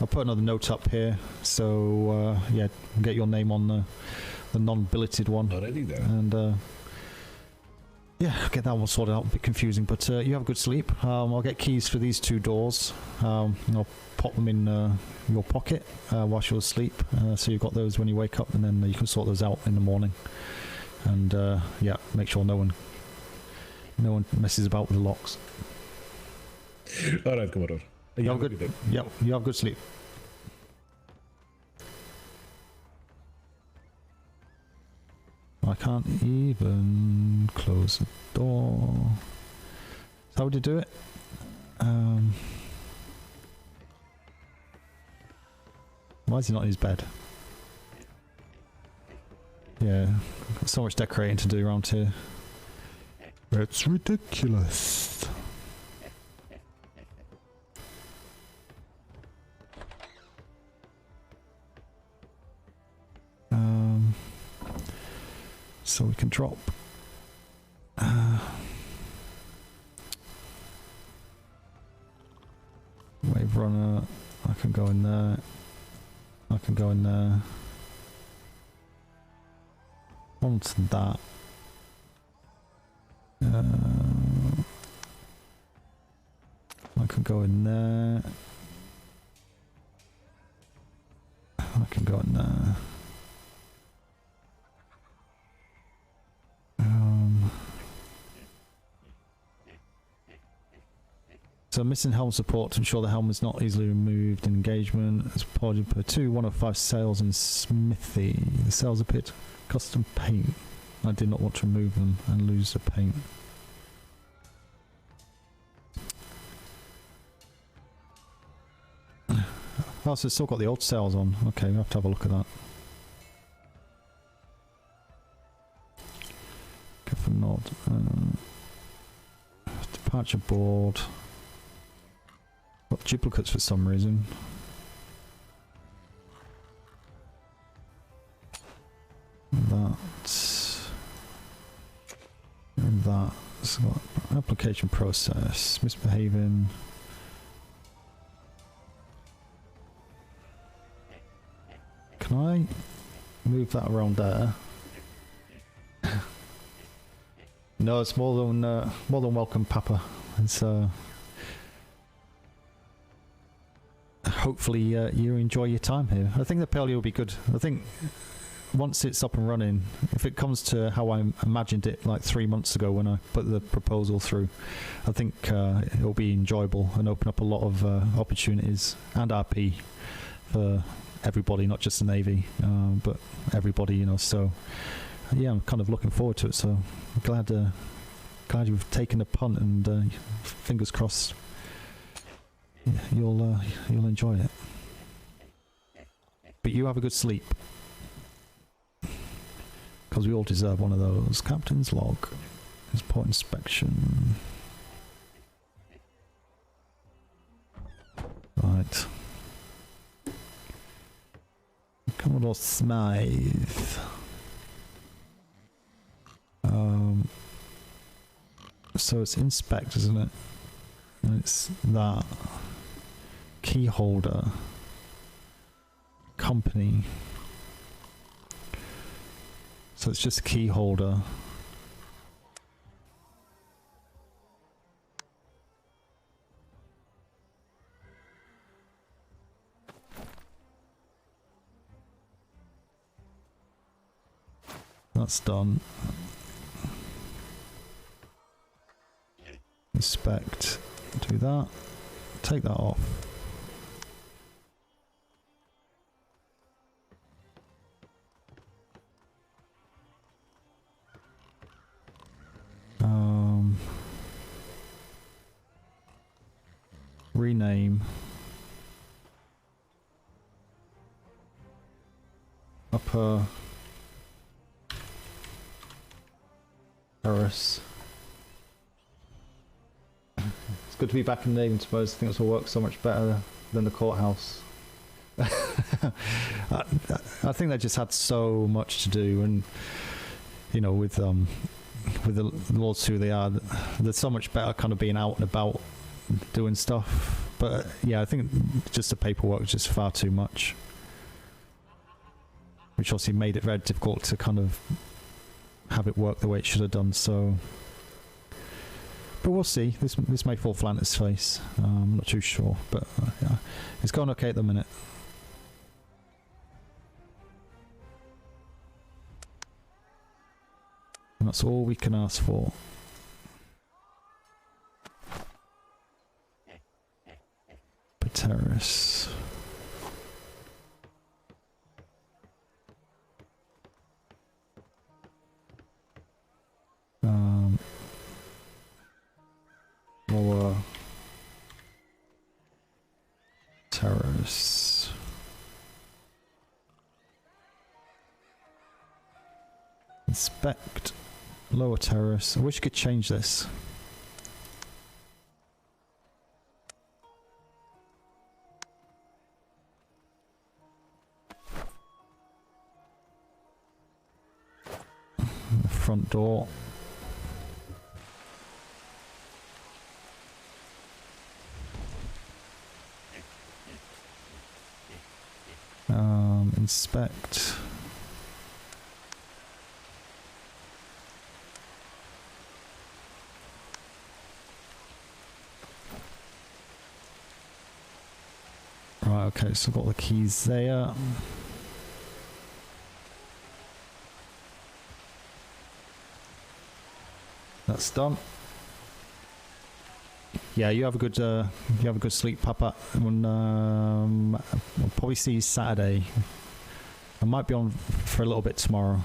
put another note up here. So yeah, get your name on the non-billeted one. Already there. And yeah, get that one sorted out. A bit confusing, but you have a good sleep. I'll get keys for these two doors. I'll pop them in your pocket whilst you're asleep, so you've got those when you wake up, and then you can sort those out in the morning. And yeah, make sure no one messes about with the locks. All right, Commodore. You have good. Yep, you have good sleep. I can't even close the door. How would you do it? Why is he not in his bed? Yeah, got so much decorating to do around here. It's ridiculous. So we can drop. Wave runner. I can go in there. I can go in there. Onto that. I can go in there. I can go in there. So missing helm support to ensure the helm is not easily removed in engagement. As reported per 2105 sales in Smythe. The sales appear to custom paint. I did not want to remove them and lose the paint. Oh, so it's still got the old sales on. Okay, we'll have to have a look at that. Go for nod. Departure board. Got duplicates for some reason. That. And that. So application process. Misbehaving. Can I move that around there? No, it's more than welcome, Papa. It's hopefully you enjoy your time here. I think the P.L.U will be good. I think once it's up and running, if it comes to how I imagined it like 3 months ago when I put the proposal through, I think it'll be enjoyable and open up a lot of opportunities and RP for everybody, not just the Navy, but everybody, you know. So yeah, I'm kind of looking forward to it. So I'm glad you've taken a punt, and fingers crossed you'll enjoy it. But you have a good sleep, because we all deserve one of those. Captain's log. Is port inspection. Right. Commodore Smythe. So it's inspect, isn't it? And it's that. Key holder. Company. So it's just a key holder. That's done. Inspect. Do that. Take that off. Rename. Upper Terrace. It's good to be back in the Navy, I suppose. I think this will work so much better than the courthouse. I think they just had so much to do, and you know, with the Lords who they are, they're so much better kind of being out and about doing stuff. But yeah, I think just the paperwork was just far too much, which obviously made it very difficult to kind of have it work the way it should have done. So, but we'll see. This may fall flat on its face. I'm not too sure, but yeah, it's going okay at the minute. And that's all we can ask for. Terrace. Lower Terrace. Inspect. Lower terrace. I wish you could change this. The front door. Inspect. Right, okay, so I've got the keys there. That's done. Yeah, you have a good sleep, Papa. And I'll probably see you Saturday. I might be on for a little bit tomorrow.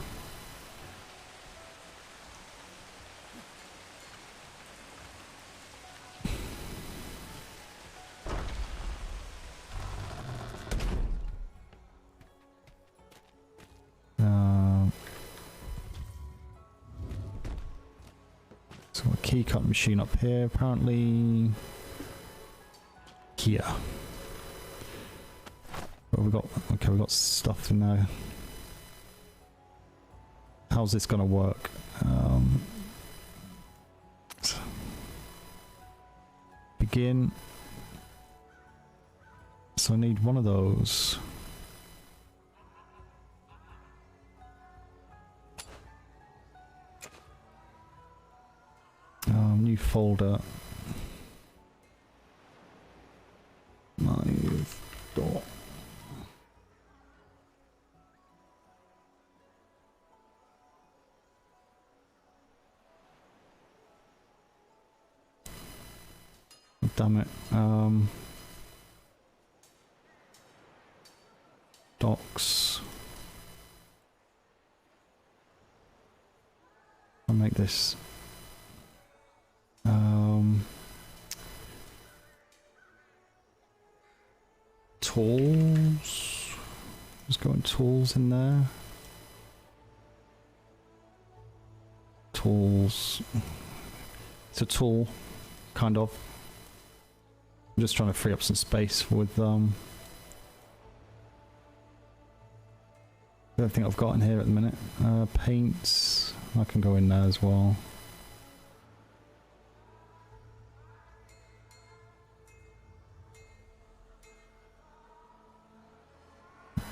So a key cut machine up here, apparently. Here. What we got? Okay, we got stuff in there. How's this gonna work? Begin. So I need one of those. New folder. Smythe door. Damn it. Docs. I'll make this. Tools. Just going tools in there. Tools. It's a tool, kind of. I'm just trying to free up some space with everything I've got in here at the minute. Paints. I can go in there as well.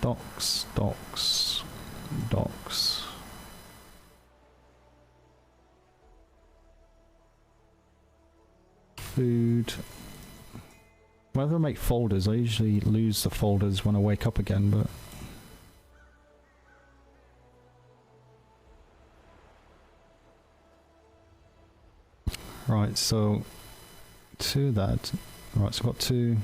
Docs, docs, docs. Food. Whenever I make folders, I usually lose the folders when I wake up again, but... Right, so... to that... Right, so I've got two...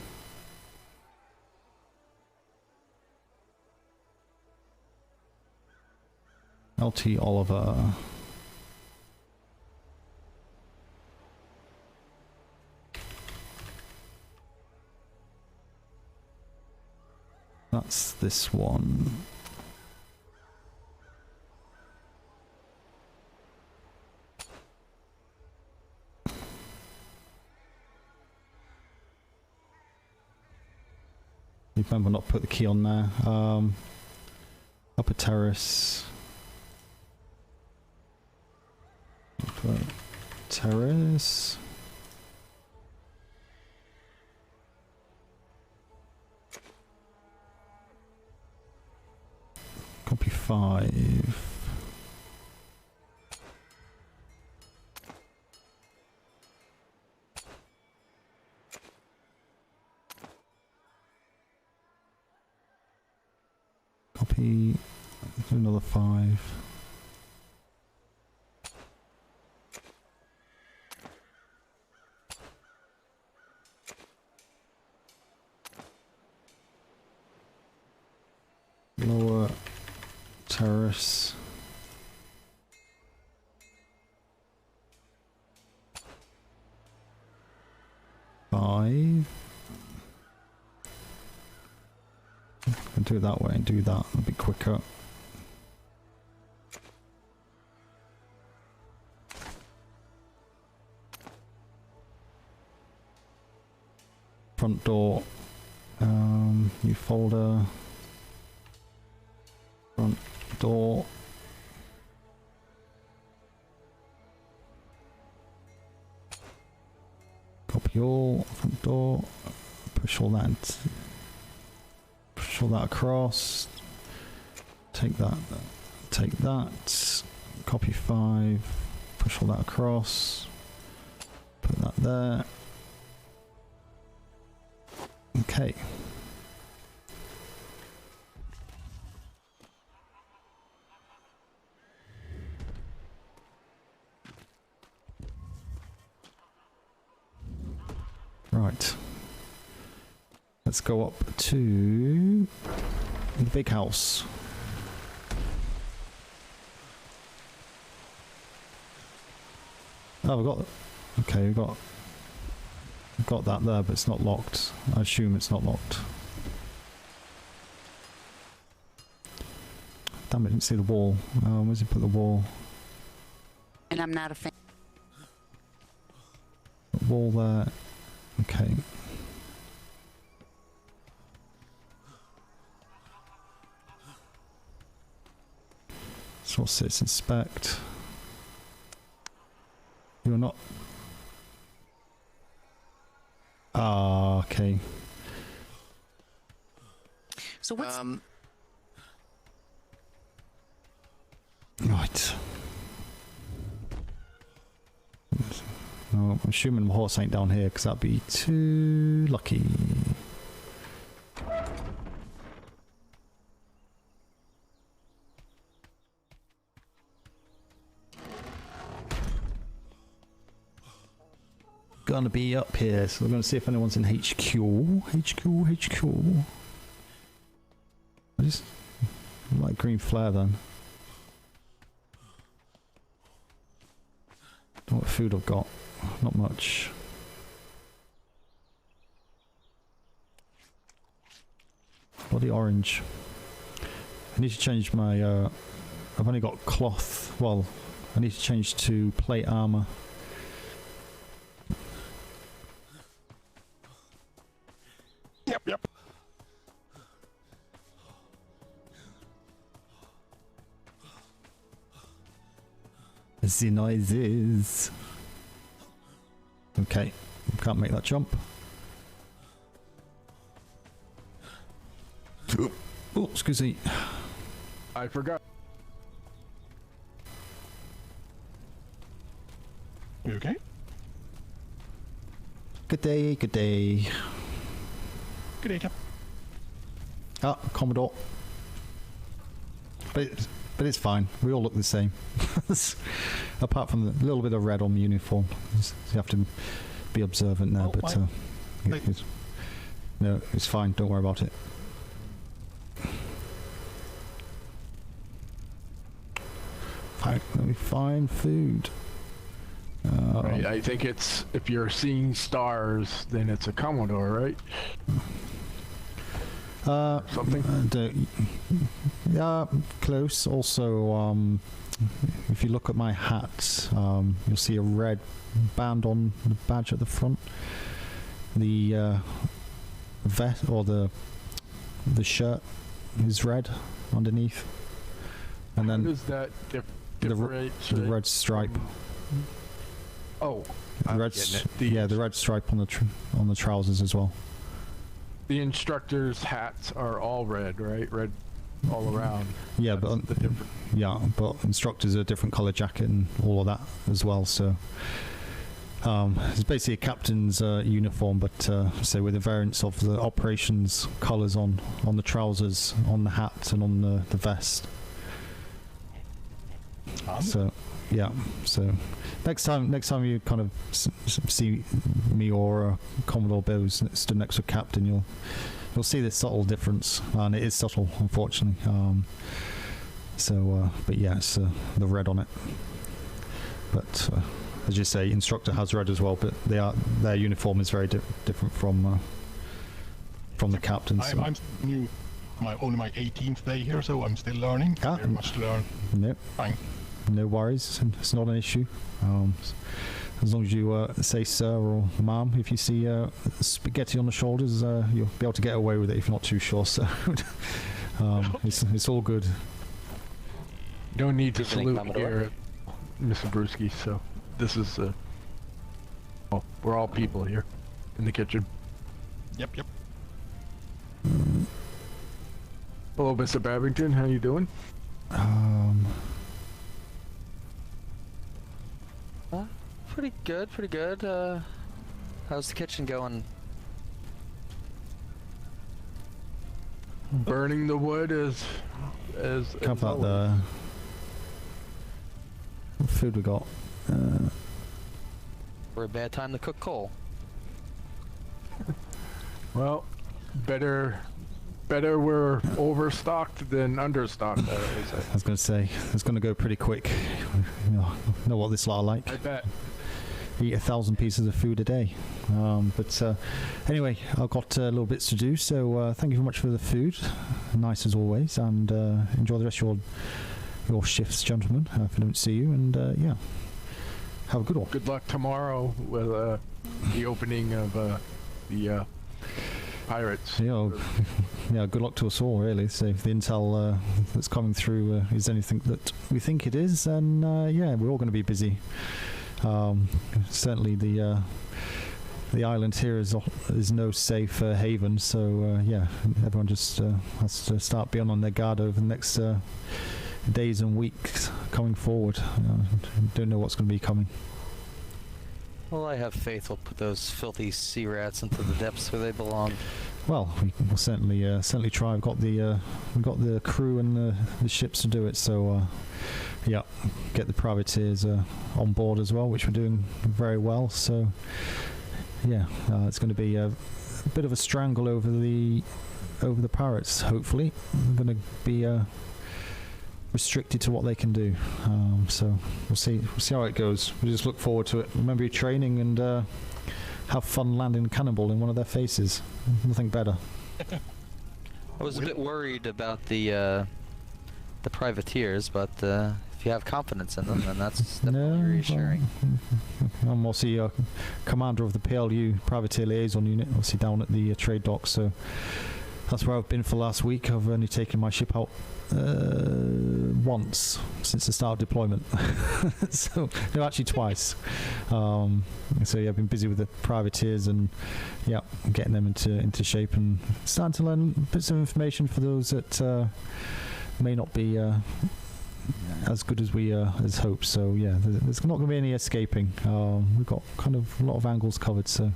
LT Oliver. That's this one. Remember not put the key on there. Upper terrace. Upper terrace. Copy 5. Copy another 5. Lower terrace. Five. I can do it that way and do that. It'll be quicker. front door. New folder. Front door. Copy all. Front door. Push all that. Push all that across. Take that. Take that. Copy 5. Push all that across. Put that there. Okay. Right. Let's go up to the big house. Oh, we've got... Okay, we've got that there, but it's not locked. I assume it's not locked. Damn it, I didn't see the wall. Where's he put the wall? And I'm not a fan. Wall there. Okay. So what's this? Inspect. You're not... Ah, okay. So what's Right. No, I'm assuming the horse ain't down here because that'd be too lucky. Gonna be up here, so we're gonna see if anyone's in HQ. HQ. I just like green flare then. Don't know what food I've got. Not much. Body orange. I need to change my I've only got cloth. Well, I need to change to plate armor. Yep. The noises. Okay, can't make that jump. Oh, excuse me. I forgot. You okay? Good day, good day. Good day, Cap. Ah, Commodore. But it's fine. We all look the same. Apart from the little bit of red on the uniform. You have to be observant there, but no, it's fine. Don't worry about it. Fine. Let me find food. Right, I think it's, if you're seeing stars, then it's a Commodore, right? Something? Yeah, close. Also, if you look at my hat, you'll see a red band on the badge at the front. The vest or the shirt is red underneath, and then how does that the red stripe. Oh, the red stripe on the trousers as well. The instructors' hats are all red, right? Red all around. Yeah, That's but the difference. yeah, but instructors are a different color jacket and all of that as well. So it's basically a captain's uniform, but say with the variants of the operations colors on the trousers, on the hat, and on the vest. So yeah, so next time you kind of see me or Commodore Bose stood next to a captain, you'll see this subtle difference, and it is subtle, unfortunately. But yeah, it's the red on it. But as you say, instructor has red as well, but their uniform is very different from the captain's. I'm new. Only my 18th day here, so I'm still learning. Very much to learn. No, Fine. no worries. It's not an issue. as long as you say sir or ma'am, if you see spaghetti on the shoulders, you'll be able to get away with it if you're not too sure. So it's all good. You don't need to Evening, salute Commodore. here, Mr. Brewski. So this is oh, we're all people here in the kitchen. Yep. Hello, Mr. Babington. How you doing? Pretty good. How's the kitchen going? Burning the wood as How about the what food we got? For a bad time to cook coal. Well, better we're overstocked than understocked. I was going to say it's going to go pretty quick. You know what this lot are like. I bet. Eat 1,000 pieces of food a day. But anyway, I've got little bits to do. So thank you very much for the food. Nice as always, and enjoy the rest of your shifts, gentlemen. If I don't see you, and yeah, have a good one. Good luck tomorrow with the opening of the Pirates. Yeah, yeah. Good luck to us all, really. So if the intel that's coming through is anything that we think it is, then yeah, we're all going to be busy. Certainly, the island here is no safe haven. So yeah, everyone just has to start being on their guard over the next days and weeks coming forward. Don't know what's going to be coming. Well, I have faith we'll put those filthy sea rats into the depths where they belong. Well, we'll certainly try. We've got the crew and the ships to do it. So yeah, get the privateers on board as well, which we're doing very well. So yeah, it's going to be a bit of a strangle over the pirates. Hopefully, we're going to be restricted to what they can do. So we'll see how it goes. We just look forward to it. Remember your training and have fun landing a cannonball in one of their faces. Nothing better. I was a bit worried about the privateers, but if you have confidence in them, then that's definitely reassuring. I'm also commander of the P.L.U. Privateer Liaison Unit, obviously down at the trade docks. So that's where I've been for last week. I've only taken my ship out once since the start of deployment. So no, actually twice. So yeah, I've been busy with the privateers and yeah, getting them into shape and starting to learn bits of information for those that may not be as good as we as hoped. So yeah, there's not going to be any escaping. We've got kind of a lot of angles covered, so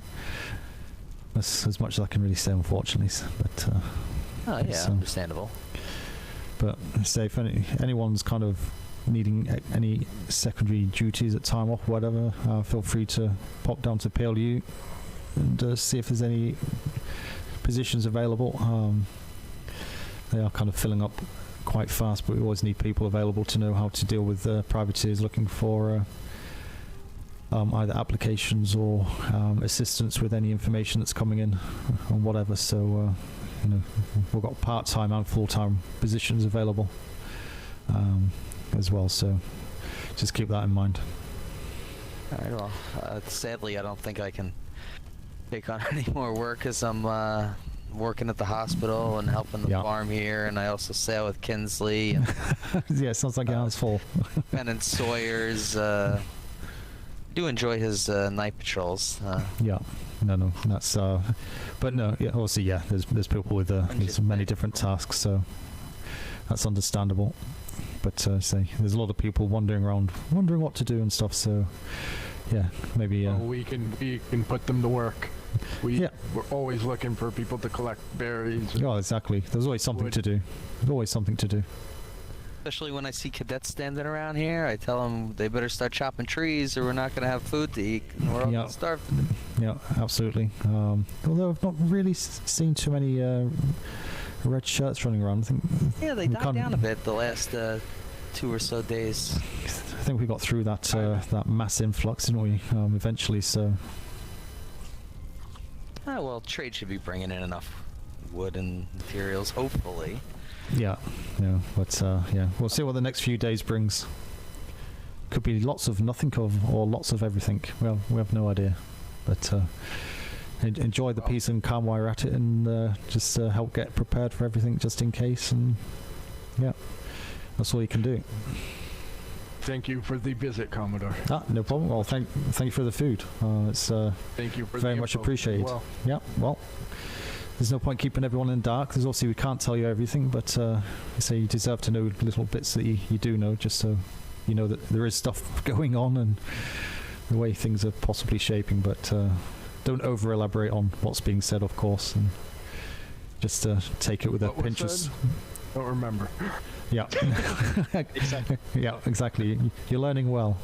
that's as much as I can really say, unfortunately. But oh yeah, understandable. But say if anyone's kind of needing any secondary duties at time off, whatever, feel free to pop down to P.L.U. and see if there's any positions available. They are kind of filling up quite fast, but we always need people available to know how to deal with privateers looking for either applications or assistance with any information that's coming in or whatever. So you know, we've got part-time and full-time positions available as well, so just keep that in mind. Alright, well, sadly I don't think I can take on any more work because I'm working at the hospital and helping the farm here, and I also sail with Kinsley and yeah, sounds like your hands full. Lieutenant Sawyer's do enjoy his night patrols. Yeah, no, that's but no, yeah, obviously, yeah, there's people with many different tasks, so that's understandable. But say there's a lot of people wandering around, wondering what to do and stuff. So yeah, maybe we can put them to work. We're always looking for people to collect berries. Oh, exactly. There's always something to do. There's always something to do. Especially when I see cadets standing around here, I tell them they better start chopping trees or we're not going to have food to eat and we're all going to starve to death. Yeah, absolutely. Although I've not really seen too many red shirts running around. I think they died down a bit the last 2 or so days. I think we got through that that mass influx, didn't we? Eventually, so. Oh, well, trade should be bringing in enough wood and materials, hopefully. Yeah, but yeah, we'll see what the next few days brings. could be lots of nothing or lots of everything. Well, we have no idea. But enjoy the peace and calm while you're at it, and just help get prepared for everything just in case. And yeah, that's all you can do. Thank you for the visit, Commodore. No problem. Well, thank you for the food. It's Thank you for very the much info as appreciated. well. Yeah. Well, there's no point keeping everyone in the dark. There's obviously we can't tell you everything, but so you deserve to know little bits that you do know, just so you know that there is stuff going on and the way things are possibly shaping. But don't over elaborate on what's being said, of course, and just take it with a What was pinch of. said? Don't remember. Yeah. Exactly. Yeah, exactly. You're learning well.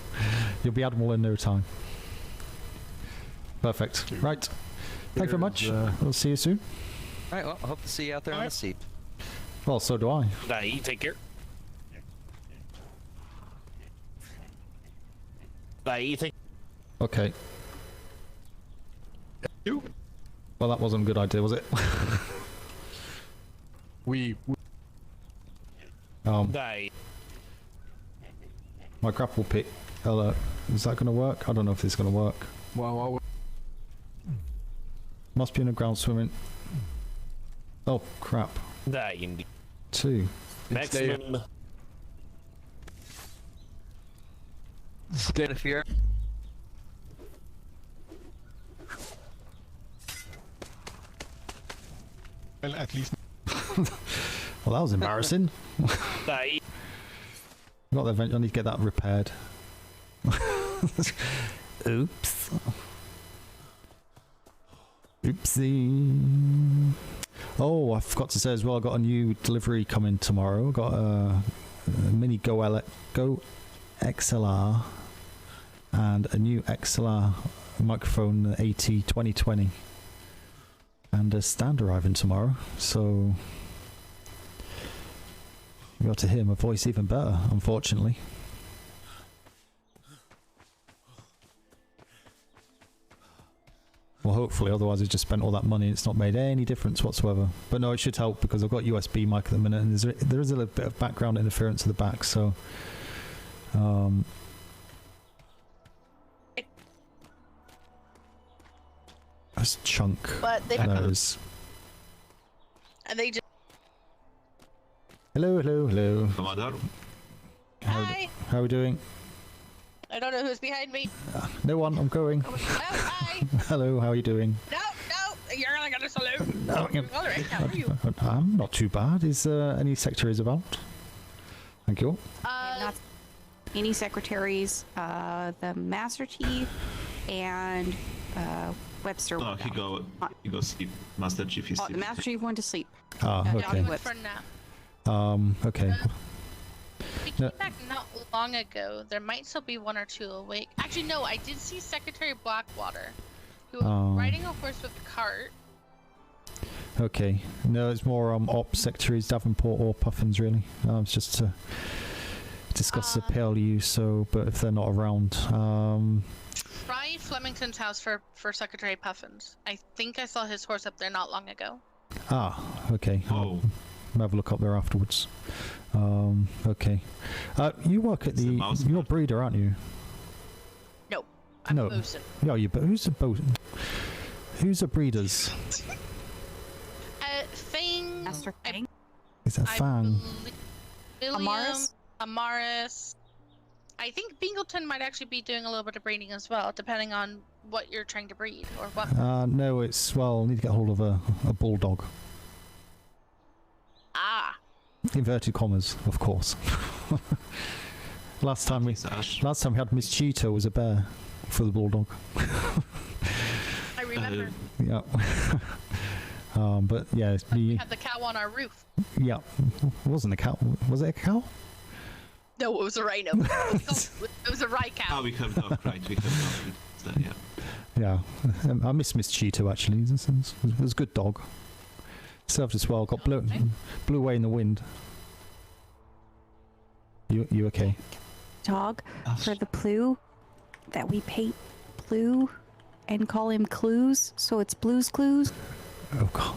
You'll be Admiral in no time. Perfect. Right. Thank you very much. We'll see you soon. All right, well, I hope to see you out there on the seat. Well, so do I. Bye. Take care. Bye. Take. Okay. You? Well, that wasn't a good idea, was it? Bye. My grapple pick. Is that going to work? I don't know if this is going to work. Well, Must be in a ground swimming. Oh, crap. Die indeed. 2. Maximum. stay. If you're Well, at least. Well, that was embarrassing. Die. Got the event. I need to get that repaired. Oops. Oopsie. Oh, I forgot to say as well, I got a new delivery coming tomorrow. I got a mini Go XLR and a new XLR microphone AT2020 and a stand arriving tomorrow, so you got to hear my voice even better, unfortunately. Well, hopefully, otherwise I just spent all that money and it's not made any difference whatsoever. But no, it should help because I've got USB mic at the minute, and there is a little bit of background interference at the back, so that's chunk. But they Those. and they just Hello. Commodore? hi. How are we doing? I don't know who's behind me. No one, I'm going. Oh, hi. Hello, how are you doing? No, you're only gonna salute. No, All right, how are you? I'm not too bad. Is any secretaries about? Thank you. Not any secretaries, the Master Chief, and Webster. No, he go sleep. Master Chief is The sleeping. Master Chief went to sleep. Ah, Yeah, okay. Web- For now. Okay. We No. came back not long ago. There might still be one or two awake. Actually, no. I did see Secretary Blackwater, who was riding a horse with a cart. Okay. No, it's more ops secretaries, Davenport or Puffins, really. It's just to discuss the P.L.U. So, but if they're not around, Try Flemington's house for Secretary Puffins. I think I saw his horse up there not long ago. okay. Oh, I'll have a look up there afterwards. Okay. You work at It's the the. mouse You're a part. breeder, aren't you? No, I'm No. bosun. Yeah, but who's a breeders? Fang. Master Fang? Is that Fang? Amaris? Amaris. I think Bingleton might actually be doing a little bit of breeding as well, depending on what you're trying to breed or what. No, it's I need to get hold of a bulldog. Inverted commas, of course. last time we had Miss Cheetah was a bear for the bulldog. I remember. Yeah. But yeah, We had the cow on our roof. yeah. It wasn't a cow. Was it a cow? No, it was a rhino. It was a rye cow. oh, we have dog, right? We have dog. Yeah. Yeah. I miss Miss Cheetah actually. It was a good dog. Served us well. Got blew away in the wind. You okay? Dog for the P.L.U. that we paint Blue and call him Clues, so it's Blue's Clues. Oh god.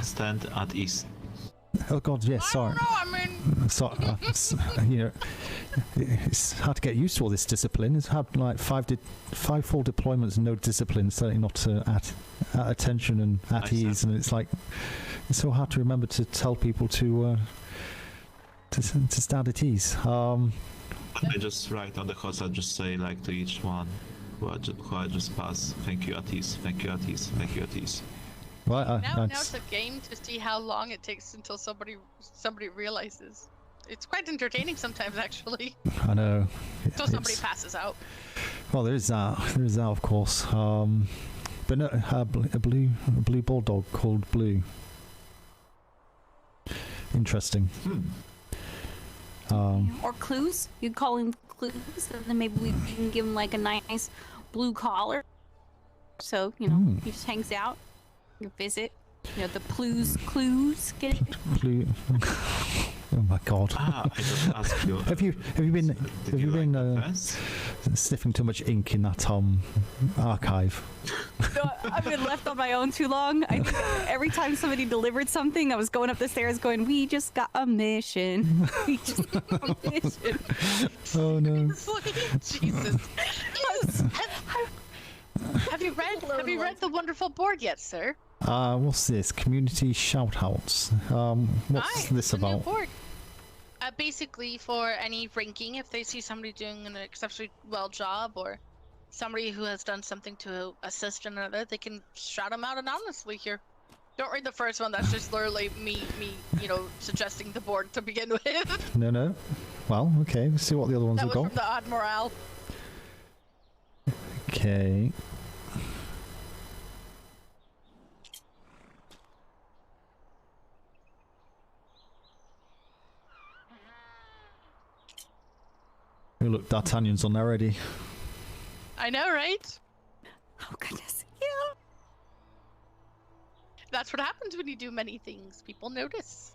Stand at east. Oh God, yes. Sorry. I mean, So, you know, it's hard to get used to all this discipline. It's had like five full deployments and no discipline, certainly not at attention and at ease. And it's like it's so hard to remember to tell people to stand at ease. I just write on the host. I just say like to each one who I just pass. Thank you at ease. Thank you at ease. Thank you at ease. Right. now it's a game to see how long it takes until somebody realizes. It's quite entertaining sometimes, actually. I know. Until somebody passes out. Well, there is that. There is that, of course. But no, a blue bulldog called Blue. Interesting. Or clues. You'd call him clues, and then maybe we can give him like a nice blue collar. So he just hangs out. You visit. The clues. Get it? Blue. Oh my God. I just asked you. Have you been sniffing too much ink in that archive? No, I've been left on my own too long. I think every time somebody delivered something, I was going up the stairs going, "We just got a mission. We just got a mission." Oh no. Jesus. Have you read the wonderful board yet, sir? What's this? Community shoutouts. What's this the new about? board. Basically, for any ranking, if they see somebody doing an exceptionally well job or somebody who has done something to assist another, they can shout them out anonymously here. Don't read the first one. That's just literally me, suggesting the board to begin with. No. Well, okay. Let's see what the other ones That have was got. from the Odd Morale. Okay. Oh, look, D'Artagnan's on there already. I know, right? Oh goodness, yeah. That's what happens when you do many things. People notice.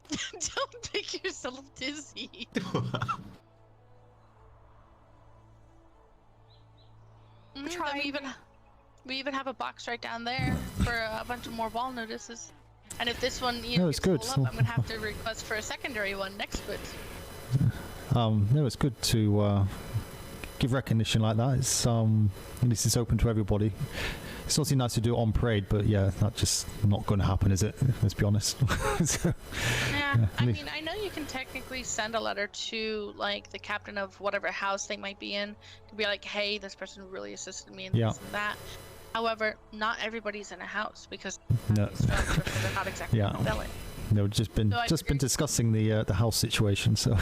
Don't make yourself dizzy. We even have a box right down there for a bunch of more wall notices. And if this one it's good. Up, I'm gonna have to request for a secondary one next to it. No, it's good to give recognition like that. It's at least it's open to everybody. It's also nice to do it on parade, but yeah, that's just not going to happen, is it? Let's be honest. Yeah, I mean, I know you can technically send a letter to like the captain of whatever house they might be in to be like, hey, this person really assisted me in this and that. However, not everybody's in a house because no. So they're not exactly fulfilling. No, we've just been discussing the house situation, so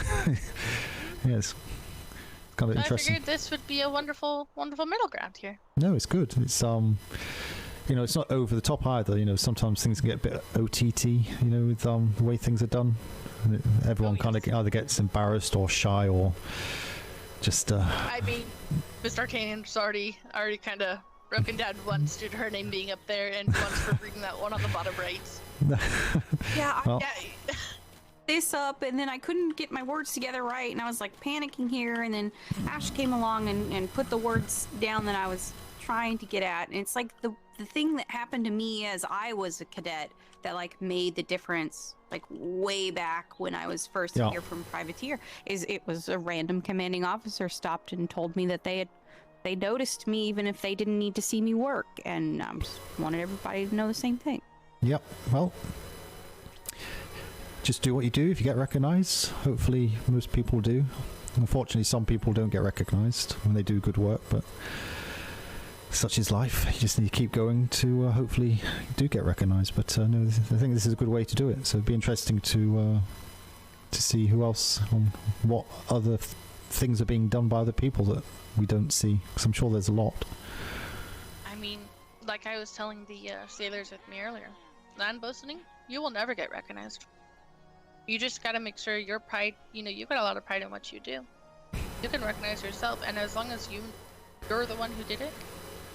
yes. Kind of interesting. I figured this would be a wonderful middle ground here. No, it's good. It's it's not over the top either. Sometimes things can get a bit OTT. With the way things are done, and everyone kind of either gets embarrassed or shy or just. I mean, Mr. D'Artagnan's already kind of broken down once due to her name being up there, and once for reading that one on the bottom right. Yeah. This up, and then I couldn't get my words together right, and I was like panicking here, and then Ash came along and put the words down that I was trying to get at, and it's like the thing that happened to me as I was a cadet that like made the difference, like way back when I was first here from Privateer, is it was a random commanding officer stopped and told me that they noticed me even if they didn't need to see me work, and I just wanted everybody to know the same thing. Yep. Well, just do what you do. If you get recognized, hopefully most people do. Unfortunately, some people don't get recognized when they do good work, but such is life. You just need to keep going to hopefully you do get recognized. But no, I think this is a good way to do it. So it'd be interesting to see who else, what other things are being done by other people that we don't see, because I'm sure there's a lot. I mean, like I was telling the sailors with me earlier, land boatswain, you will never get recognized. You just gotta make sure your pride, you've got a lot of pride in what you do. You can recognize yourself, and as long as you're the one who did it,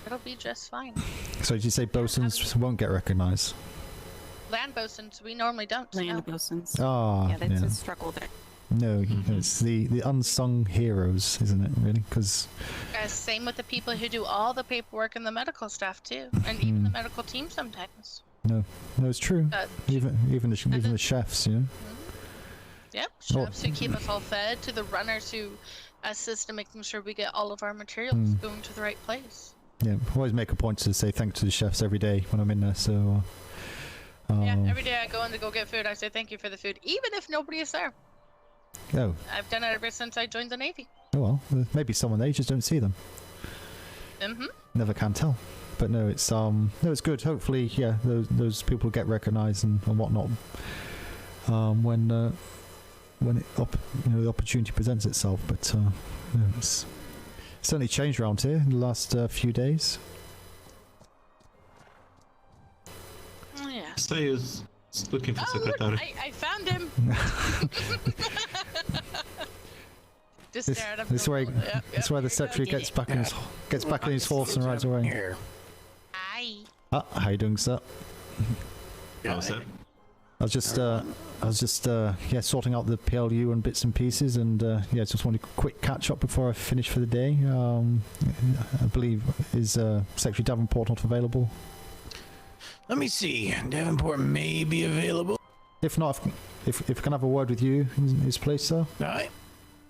it'll be just fine. So did you say bosuns won't get recognized? Land bosuns, we normally don't. Land bosuns. Ah, yeah, that's a struggle there. No, it's the unsung heroes, isn't it, really? Because same with the people who do all the paperwork and the medical stuff, too. And even the medical team sometimes. No, it's true. Even the chefs, you know. Yep, chefs who keep us all fed, to the runners who assist in making sure we get all of our materials going to the right place. Yeah, I always make a point to say thank you to the chefs every day when I'm in there. So. Yeah, every day I go in to go get food, I say thank you for the food, even if nobody is there. Oh. I've done it ever since I joined the Navy. Oh well, maybe someone they just don't see them. Never can tell. But no, it's good. Hopefully, yeah, those people get recognised and whatnot when the opportunity presents itself. But it's certainly changed around here in the last few days. Yeah. Stay is looking for secretary. Look, I found him. Just stare at him. This way the secretary gets back in his horse and rides away. Hi. How you doing, sir? Hello, sir. I was just sorting out the P.L.U. and bits and pieces, and just wanted a quick catch up before I finish for the day. I believe is Secretary Davenport not available? Let me see. Davenport may be available. If not, if I can have a word with you in his place, sir. All right.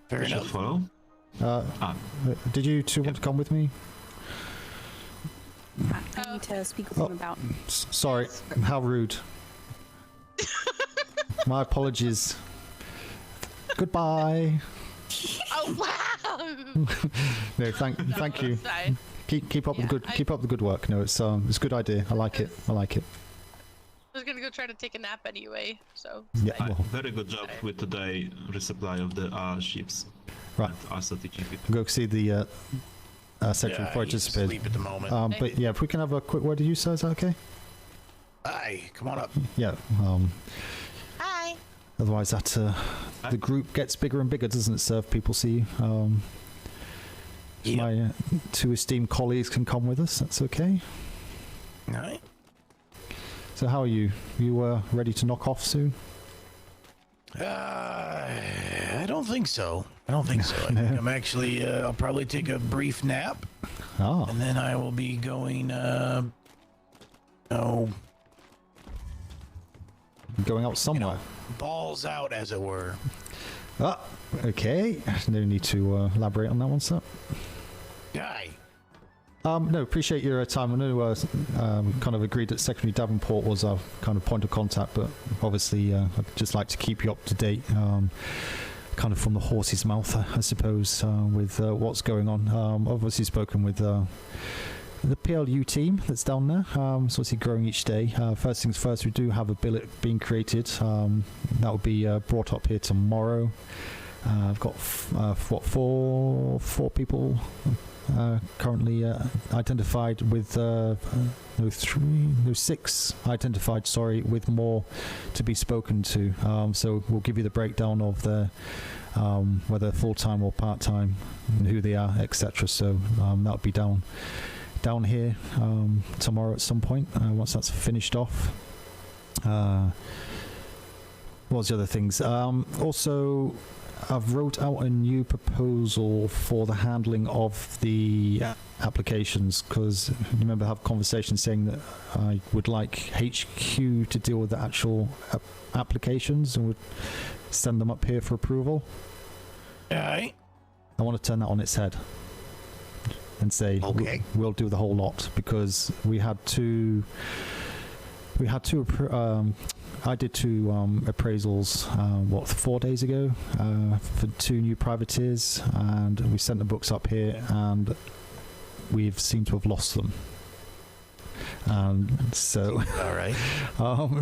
Fair enough. Follow. Did you two want to come with me? I need to speak with him about. Sorry, how rude. My apologies. Goodbye. Oh wow! No, thank you. Keep up the good work. No, it's a good idea. I like it. I was gonna go try to take a nap anyway, so. Yeah, very good job with today resupply of the ships. Right. Also teaching people. Go see the secretary before I disappear. Sleep at the moment. But yeah, if we can have a quick word with you, sir, is that okay? Hi, come on up. Yeah. Hi. Otherwise, the group gets bigger and bigger, doesn't it, sir? If people see you. My two esteemed colleagues can come with us. That's okay. All right. So how are you? You ready to knock off soon? I don't think so. I think I'm actually. I'll probably take a brief nap. Oh. And then I will be going. Going out somewhere. Balls out, as it were. Okay. No need to elaborate on that one, sir. Guy. No, appreciate your time. I know we kind of agreed that Secretary Davenport was our kind of point of contact, but obviously I'd just like to keep you up to date, kind of from the horse's mouth, I suppose, with what's going on. Obviously spoken with the P.L.U. team that's down there. It's obviously growing each day. First things first, we do have a billet being created. That will be brought up here tomorrow. I've got four people currently identified with six identified, sorry, with more to be spoken to. So we'll give you the breakdown of the whether full-time or part-time and who they are, etc. So that'll be down here tomorrow at some point once that's finished off. What was the other things? Also, I've wrote out a new proposal for the handling of the applications, because remember I have conversations saying that I would like HQ to deal with the actual applications and would send them up here for approval. Aye. I want to turn that on its head and say we'll do the whole lot, because we had two I did two appraisals 4 days ago for two new privateers, and we sent the books up here and we've seemed to have lost them. So all right.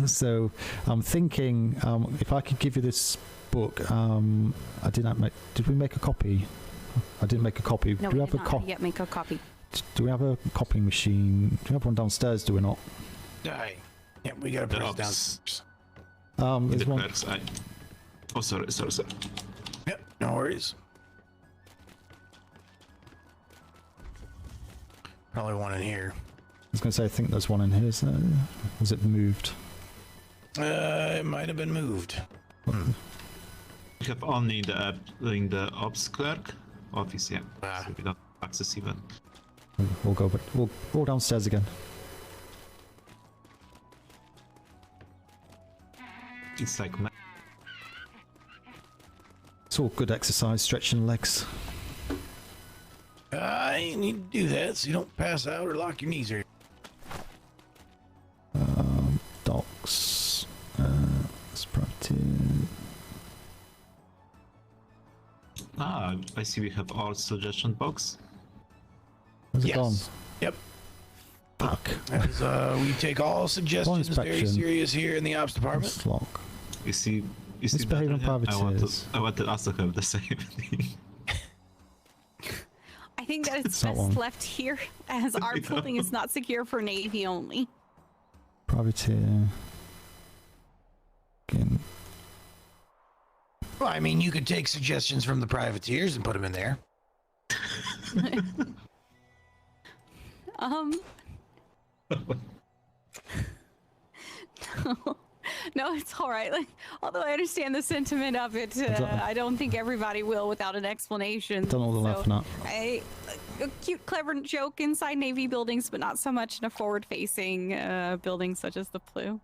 So I'm thinking if I could give you this book. Did we make a copy? I didn't make a copy. No, do we we have did a not yet make a copy. Do we have a copying machine? Do we have one downstairs? Do we not? Aye. Yeah, we gotta put it downstairs. There's one. Oh, sorry. Yep, no worries. Probably one in here. I was going to say, I think there's one in here. Was it moved? It might have been moved. We have only in the ops clerk office, yeah. So we don't access even. We'll go downstairs again. It's like It's all good exercise, stretching legs. You need to do that so you don't pass out or lock your knees or. Docs. Let's practice. I see we have all suggestion box. Where's it gone? Yep. Fuck. We take all suggestions very serious here in the ops department. Lock. You see Misbehaving better? privateers. I wanted us to have the same thing. I think that it's That best one. left here, as our building is not secure for Navy only. Privateer. Again. Well, I mean, you could take suggestions from the privateers and put them in there. No, it's all right. Like, although I understand the sentiment of it, I don't think everybody will without an explanation. Don't know what they're laughing at. A cute, clever joke inside Navy buildings, but not so much in a forward-facing building such as the P.L.U.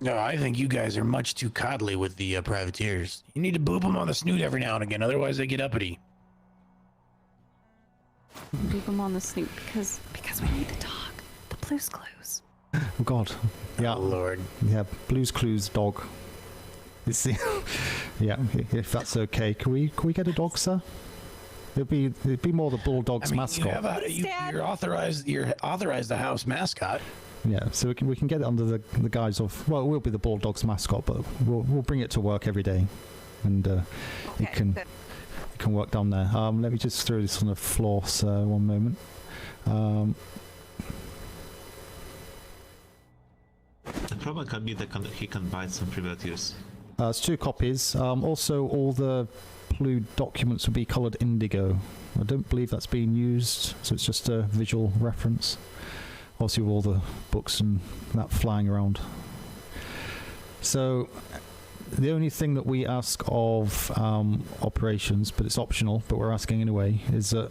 No, I think you guys are much too coddly with the privateers. You need to boop them on the snoot every now and again, otherwise they get uppity. Boop them on the snoot because we need to talk. The Blue's Clues. Oh God. Yeah. Oh, Lord. Yeah. Blue's Clues dog. It's the yeah. If that's okay, can we get a dog, sir? It'd be more the Bulldogs mascot. You're authorized the house mascot. Yeah, so we can get it under the guise of, well, it will be the Bulldogs mascot, but we'll bring it to work every day, and it can work down there. Let me just throw this on the floor, sir. One moment. The problem can be that he can buy some privateers. It's 2 copies. Also, all the P.L.U. documents will be coloured indigo. I don't believe that's being used, so it's just a visual reference. Obviously, with all the books and that flying around. So, the only thing that we ask of operations, but it's optional, but we're asking anyway, is that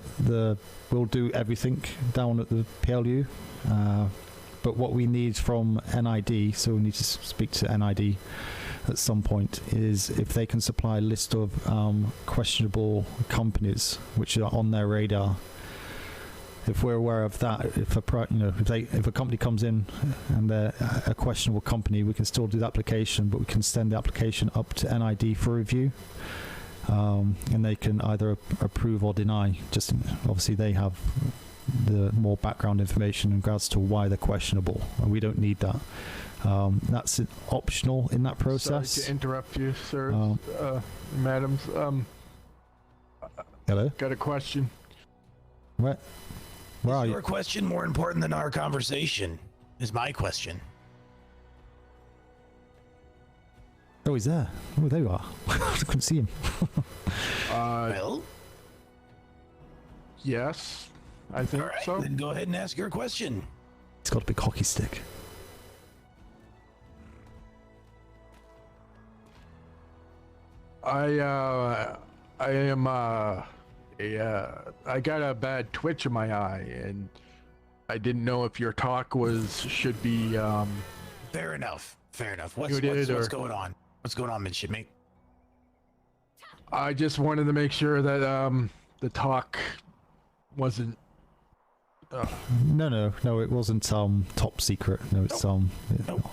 we'll do everything down at the P.L.U. But what we need from NID, so we need to speak to NID at some point, is if they can supply a list of questionable companies which are on their radar. If we're aware of that, if a company comes in and they're a questionable company, we can still do the application, but we can send the application up to NID for review, and they can either approve or deny. Just obviously they have the more background information in regards to why they're questionable, and we don't need that. That's optional in that process. Sorry to interrupt you, sir, madams. Hello? Got a question. What? Where are Is your question more important than our conversation? Is my question. Oh, he's there. Oh, there you are. I couldn't see him. Well? Yes, I think all right, so. Then go ahead and ask your question. He's got a big hockey stick. I got a bad twitch in my eye, and I didn't know if your talk should be Fair enough. What's going on? What's going on, midshipmate? I just wanted to make sure that the talk wasn't. No, it wasn't top secret. No, it's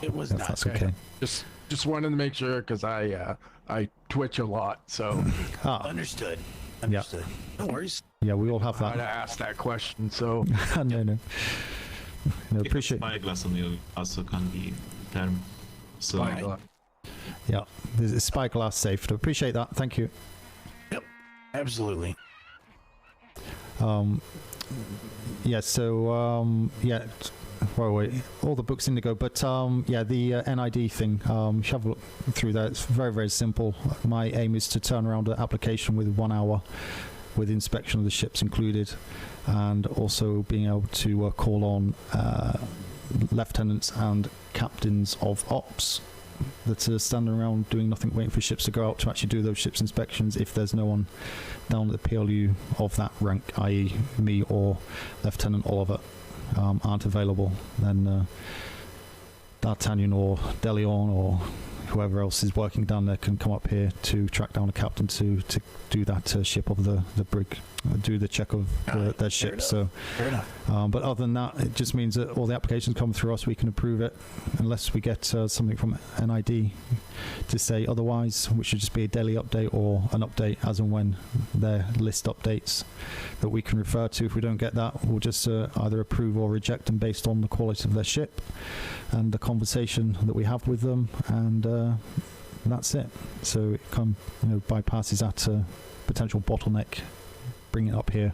it was not. That's okay. Just wanted to make sure because I twitch a lot, so. Understood. Yeah. No worries. Yeah, we all have that. I had to ask that question, so. No, appreciate. Spyglass on you also can be term. So. Spyglass. Yeah, there's a spyglass safe. Appreciate that. Thank you. Yep, absolutely. Yeah. So yeah. Wait, all the books indigo, but yeah, the NID thing. You should have a look through that. It's very, very simple. My aim is to turn around an application with 1 hour, with inspection of the ships included, and also being able to call on lieutenants and captains of ops that are standing around doing nothing, waiting for ships to go out to actually do those ships inspections. If there's no one down at the P.L.U. of that rank, i.e. me or Lieutenant Oliver, aren't available, then D'Artagnan or DeLeon or whoever else is working down there can come up here to track down a captain to do that ship of the brig, do the check of their ship. So, but other than that, it just means that all the applications come through us. We can approve it unless we get something from NID to say otherwise, which should just be a daily update or an update as and when their list updates that we can refer to. If we don't get that, we'll just either approve or reject them based on the quality of their ship and the conversation that we have with them, and that's it. So it bypasses that potential bottleneck, bring it up here,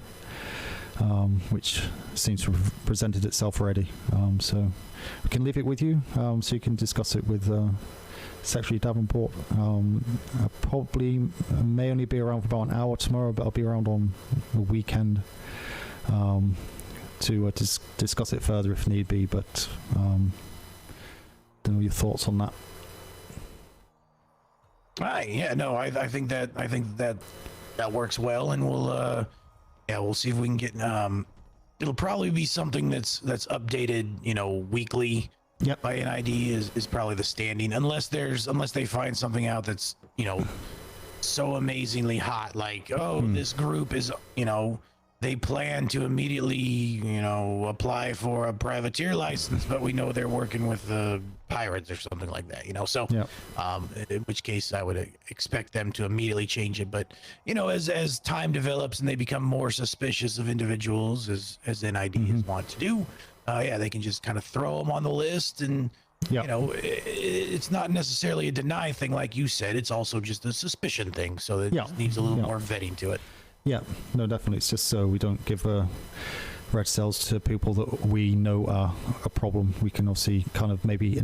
which seems to have presented itself already. So we can leave it with you, so you can discuss it with Secretary Davenport. I probably may only be around for about an hour tomorrow, but I'll be around on the weekend to discuss it further if need be. But don't know your thoughts on that. Yeah, no, I think that works well, and we'll see if we can get it'll probably be something that's updated, weekly. Yep. By NID is probably the standing, unless they find something out that's so amazingly hot, like this group is they plan to immediately apply for a privateer license, but we know they're working with the pirates or something like that, so yep. In which case I would expect them to immediately change it, but as time develops and they become more suspicious of individuals, as NID want to do, they can just kind of throw them on the list, and it's not necessarily a deny thing like you said, it's also just a suspicion thing, so it just needs a little more vetting to it. Yeah, no, definitely. It's just so we don't give red cells to people that we know are a problem. We can obviously kind of maybe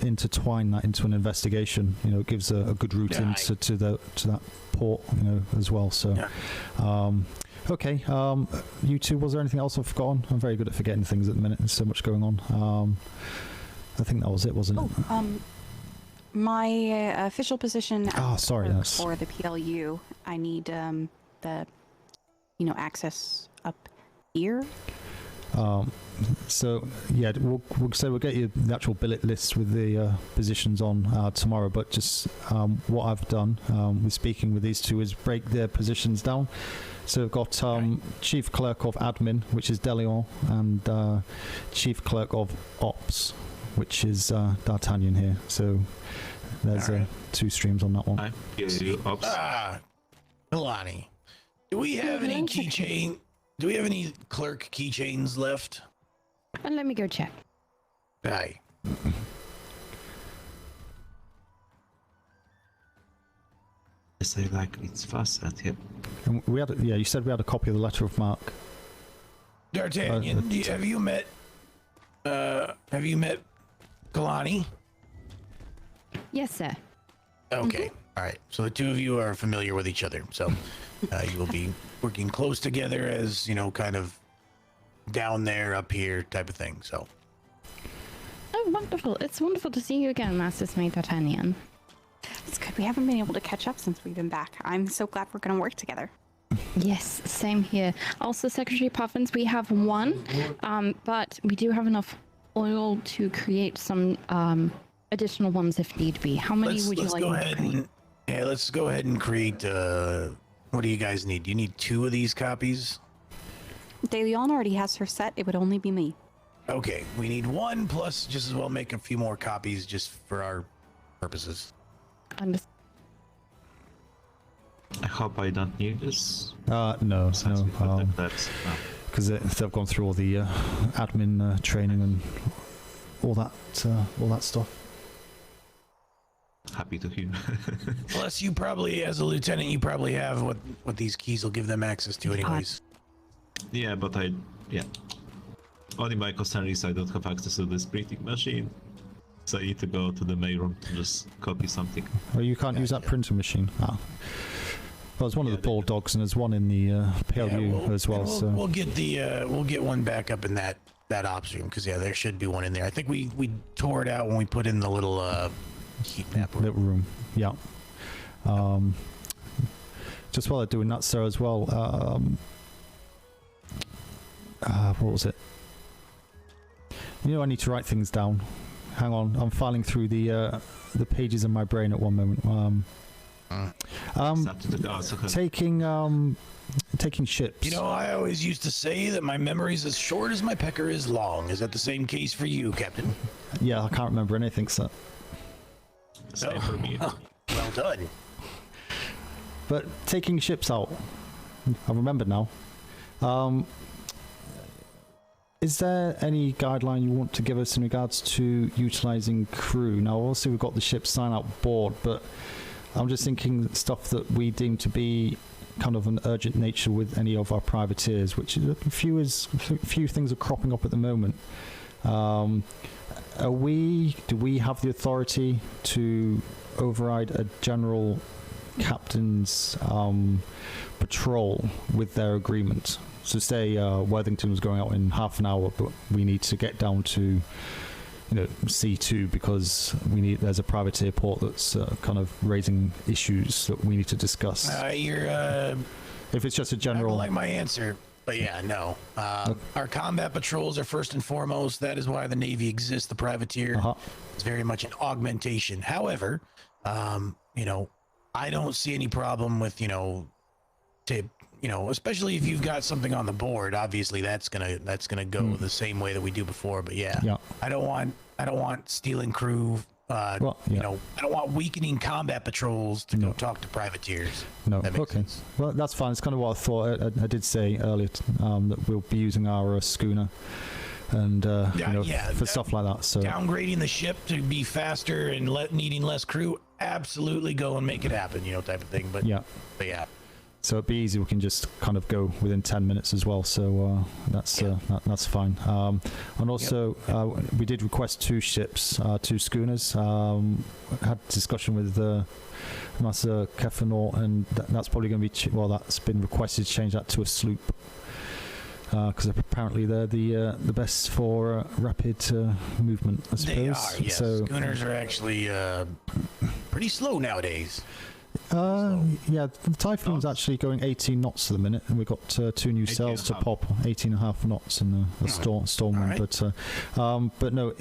intertwine that into an investigation. It gives a good route into to that port, as well. So, okay. You two, was there anything else I've forgotten? I'm very good at forgetting things at the minute. There's so much going on. I think that was it, wasn't it? My official position for the P.L.U. I need the access up here. So yeah, we'll get you the actual billet list with the positions on tomorrow, but just what I've done with speaking with these two is break their positions down. So we've got Chief Clerk of Admin, which is DeLeon, and Chief Clerk of Ops, which is D'Artagnan here. So there's two streams on that one. Milani, do we have any keychain? Do we have any clerk keychains left? Let me go check. Aye. I say like it's fast at him. And we had, you said we had a copy of the letter of marque. D'Artagnan, have you met Kalani? Yes, sir. Okay. All right. So the two of you are familiar with each other. So you will be working close together as, kind of down there, up here type of thing. So. Oh, wonderful. It's wonderful to see you again, Master Smythe D'Artagnan. It's good. We haven't been able to catch up since we've been back. I'm so glad we're going to work together. Yes, same here. Also, Secretary Puffins, we have one, but we do have enough oil to create some additional ones if need be. How many would you like? Let's go ahead and create. What do you guys need? Do you need 2 of these copies? DeLeon already has her set. It would only be me. Okay, we need 1 plus. Just as well make a few more copies just for our purposes. I hope I don't need this. No. Because they've gone through all the admin training and all that stuff. Happy to hear. Plus, you probably, as a lieutenant, you probably have what these keys will give them access to, anyways. Yeah, but only my concern is I don't have access to this printing machine, so I need to go to the mailroom to just copy something. Well, you can't use that printer machine. Well, there's one of the Bulldogs, and there's one in the P.L.U. as well. So we'll get one back up in that ops room, because there should be one in there. I think we tore it out when we put in the little heat map room. Yeah. Just while they're doing that, sir, as well. What was it? I need to write things down. Hang on, I'm filing through the the pages in my brain at one moment. Taking ships. You know, I always used to say that my memory's as short as my pecker is long. Is that the same case for you, Captain? Yeah, I can't remember anything, sir. Same for me. Well done. But taking ships out, I remember now. Is there any guideline you want to give us in regards to utilizing crew? Now, obviously, we've got the ship sign out board, but I'm just thinking stuff that we deem to be kind of an urgent nature with any of our privateers, which is a few things are cropping up at the moment. Do we have the authority to override a general captain's patrol with their agreement? So say Worthington was going out in half an hour, but we need to get down to C2 because there's a privateer port that's kind of raising issues that we need to discuss. If it's just a general, I don't like my answer, but yeah, no. Our combat patrols are first and foremost. That is why the Navy exists. The privateer is very much an augmentation. However, I don't see any problem with especially if you've got something on the board. Obviously, that's gonna go the same way that we do before. But yeah. I don't want stealing crew. I don't want weakening combat patrols to go talk to privateers. No, okay. Well, that's fine. It's kind of what I thought. I did say earlier that we'll be using our schooner, and for stuff like that. So downgrading the ship to be faster and needing less crew, absolutely go and make it happen. Type of thing. But yeah. So it'd be easy. We can just kind of go within 10 minutes as well. So that's fine. And also, we did request 2 ships, 2 schooners. Had discussion with Master Kefenor, and that's probably going to be that's been requested to change that to a sloop because apparently they're the best for rapid movement, I suppose. They are. Yes. So, schooners are actually pretty slow nowadays. Yeah, the Typhoon's actually going 18 knots at the minute, and we've got 2 new sails to pop, 18.5 knots in the storm wind. Right. But no,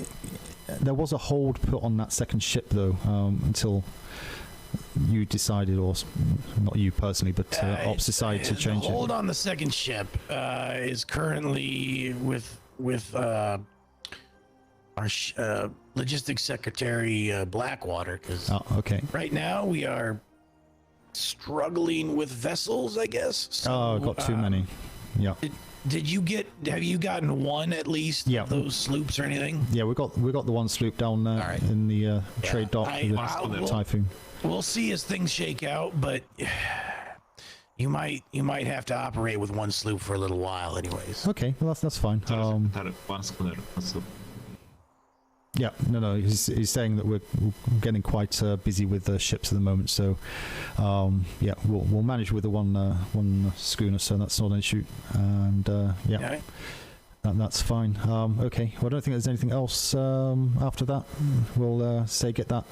there was a hold put on that second ship though until you decided, or not you personally, but Ops decided to change it. The hold on the second ship is currently with our logistics secretary Blackwater, because right now we are struggling with vessels, I guess. So, got too many. Yeah. Have you gotten one at least? Yeah. Of those sloops or anything? Yeah, we got the one sloop down there in the trade dock with the Typhoon. We'll see as things shake out, but you might have to operate with one sloop for a little while, anyways. Okay, well that's fine. One schooner, one sloop. Yeah, no. He's saying that we're getting quite busy with the ships at the moment, so we'll manage with the one schooner, so that's not an issue. And that's fine. Okay, well, I don't think there's anything else after that. We'll get that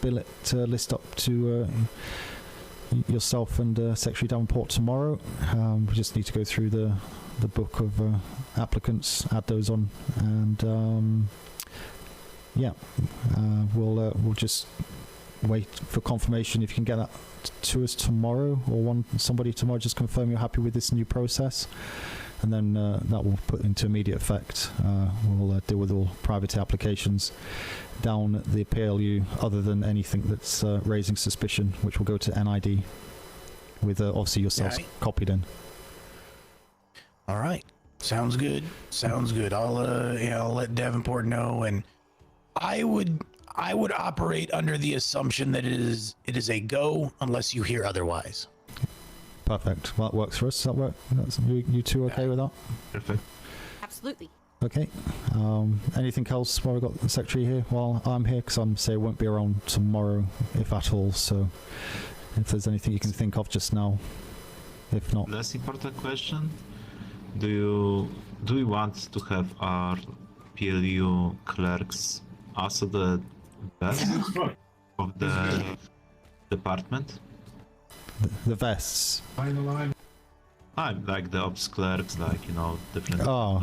billet list up to yourself and Secretary Davenport tomorrow. We just need to go through the book of applicants, add those on, and we'll just wait for confirmation. If you can get that to us tomorrow, or somebody tomorrow, just confirm you're happy with this new process, and then that will put into immediate effect. We'll deal with all private applications down at the P.L.U. other than anything that's raising suspicion, which will go to NID with obviously yourselves copied in. All right, sounds good. I'll let Davenport know, and I would operate under the assumption that it is a go unless you hear otherwise. Perfect. Well, that works for us. Does that work? You two okay with that? Perfect. Absolutely. Okay. Anything else while we've got the secretary here? While I'm here, because I won't be around tomorrow, if at all. So, if there's anything you can think of just now, if not. Less important question: Do we want to have our P.L.U. clerks also the best of the department? The vests. I'm like the ops clerks, different. Oh,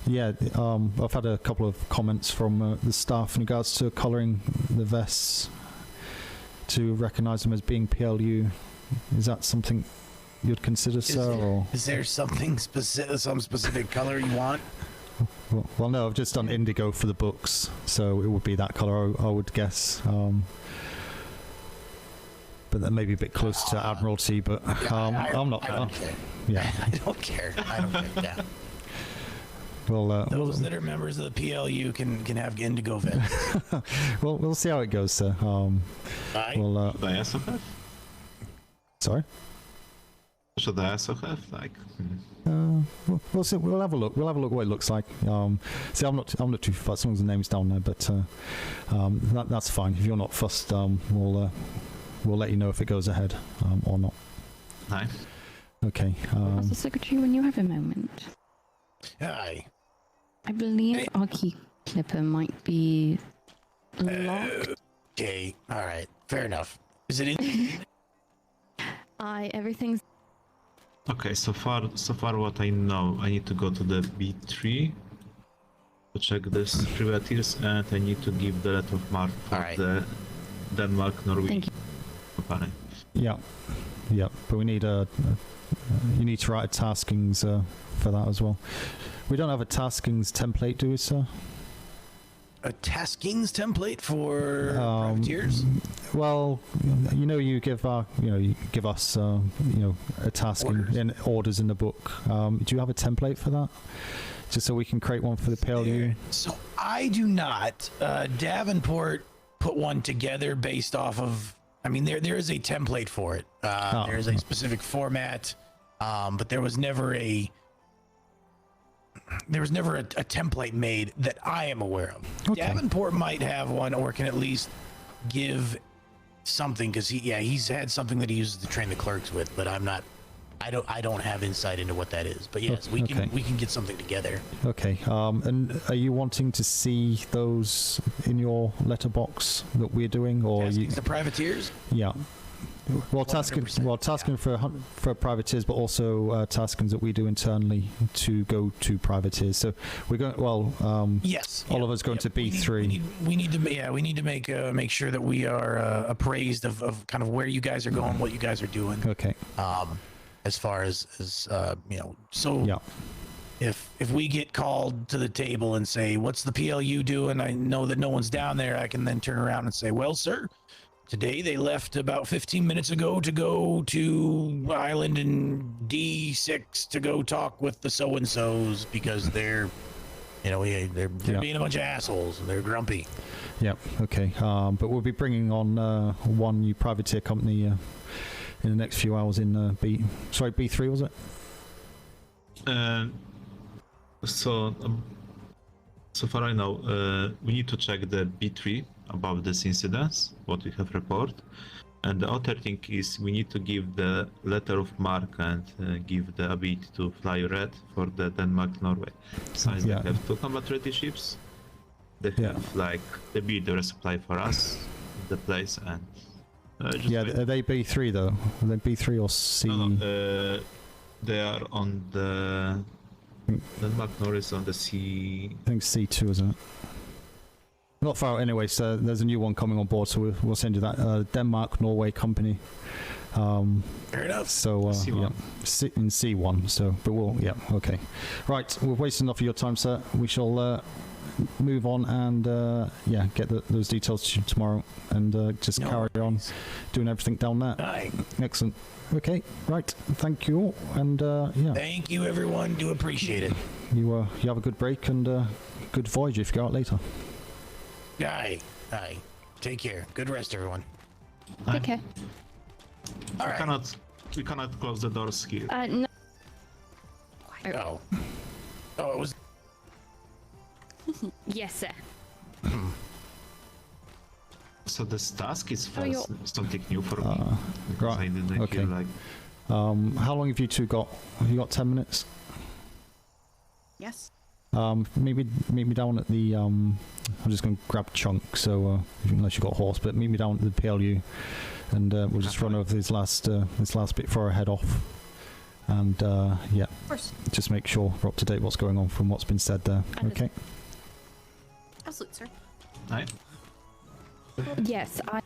Yeah, I've had a couple of comments from the staff in regards to colouring the vests to recognise them as being P.L.U. Is that something you'd consider, sir? Or Is there something specific, some specific color you want? well, no, I've just done indigo for the books, so it would be that colour, I would guess. But that may be a bit close to Admiralty, but I'm not. I don't care. Yeah. I don't care. I don't care. Yeah. Well, those that are members of the P.L.U. can have indigo vests. well, we'll see how it goes, sir. Right. We'll, Should I also have? Sorry? Should I also have? Like, we'll see. We'll have a look. We'll have a look what it looks like. See, I'm not too fussed as long as the name's down there, but that's fine. If you're not fussed, we'll let you know if it goes ahead or not. Nice. Okay. Master Secretary, when you have a moment. Hi. I believe our key clipper might be locked. Okay. All right. Fair enough. Is it in? Everything's. Okay, so far what I know, I need to go to the B3 to check this privateers, and I need to give the letter of mark for the Denmark-Norway company. Yeah, but we need you need to write a taskings for that as well. We don't have a taskings template, do we, sir? A taskings template for privateers? Well, you give us a tasking in orders in the book. Do you have a template for that? Just so we can create one for the P.L.U. So I do not. Davenport put one together based off of. I mean, there is a template for it. There is a specific format, but there was never a template made that I am aware of. Okay. Davenport might have one, or can at least give something, because he's had something that he uses to train the clerks with. But I don't have insight into what that is. But yes, we can get something together. Okay. And are you wanting to see those in your letterbox that we're doing, or the privateers? Yeah. Well, tasking for privateers, but also taskings that we do internally to go to privateers. So we're going. Well, yes. Oliver's going to B3. We need to make sure that we are appraised of kind of where you guys are going, what you guys are doing. Okay. As far as so. Yeah. If we get called to the table and say, "What's the P.L.U. doing?" I know that no one's down there. I can then turn around and say, "Well, sir, today they left about 15 minutes ago to go to Island in D6 to go talk with the so-and-sos because they're being a bunch of assholes and they're grumpy." Yep. Okay. But we'll be bringing on one new privateer company in the next few hours in B3, was it? So far I know, we need to check the B3 about this incident, what we have report, and the other thing is we need to give the letter of mark and give the ability to fly red for the Denmark-Norway. Since they have 2 combat-ready ships, they have like the ability to resupply for us the place and. Are they B3 though? Are they B3 or C? No, they are on the Denmark-Norway is on the C. I think C2, isn't it? Not far out anyway, so there's a new one coming on board, so we'll send you that. Denmark-Norway company. Fair enough. So, C1. In C1, so, but okay. Right, we've wasted enough of your time, sir. We shall move on and, get those details to you tomorrow and just carry on doing everything down there. Aye. Excellent. Okay, right. Thank you all, and Thank you, everyone. Do appreciate it. You have a good break and good voyage if you go out later. Aye. Take care. Good rest, everyone. Take care. All right. We cannot close the doors here. No. Oh, it was. Yes, sir. So this task is you're- something new for me. Right. I didn't Okay. hear like. How long have you two got? Have you got 10 minutes? Yes. Maybe down at the I'm just going to grab Chunk, so unless you've got a horse, but meet me down at the P.L.U. and we'll just run over this last bit before I head off. And yeah, Of course. just make sure we're up to date what's going on from what's been said there. Okay. Absolutely, sir. Aye. Yes, I.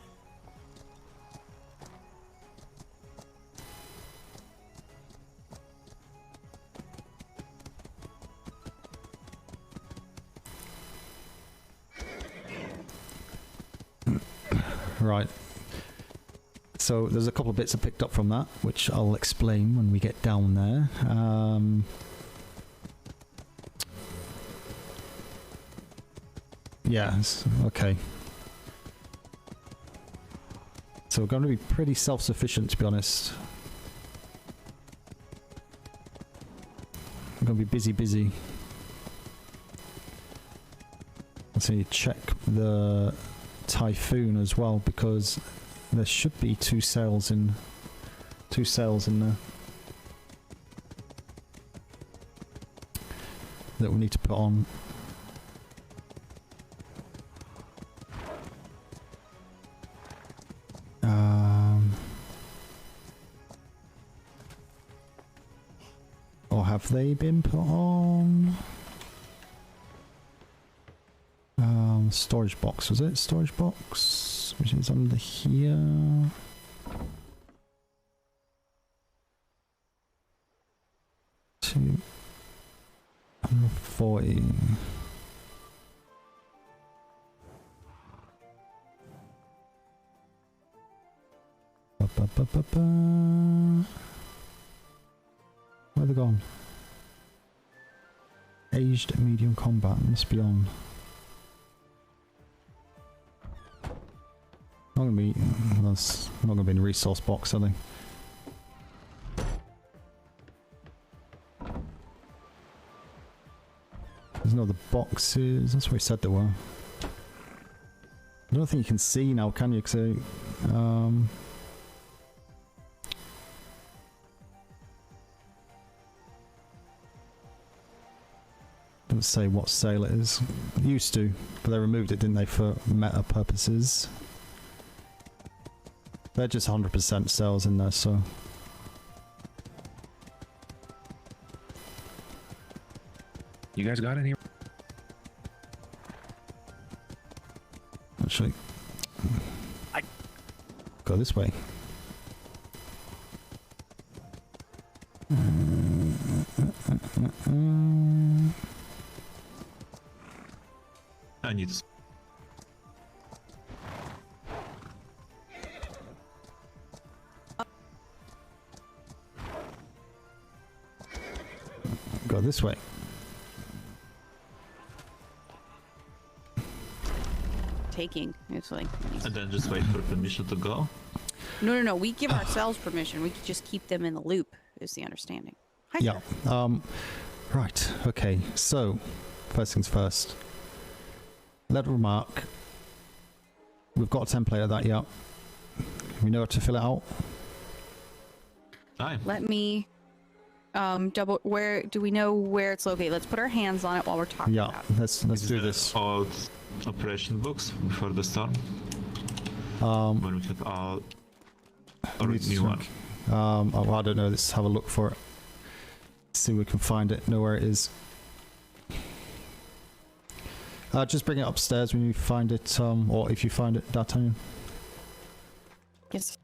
Right. So there's a couple of bits I picked up from that, which I'll explain when we get down there. Yes, okay. So we're going to be pretty self-sufficient, to be honest. We're going to be busy. So you check the Typhoon as well, because there should be two sails in there that we need to put on. Or have they been put on? Storage box, was it? Storage box, which is under here. Two. 140. Where are they gone? Aged medium combat must be on. Not gonna be. That's not gonna be in the resource box, are they? There's no other boxes. That's what he said there were. I don't think you can see now, can you? Cause doesn't say what sail it is. It used to, but they removed it, didn't they, for meta purposes? They're just 100% sails in there, so. You guys got in here? Actually, go this way. I need to. Go this way. Taking. It's like. And then just wait for permission to go? No. We give ourselves permission. We could just keep them in the loop, is the understanding. Hi, Yeah. sir. Right. Okay. So, first things first. Letter remark. We've got a template of that, yeah. We know how to fill it out. Aye. Let me double. Where do we know where it's located? Let's put our hands on it while we're talking Yeah. about it. Let's do this. Old operation books before the storm. When we had all or need to new one. check. Oh, I don't know. Let's have a look for it. See if we can find it. Know where it is. Just bring it upstairs when you find it, or if you find it, D'Artagnan. Yes.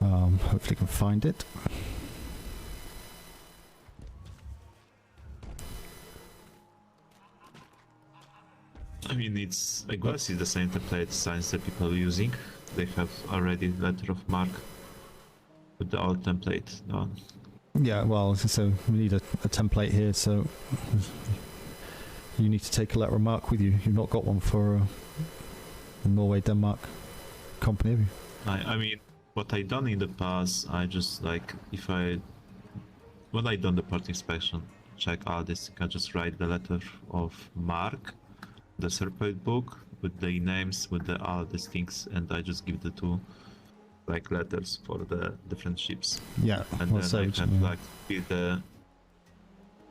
Hopefully you can find it. I mean, it's I guess it's the same template signs that people are using. They have already letter of mark with the old template done. Yeah, well, so we need a template here, so you need to take a letter of mark with you. You've not got one for the Norway-Denmark company, have you? I mean, what I done in the past, I just like, when I done the port inspection, check all this, I just write the letter of mark, the separate book, with the names, with all these things, and I just give the two like letters for the different ships. Yeah, and well, then so I have like be the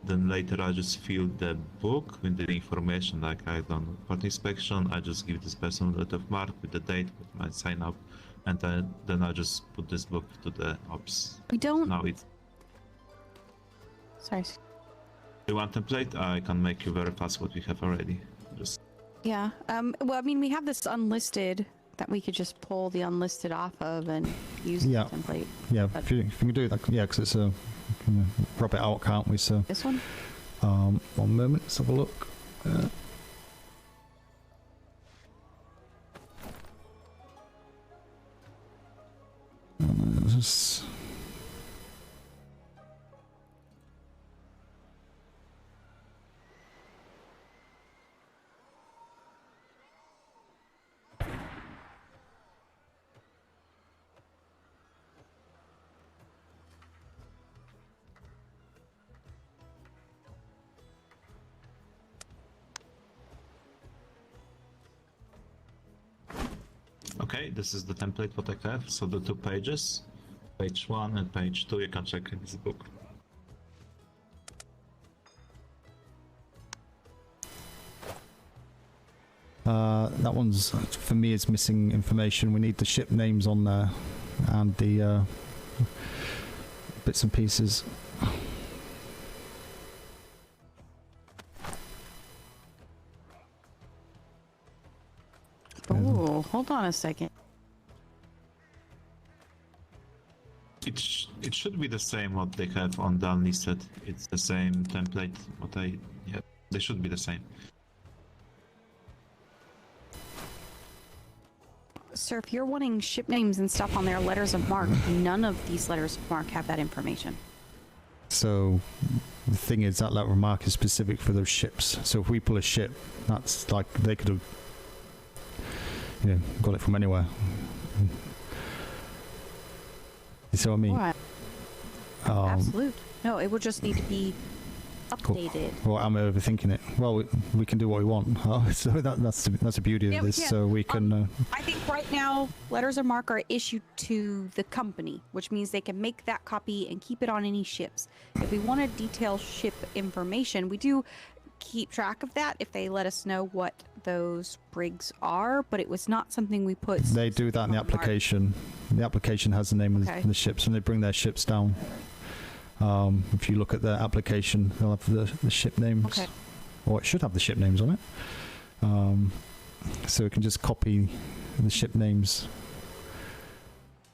then later I just fill the book with the information, like I done port inspection, I just give this person a letter of mark with the date, with my sign up, and then I just put this book to the ops. We don't... Now it's... Sorry. You want template? I can make you very fast what we have already. Just... Yeah. Well, I mean, we have this unlisted that we could just pull the unlisted off of and use the template. Yeah, but if you can do that, yeah, because it's a rub it out, can't we? So this one. 1 moment, let's have a look. Okay, this is the template what I have. So the 2 pages, page 1 and page 2, you can check in this book. That one's, for me, is missing information. We need the ship names on there and the bits and pieces. Oh, hold on a second. It should be the same what they have on the unlisted. It's the same template. Yeah, they should be the same. Sir, if you're wanting ship names and stuff on their letters of marque, none of these letters of marque have that information. So the thing is, that letter of marque is specific for those ships. So if we pull a ship, that's like they could have, got it from anywhere. You see what I mean? Right. Absolute. No, it would just need to be updated. Cool. Well, I'm overthinking it. Well, we can do what we want. So that's the beauty of this. So we can. I think right now letters of marque are issued to the company, which means they can make that copy and keep it on any ships. If we want to detail ship information, we do keep track of that if they let us know what those brigs are, but it was not something we put. They do that in the application. The application has the name of the ships, and they bring their ships down. If you look at the application, they'll have the ship names. Okay. Or it should have the ship names on it. So we can just copy the ship names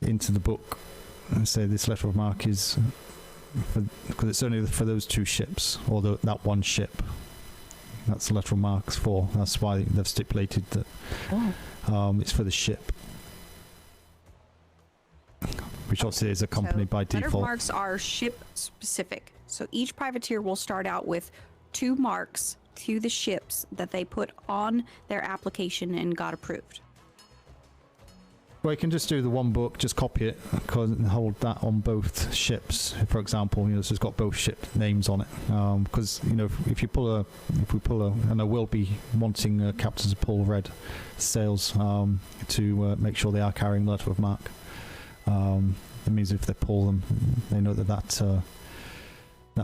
into the book and say this letter of marque is because it's only for those 2 ships, or that one ship. That's the letter of marques for. That's why they've stipulated that it's for the ship, which obviously is accompanied by default. Letter marques are ship specific. So each privateer will start out with 2 marks to the ships that they put on their application and got approved. Well, you can just do the one book, just copy it, and hold that on both ships. For example, so it's got both ship names on it. Because if we pull a, and I will be wanting captains to pull red sails to make sure they are carrying the letter of marque. It means if they pull them, they know that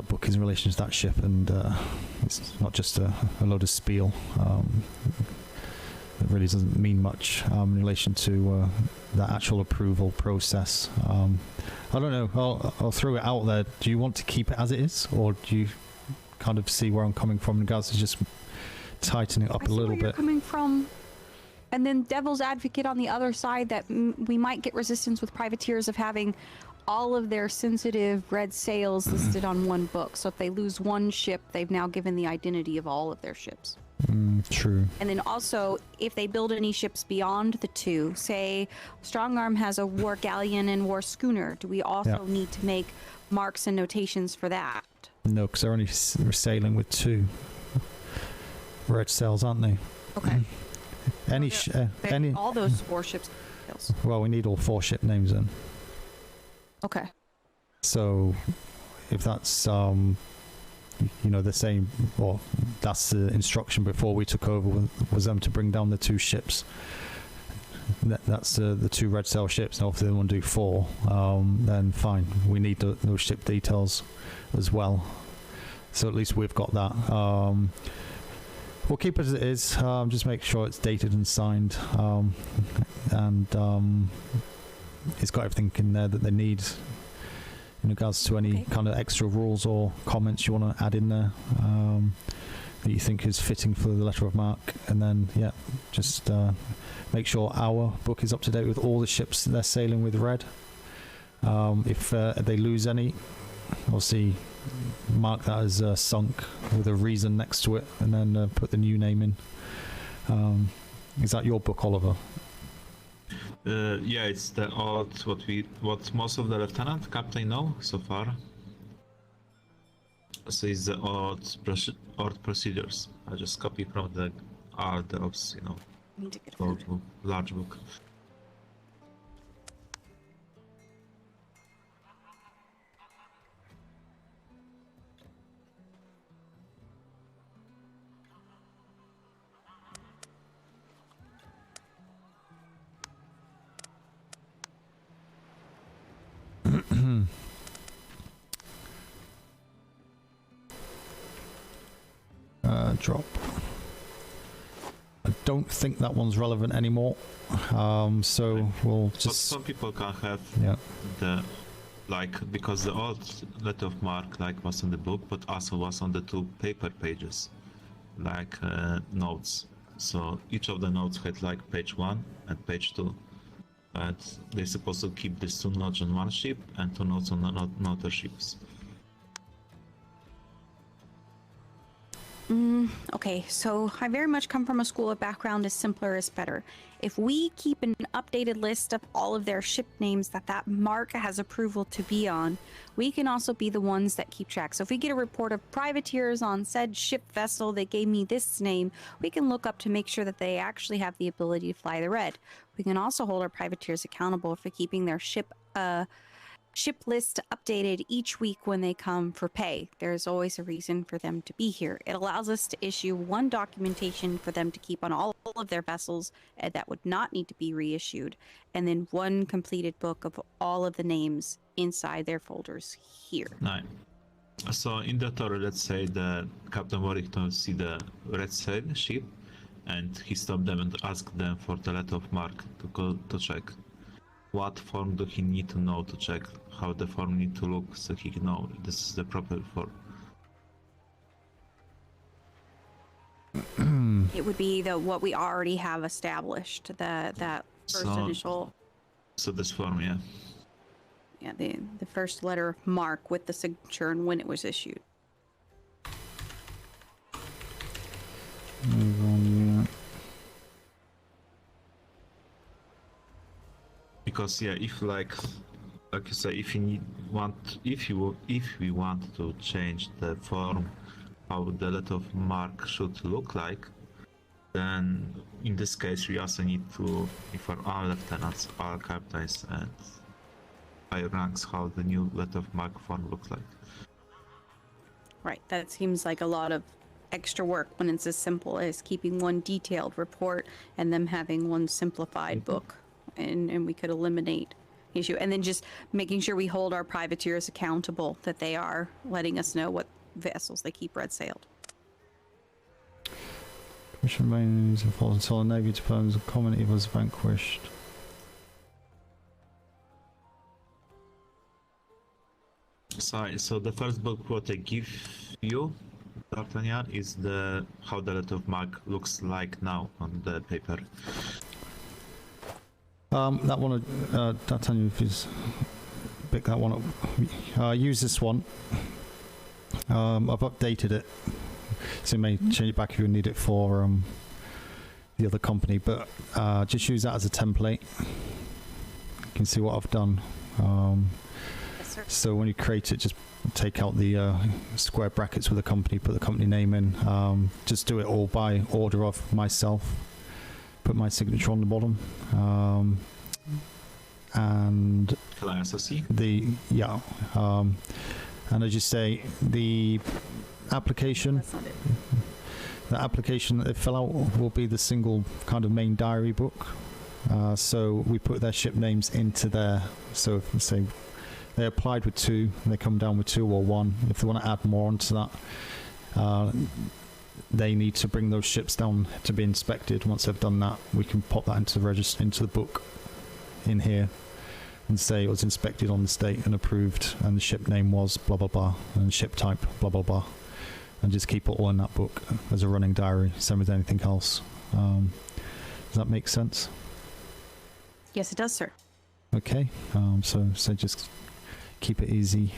book is in relation to that ship, and it's not just a load of spiel. It really doesn't mean much in relation to the actual approval process. I don't know. I'll throw it out there. Do you want to keep it as it is, or do you kind of see where I'm coming from in regards to just tighten it up a little bit? You're coming from, and then devil's advocate on the other side that we might get resistance with privateers of having all of their sensitive red sails listed on one book. So if they lose one ship, they've now given the identity of all of their ships. True. And then also, if they build any ships beyond the 2, say Strong Arm has a war galleon and war schooner, do we also need to make marks and notations for that? No, because they're only sailing with 2 red sails, aren't they? Okay. Any all those warships. Well, we need all 4 ship names then. Okay. So, if that's the same, or that's the instruction before we took over, was them to bring down the 2 ships. That's the 2 red sail ships. Now, if they want to do 4, then fine. We need those ship details as well. So at least we've got that. We'll keep it as it is. Just make sure it's dated and signed, and it's got everything in there that they need in regards to any kind of extra rules or comments you want to add in there that you think is fitting for the letter of marque. And then, yeah, just make sure our book is up to date with all the ships that they're sailing with red. If they lose any, obviously mark that as sunk with a reason next to it, and then put the new name in. Is that your book, Oliver? Yeah, it's the old what most of the lieutenant captain know so far. So it's the old procedures. I just copy from the ops, Need to get old book, large book. Drop. I don't think that one's relevant anymore. So we'll just. But some people can have the because the old letter of marque was on the book, but also was on the 2 paper pages, notes. So each of the notes had page 1 and page 2, and they're supposed to keep these 2 notes on one ship and 2 notes on another ships. Okay, so I very much come from a school of background is simpler is better. If we keep an updated list of all of their ship names that marque has approval to be on, we can also be the ones that keep track. So if we get a report of privateers on said ship vessel that gave me this name, we can look up to make sure that they actually have the ability to fly the red. We can also hold our privateers accountable for keeping their ship list updated each week when they come for pay. There's always a reason for them to be here. It allows us to issue 1 documentation for them to keep on all of their vessels that would not need to be reissued, and then 1 completed book of all of the names inside their folders here. Nice. So in the story, let's say the Captain Warrington see the red sail ship, and he stopped them and asked them for the letter of marque to go to check. What form do he need to know to check how the form need to look, so he can know this is the proper form? It would be what we already have established, that first initial. So this form, yeah. Yeah, the first letter of marque with the signature and when it was issued. Move on, yeah. Because if like you say, if we want to change the form, how the letter of marque should look like, then in this case we also need to inform all lieutenants, all captains, and higher ranks how the new letter of marque form looks like. Right, that seems like a lot of extra work when it's as simple as keeping 1 detailed report and them having 1 simplified book. And we could eliminate the issue, and then just making sure we hold our privateers accountable, that they are letting us know what vessels they keep red sailed. Commission mains and falls until the Navy deploys a community was vanquished. So the first book what I give you, D'Artagnan, is how the letter of marque looks like now on the paper. That one, D'Artagnan, if you pick that one up, use this one. I've updated it, so you may change it back if you need it for the other company, but just use that as a template. You can see what I've done. So when you create it, just take out the square brackets with the company, put the company name in, just do it all by order of myself. Put my signature on the bottom, and can I also see and as you say, the application that they fill out will be the single kind of main diary book. So we put their ship names into there. So if, say they applied with 2, and they come down with 2 or 1. If they want to add more onto that, they need to bring those ships down to be inspected. Once they've done that, we can pop that into the book in here and say it was inspected on this date and approved, and the ship name was blah blah blah, and ship type blah blah blah, and just keep it all in that book as a running diary, same as anything else. Does that make sense? Yes, it does, sir. Okay, so just keep it easy.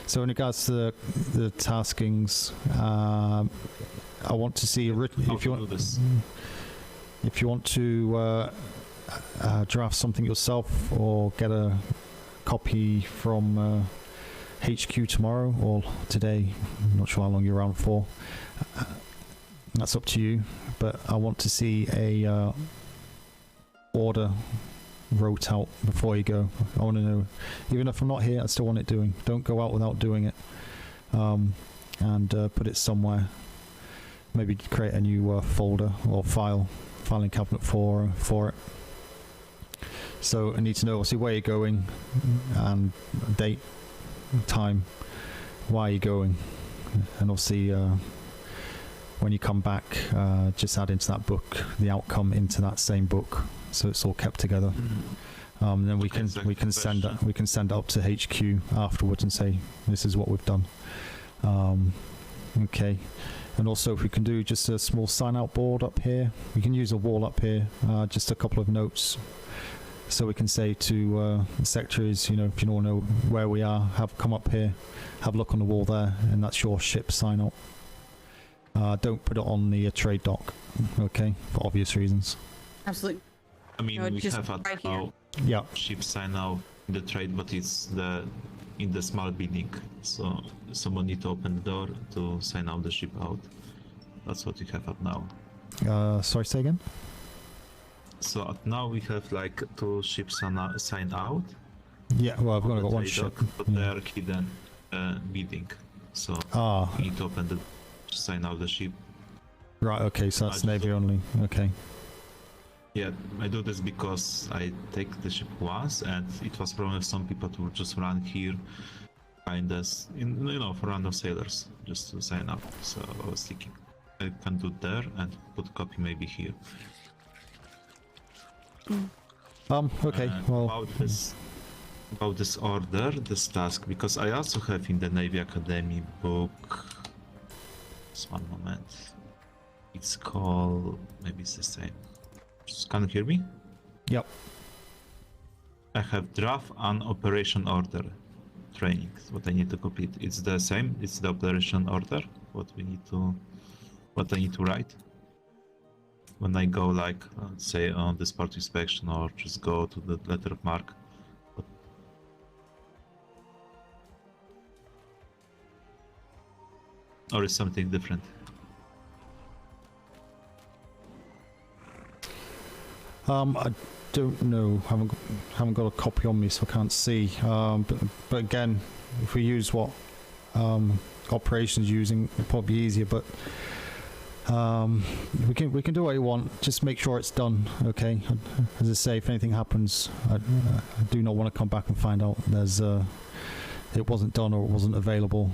So in regards to the taskings, I want to see a written. If you want to draft something yourself or get a copy from HQ tomorrow or today, I'm not sure how long you're around for. That's up to you. But I want to see a order wrote out before you go. I want to know, even if I'm not here, I still want it doing. Don't go out without doing it. And put it somewhere. Maybe create a new folder or filing cabinet for it. So I need to know, obviously, where you're going and date, time, why you're going, and obviously when you come back, just add into that book the outcome into that same book, so it's all kept together. Then we can send it up to HQ afterwards and say this is what we've done. Okay. And also, if we can do just a small sign-out board up here, we can use a wall up here, just a couple of notes, so we can say to the secretaries, if you don't know where we are, come up here, have a look on the wall there, and that's your ship sign-out. Don't put it on the trade dock, okay, for obvious reasons. Absolutely. I mean, we have right now here. ship sign-out in the trade, but it's in the small building, so someone need to open the door to sign out the ship out. That's what we have up now. Sorry, say again? So at now we have like 2 ships sign out. Yeah, well, I've only got one trade ship. dock, but they are hidden building, so we need to open the sign out the ship. Right, okay, so that's Navy only, okay. Yeah, I do this because I take the ship once, and it was problem with some people to just run here, find us, for random sailors, just to sign up. So I was thinking I can do there and put copy maybe here. Okay, well... About this order, this task, because I also have in the Navy Academy book, just one moment, it's called, maybe it's the same. Can you hear me? Yep. I have draft and operation order training. What I need to complete. It's the same. It's the operation order. What I need to write when I go, like, say on the sport inspection, or just go to the letter of mark. Or is something different? I don't know. Haven't got a copy on me, so I can't see. But again, if we use what operations using, it'll probably be easier. But we can do what you want. Just make sure it's done. Okay. As I say, if anything happens, I do not want to come back and find out it wasn't done or it wasn't available.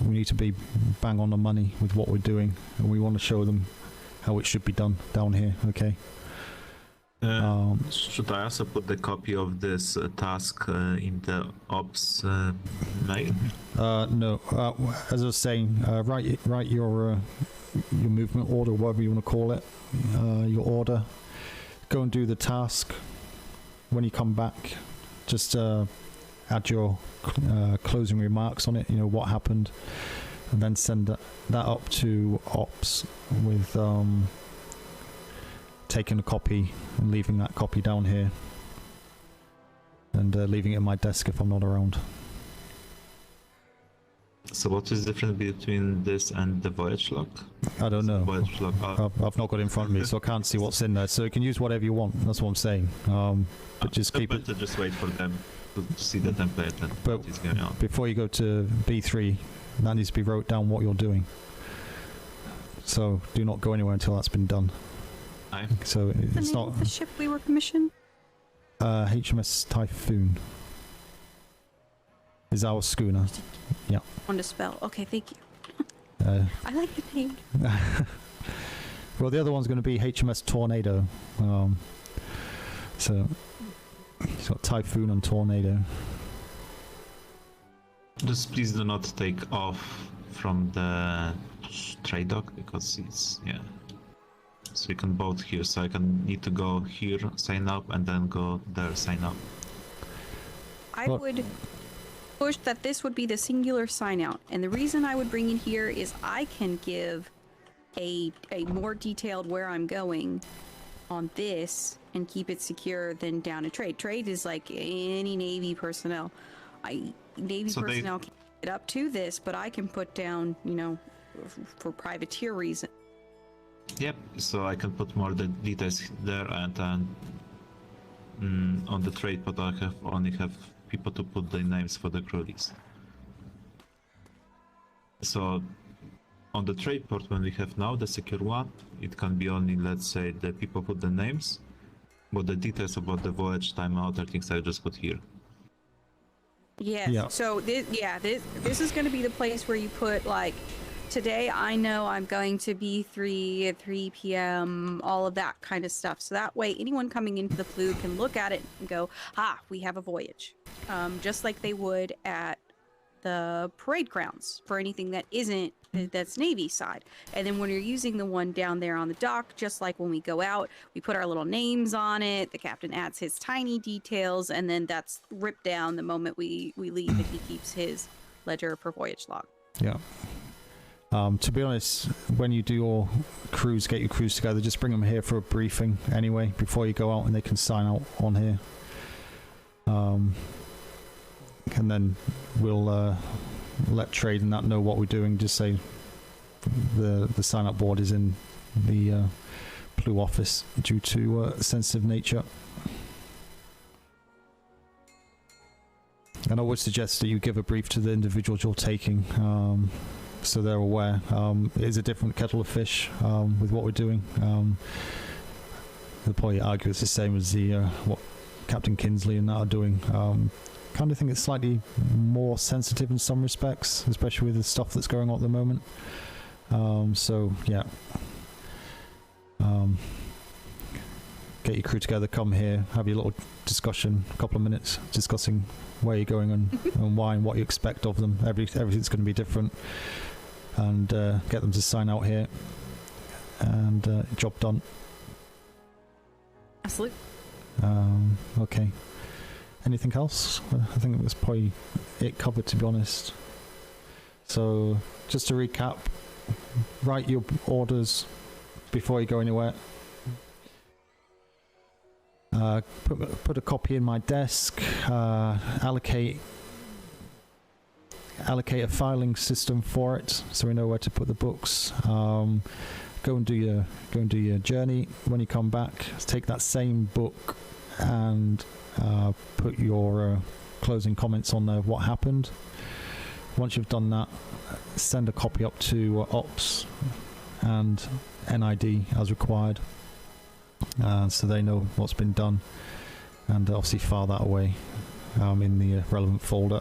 We need to be bang on the money with what we're doing, and we want to show them how it should be done down here. Okay. Should I also put the copy of this task in the ops mail? No. As I was saying, write your movement order, whatever you want to call it, your order. Go and do the task. When you come back, just add your closing remarks on it. What happened, and then send that up to ops with. Taking a copy and leaving that copy down here, and leaving it in my desk if I'm not around. So what is the difference between this and the voyage log? I don't know. Voyage log. I've not got it in front of me, so I can't see what's in there. So you can use whatever you want. That's what I'm saying. But just keep it. Just wait for them to see the template and what is going on. Before you go to B3, that needs to be wrote down what you're doing. So do not go anywhere until that's been done. So it's not the ship we were commissioned. HMS Typhoon. Is our schooner. Yeah. On to spell. Okay, thank you. I like the name. Well, the other one's going to be HMS Tornado. So it's got Typhoon and Tornado. Just please do not take off from the trade dock because it's So we can both here. So I need to go here, sign up, and then go there, sign up. I would push that this would be the singular sign out, and the reason I would bring it here is I can give a more detailed where I'm going on this and keep it secure than down a trade. Trade is like any Navy personnel. Navy personnel can get up to this, but I can put down, for privateer reason. Yep. So I can put more the details there, and then on the trade pod I only have people to put the names for the crew list. So on the trade port, when we have now the secure one, it can be only, let's say, the people put the names, but the details about the voyage, time, other things I just put here. Yes. Yeah. So this is going to be the place where you put like, today I know I'm going to B3 at 3 p.m., all of that kind of stuff. So that way anyone coming into the P.L.U. can look at it and go, we have a voyage. Just like they would at the parade grounds for anything that's Navy side. And then when you're using the one down there on the dock, just like when we go out, we put our little names on it, the captain adds his tiny details, and then that's ripped down the moment we leave, and he keeps his ledger per voyage log. Yeah. To be honest, when you do your crews, get your crews together, just bring them here for a briefing anyway before you go out, and they can sign out on here. And then we'll let trade and that know what we're doing. Just say the sign up board is in the P.L.U. office due to sensitive nature. And I would suggest that you give a brief to the individuals you're taking, so they're aware. It is a different kettle of fish with what we're doing. They'll probably argue it's the same as what Captain Kinsley and that are doing. Kind of think it's slightly more sensitive in some respects, especially with the stuff that's going on at the moment. So yeah, get your crew together, come here, have your little discussion, a couple of minutes discussing where you're going and why and what you expect of them. Everything's going to be different, and get them to sign out here, and job done. Absolutely. Okay. Anything else? I think it was probably it covered, to be honest. So just to recap, write your orders before you go anywhere. Put a copy in my desk. Allocate a filing system for it, so we know where to put the books. Go and do your journey. When you come back, take that same book and put your closing comments on there of what happened. Once you've done that, send a copy up to Ops and NID as required, so they know what's been done, and obviously file that away in the relevant folder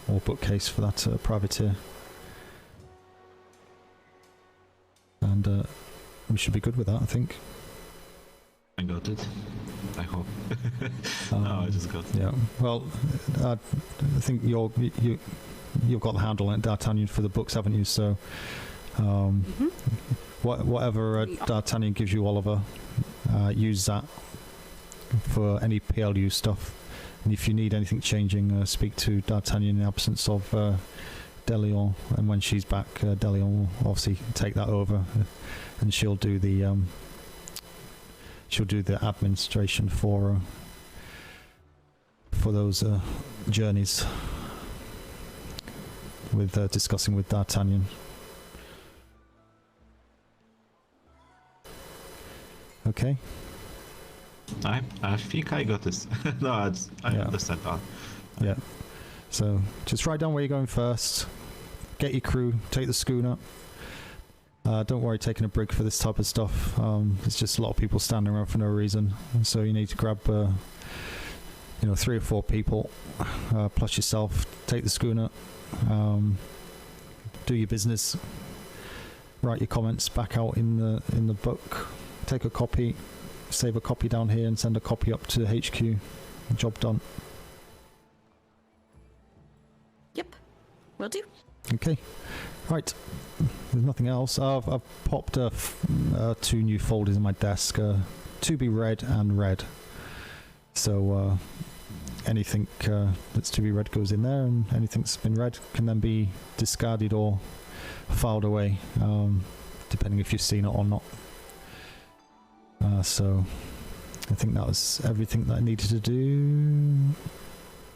or bookcase for that privateer. And we should be good with that, I think. I got it. I hope. No, I just got it. Yeah. Well, I think you've got the handle on it, D'Artagnan, for the books, haven't you? So, whatever D'Artagnan gives you, Oliver, use that for any P.L.U. stuff. And if you need anything changing, speak to D'Artagnan in the absence of Delion. And when she's back, Delion will obviously take that over, and she'll do the administration for those journeys with discussing with D'Artagnan. Okay. I think I got this. No, I understand that. Yeah. So just write down where you're going first. Get your crew. Take the schooner. Don't worry taking a brig for this type of stuff. It's just a lot of people standing around for no reason. So you need to grab you know, 3 or 4 people plus yourself take the schooner, do your business, write your comments back out in the book, take a copy, save a copy down here, and send a copy up to HQ. Job done. Yep, will do. Okay, right. There's nothing else. I've popped 2 new folders in my desk, to be read and read. So anything that's to be read goes in there, and anything that's been read can then be discarded or filed away, depending if you've seen it or not. So I think that was everything that I needed to do.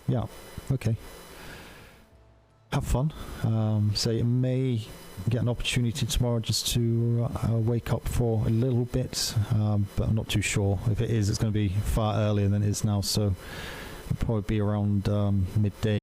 Yeah, okay. Have fun. So you may get an opportunity tomorrow just to wake up for a little bit, but I'm not too sure. If it is, it's going to be far earlier than it is now, so it'll probably be around midday.